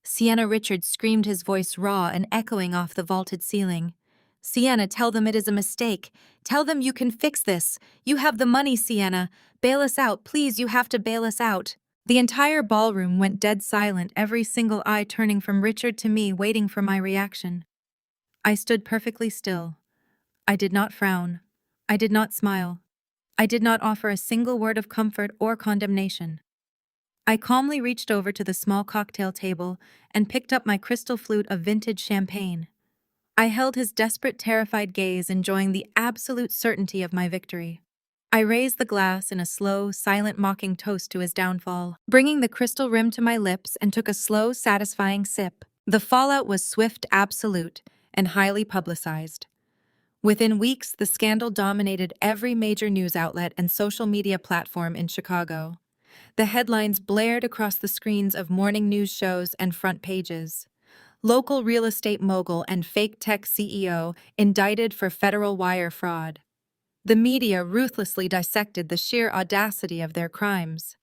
Sienna, Richard screamed, his voice raw and echoing off the vaulted ceiling. Sienna, tell them it is a mistake. Tell them you can fix this. You have the money, Sienna. Bail us out, please, you have to bail us out. The entire ballroom went dead silent, every single eye turning from Richard to me, waiting for my reaction. I stood perfectly still. I did not frown. I did not smile. I did not offer a single word of comfort or condemnation. I calmly reached over to the small cocktail table and picked up my crystal flute of vintage champagne. I held his desperate, terrified gaze, enjoying the absolute certainty of my victory. I raised the glass in a slow, silent, mocking toast to his downfall, bringing the crystal rim to my lips and took a slow, satisfying sip. The fallout was swift, absolute, and highly publicized. Within weeks, the scandal dominated every major news outlet and social media platform in Chicago. The headlines blared across the screens of morning news shows and front pages. Local real estate mogul and fake tech CEO indicted for federal wire fraud. The media ruthlessly dissected the sheer audacity of their crimes.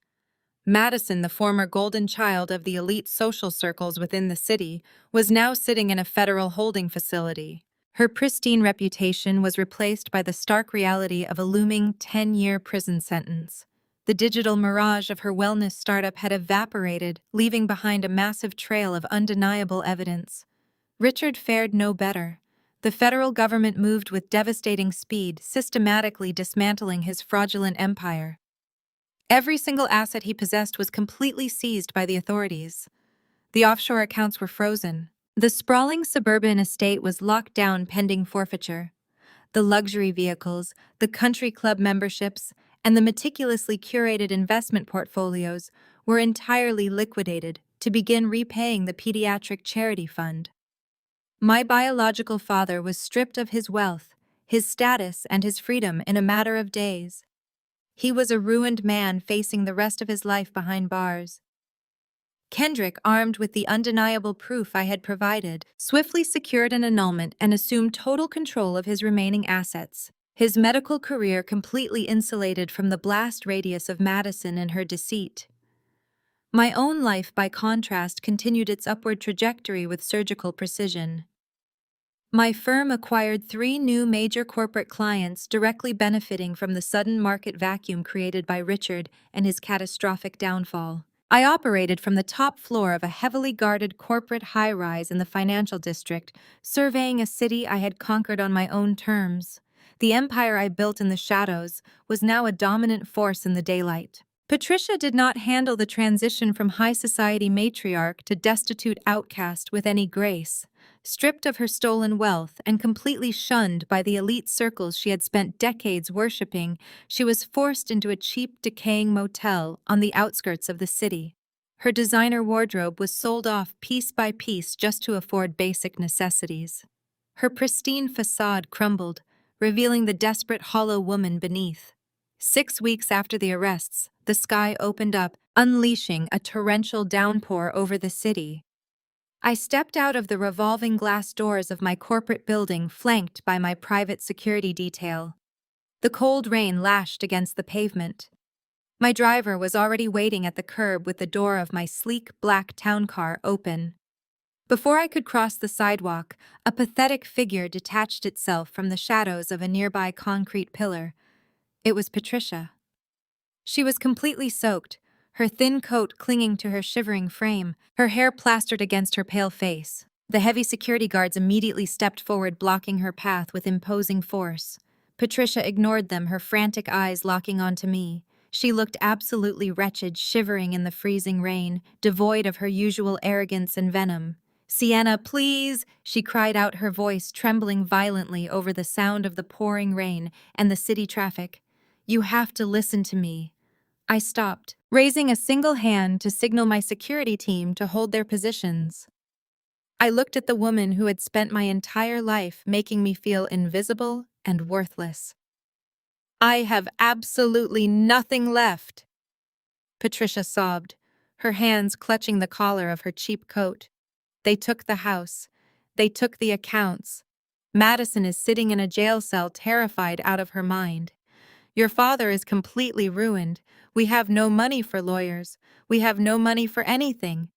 Madison, the former golden child of the elite social circles within the city, was now sitting in a federal holding facility. Her pristine reputation was replaced by the stark reality of a looming 10-year prison sentence. The digital mirage of her wellness startup had evaporated, leaving behind a massive trail of undeniable evidence. Richard fared no better. The federal government moved with devastating speed, systematically dismantling his fraudulent empire. Every single asset he possessed was completely seized by the authorities. The offshore accounts were frozen. The sprawling suburban estate was locked down pending forfeiture. The luxury vehicles, the country club memberships, and the meticulously curated investment portfolios were entirely liquidated to begin repaying the pediatric charity fund. My biological father was stripped of his wealth, his status, and his freedom in a matter of days. He was a ruined man facing the rest of his life behind bars. Kendrick, armed with the undeniable proof I had provided, swiftly secured an annulment and assumed total control of his remaining assets. His medical career completely insulated from the blast radius of Madison and her deceit. My own life, by contrast, continued its upward trajectory with surgical precision. My firm acquired 3 new major corporate clients, directly benefiting from the sudden market vacuum created by Richard and his catastrophic downfall. I operated from the top floor of a heavily guarded corporate high-rise in the financial district, surveying a city I had conquered on my own terms. The empire I built in the shadows was now a dominant force in the daylight. Patricia did not handle the transition from high society matriarch to destitute outcast with any grace. Stripped of her stolen wealth and completely shunned by the elite circles she had spent decades worshipping, she was forced into a cheap, decaying motel on the outskirts of the city. Her designer wardrobe was sold off piece by piece just to afford basic necessities. Her pristine facade crumbled, revealing the desperate, hollow woman beneath. 6 weeks after the arrests, the sky opened up, unleashing a torrential downpour over the city. I stepped out of the revolving glass doors of my corporate building, flanked by my private security detail. The cold rain lashed against the pavement. My driver was already waiting at the curb with the door of my sleek black town car open. Before I could cross the sidewalk, a pathetic figure detached itself from the shadows of a nearby concrete pillar. It was Patricia. She was completely soaked, her thin coat clinging to her shivering frame, her hair plastered against her pale face. The heavy security guards immediately stepped forward, blocking her path with imposing force. Patricia ignored them, her frantic eyes locking onto me. She looked absolutely wretched, shivering in the freezing rain, devoid of her usual arrogance and venom. "Sienna, please!" she cried out, her voice trembling violently over the sound of the pouring rain and the city traffic. "You have to listen to me." I stopped, raising a single hand to signal my security team to hold their positions. I looked at the woman who had spent my entire life making me feel invisible and worthless. "I have absolutely nothing left," Patricia sobbed, her hands clutching the collar of her cheap coat. "They took the house. They took the accounts. Madison is sitting in a jail cell, terrified out of her mind. Your father is completely ruined. We have no money for lawyers. We have no money for anything.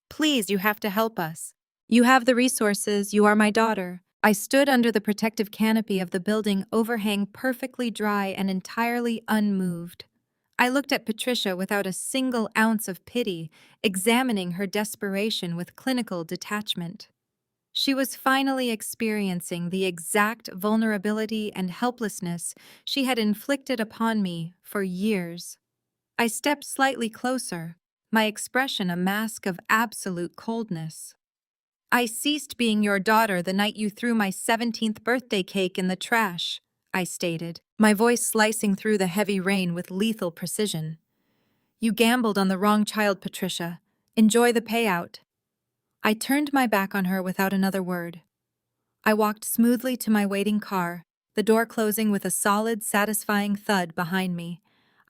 Please, you have to help us. You have the resources. You are my daughter. I stood under the protective canopy of the building overhang, perfectly dry and entirely unmoved. I looked at Patricia without a single ounce of pity, examining her desperation with clinical detachment. She was finally experiencing the exact vulnerability and helplessness she had inflicted upon me for years. I stepped slightly closer, my expression a mask of absolute coldness. I ceased being your daughter the night you threw my 17th birthday cake in the trash, I stated, my voice slicing through the heavy rain with lethal precision. You gambled on the wrong child, Patricia. Enjoy the payout. I turned my back on her without another word. I walked smoothly to my waiting car, the door closing with a solid, satisfying thud behind me.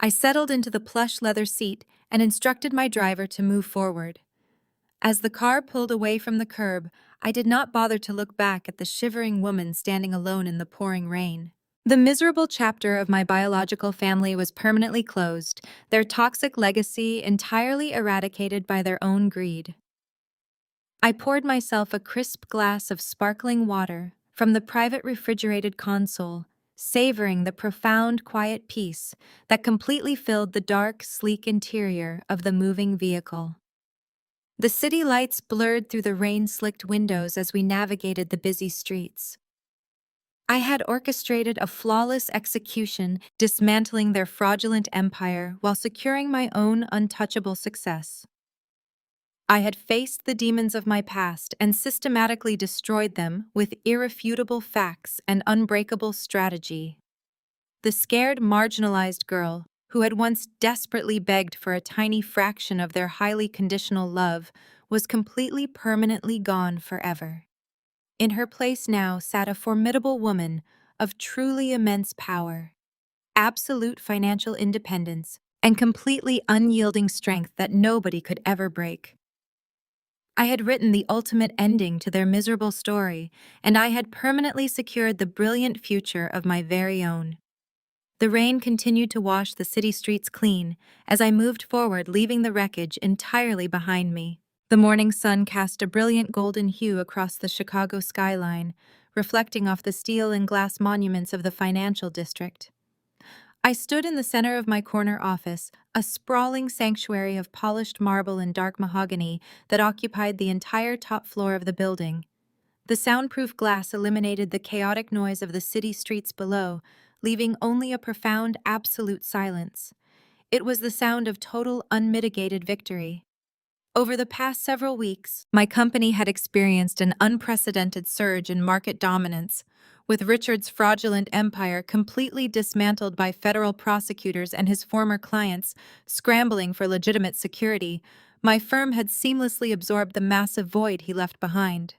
I settled into the plush leather seat and instructed my driver to move forward. As the car pulled away from the curb, I did not bother to look back at the shivering woman standing alone in the pouring rain. The miserable chapter of my biological family was permanently closed, their toxic legacy entirely eradicated by their own greed. I poured myself a crisp glass of sparkling water from the private refrigerated console, savoring the profound, quiet peace that completely filled the dark, sleek interior of the moving vehicle. The city lights blurred through the rain-slicked windows as we navigated the busy streets. I had orchestrated a flawless execution, dismantling their fraudulent empire while securing my own untouchable success. I had faced the demons of my past and systematically destroyed them with irrefutable facts and unbreakable strategy. The scared, marginalized girl, who had once desperately begged for a tiny fraction of their highly conditional love, was completely permanently gone forever. In her place now sat a formidable woman of truly immense power, absolute financial independence, and completely unyielding strength that nobody could ever break. I had written the ultimate ending to their miserable story, and I had permanently secured the brilliant future of my very own. The rain continued to wash the city streets clean as I moved forward, leaving the wreckage entirely behind me. The morning sun cast a brilliant golden hue across the Chicago skyline, reflecting off the steel and glass monuments of the financial district. I stood in the center of my corner office, a sprawling sanctuary of polished marble and dark mahogany that occupied the entire top floor of the building. The soundproof glass eliminated the chaotic noise of the city streets below, leaving only a profound, absolute silence. It was the sound of total, unmitigated victory. Over the past several weeks, my company had experienced an unprecedented surge in market dominance, with Richard's fraudulent empire completely dismantled by federal prosecutors and his former clients scrambling for legitimate security. My firm had seamlessly absorbed the massive void he left behind.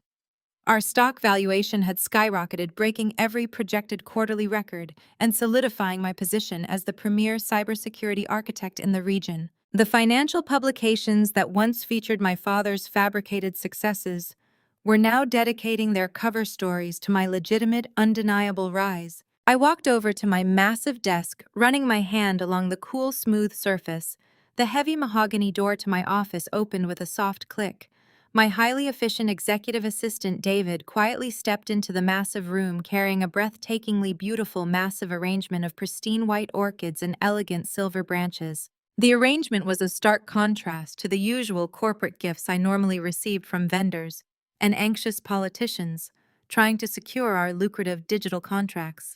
Our stock valuation had skyrocketed, breaking every projected quarterly record and solidifying my position as the premier cybersecurity architect in the region. The financial publications that once featured my father's fabricated successes were now dedicating their cover stories to my legitimate, undeniable rise. I walked over to my massive desk, running my hand along the cool, smooth surface. The heavy mahogany door to my office opened with a soft click. My highly efficient executive assistant, David, quietly stepped into the massive room carrying a breathtakingly beautiful massive arrangement of pristine white orchids and elegant silver branches. The arrangement was a stark contrast to the usual corporate gifts I normally received from vendors and anxious politicians trying to secure our lucrative digital contracts.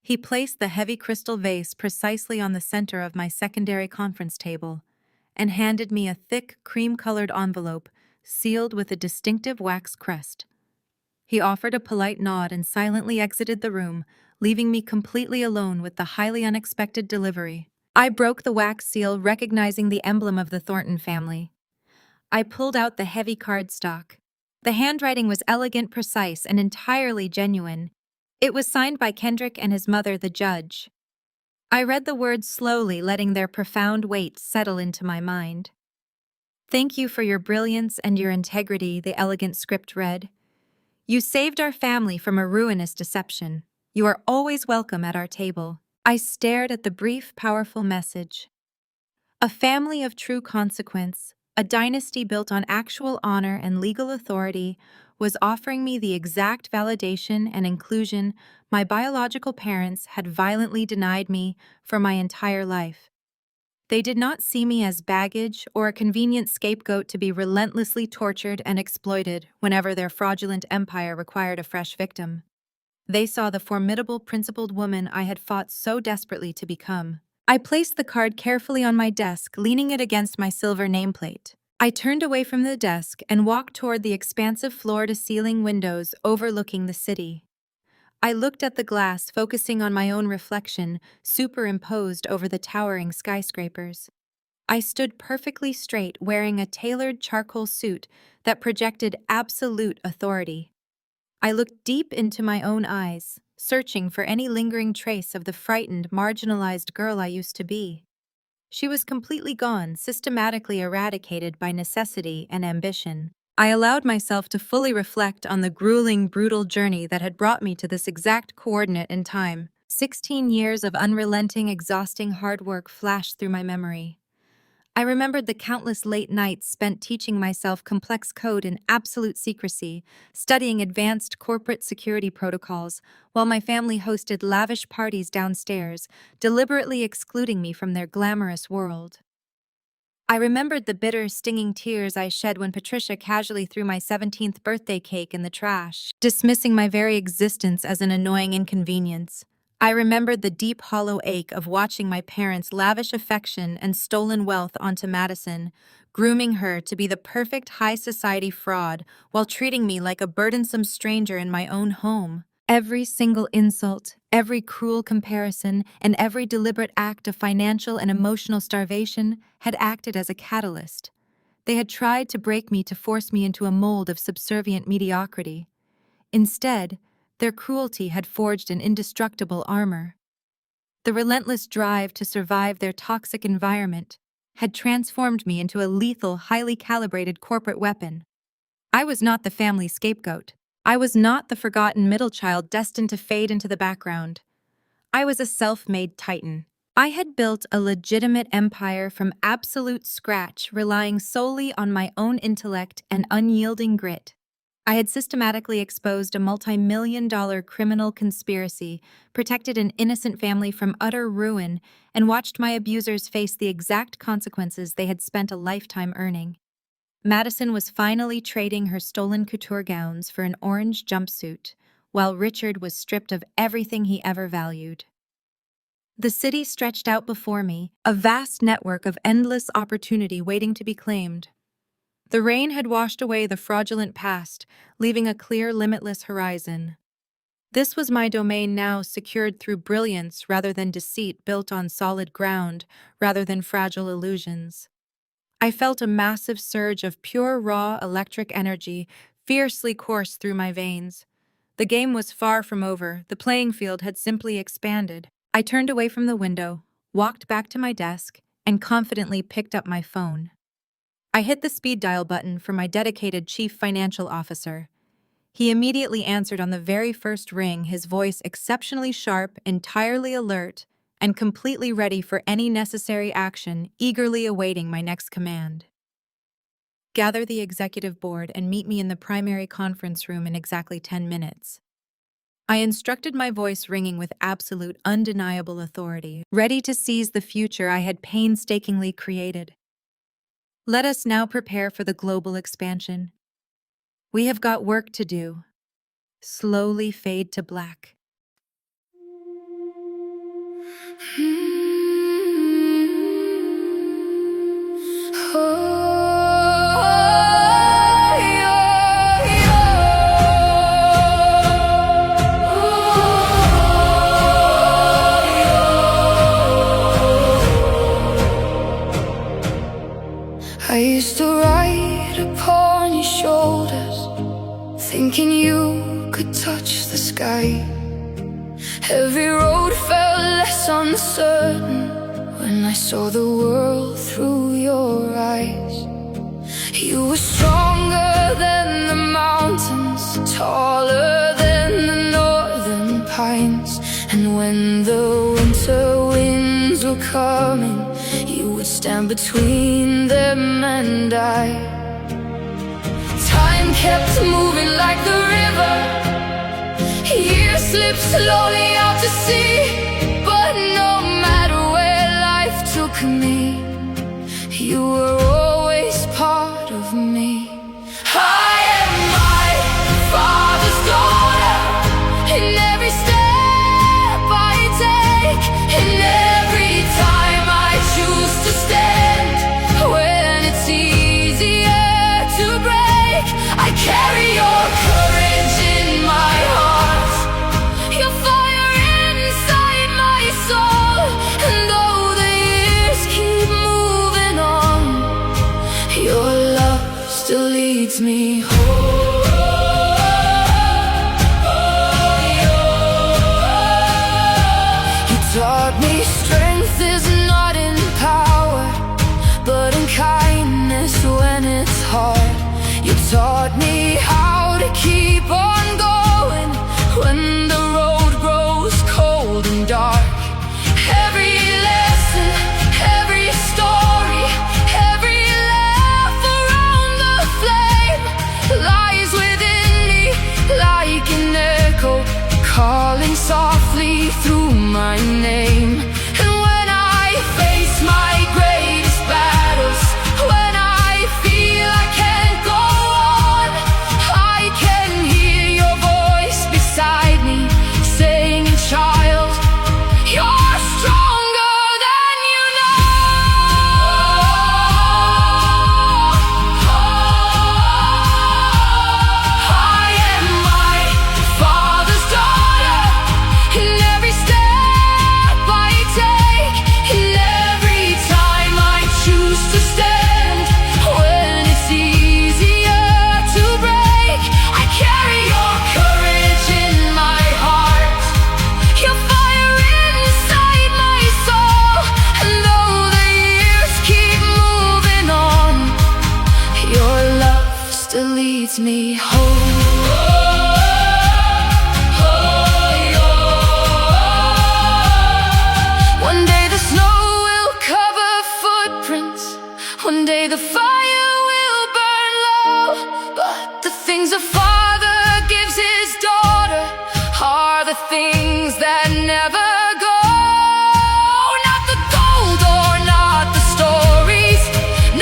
He placed the heavy crystal vase precisely on the center of my secondary conference table and handed me a thick, cream-colored envelope sealed with a distinctive wax crest. He offered a polite nod and silently exited the room, leaving me completely alone with the highly unexpected delivery. I broke the wax seal, recognizing the emblem of the Thornton family. I pulled out the heavy cardstock. The handwriting was elegant, precise, and entirely genuine. It was signed by Kendrick and his mother, the judge. I read the words slowly, letting their profound weight settle into my mind. "Thank you for your brilliance and your integrity," the elegant script read. "You saved our family from a ruinous deception. You are always welcome at our table." I stared at the brief, powerful message. A family of true consequence, a dynasty built on actual honor and legal authority, was offering me the exact validation and inclusion my biological parents had violently denied me for my entire life. They did not see me as baggage or a convenient scapegoat to be relentlessly tortured and exploited whenever their fraudulent empire required a fresh victim. They saw the formidable, principled woman I had fought so desperately to become. I placed the card carefully on my desk, leaning it against my silver nameplate. I turned away from the desk and walked toward the expansive floor-to-ceiling windows overlooking the city. I looked at the glass, focusing on my own reflection, superimposed over the towering skyscrapers. I stood perfectly straight, wearing a tailored charcoal suit that projected absolute authority. I looked deep into my own eyes, searching for any lingering trace of the frightened, marginalized girl I used to be. She was completely gone, systematically eradicated by necessity and ambition. I allowed myself to fully reflect on the grueling, brutal journey that had brought me to this exact coordinate in time. 16 years of unrelenting, exhausting hard work flashed through my memory. I remembered the countless late nights spent teaching myself complex code in absolute secrecy, studying advanced corporate security protocols, while my family hosted lavish parties downstairs, deliberately excluding me from their glamorous world. I remembered the bitter, stinging tears I shed when Patricia casually threw my 17th birthday cake in the trash, dismissing my very existence as an annoying inconvenience. I remembered the deep, hollow ache of watching my parents lavish affection and stolen wealth onto Madison, grooming her to be the perfect high society fraud while treating me like a burdensome stranger in my own home. Every single insult, every cruel comparison, and every deliberate act of financial and emotional starvation had acted as a catalyst. They had tried to break me to force me into a mold of subservient mediocrity. Instead, their cruelty had forged an indestructible armor. The relentless drive to survive their toxic environment had transformed me into a lethal, highly calibrated corporate weapon. I was not the family scapegoat. I was not the forgotten middle child destined to fade into the background. I was a self-made titan. I had built a legitimate empire from absolute scratch, relying solely on my own intellect and unyielding grit. I had systematically exposed a multi-million-dollar criminal conspiracy, protected an innocent family from utter ruin, and watched my abusers face the exact consequences they had spent a lifetime earning. Madison was finally trading her stolen couture gowns for an orange jumpsuit, while Richard was stripped of everything he ever valued. The city stretched out before me, a vast network of endless opportunity waiting to be claimed. The rain had washed away the fraudulent past, leaving a clear, limitless horizon. This was my domain now, secured through brilliance rather than deceit, built on solid ground rather than fragile illusions. I felt a massive surge of pure, raw electric energy fiercely course through my veins. The game was far from over. The playing field had simply expanded. I turned away from the window, walked back to my desk, and confidently picked up my phone. I hit the speed dial button for my dedicated chief financial officer. He immediately answered on the very first ring, his voice exceptionally sharp, entirely alert, and completely ready for any necessary action, eagerly awaiting my next command. Gather the executive board and meet me in the primary conference room in exactly 10 minutes. I instructed, my voice ringing with absolute, undeniable authority, ready to seize the future I had painstakingly created. Let us now prepare for the global expansion. We have got work to do. Slowly fade to black. I used to ride upon your shoulders, thinking you could touch the sky. Every road felt less uncertain when I saw the world through your eyes. You were stronger than the mountains, taller than the northern pines. And when the winter coming, you would stand between them and I. Time kept moving like the river, years slipped slowly out to sea. But no matter where life took me, you were always part of me. I am my Father's daughter, in every step I take, in every time I choose to stand. When it's easier to break, I carry your courage in my heart, your fire inside my soul. And though the years keep moving on, your love still leads me home. You taught me strength is not in power, but in kindness when it's hard. You taught me how to keep on going when the road grows cold and dark. Every lesson, every story, every laugh around the flame lies within me like an echo, calling softly through my name. And when I face my greatest battles, when I feel I can't go on, I can hear your voice beside me saying, child, you're stronger than you know. I am my Father's daughter, in every step I take, in every time I choose to stand. When it's easier to break, I carry your courage in my heart, your fire inside my soul. And though the years keep moving on, your love still leads me home. One day the snow will cover footprints, one day the fire will burn low, but the things a father gives his daughter are the things that never go. Not the gold or not the stories,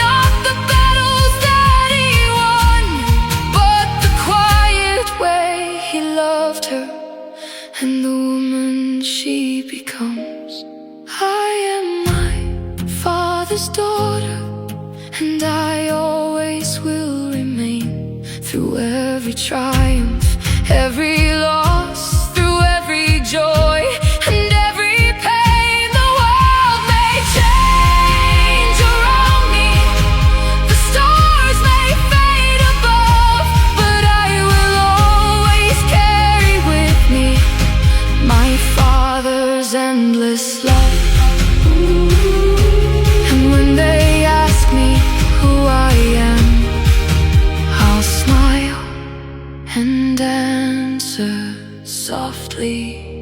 not the battles that he won, but the quiet way he loved her and the woman she becomes. I am my Father's daughter, and I always will remain. Through every triumph, every loss, through every joy and every pain, the world may change around me, the stars may fade above, but I will always carry with me my Father's endless love. And when they ask me who I am, I'll smile and answer softly.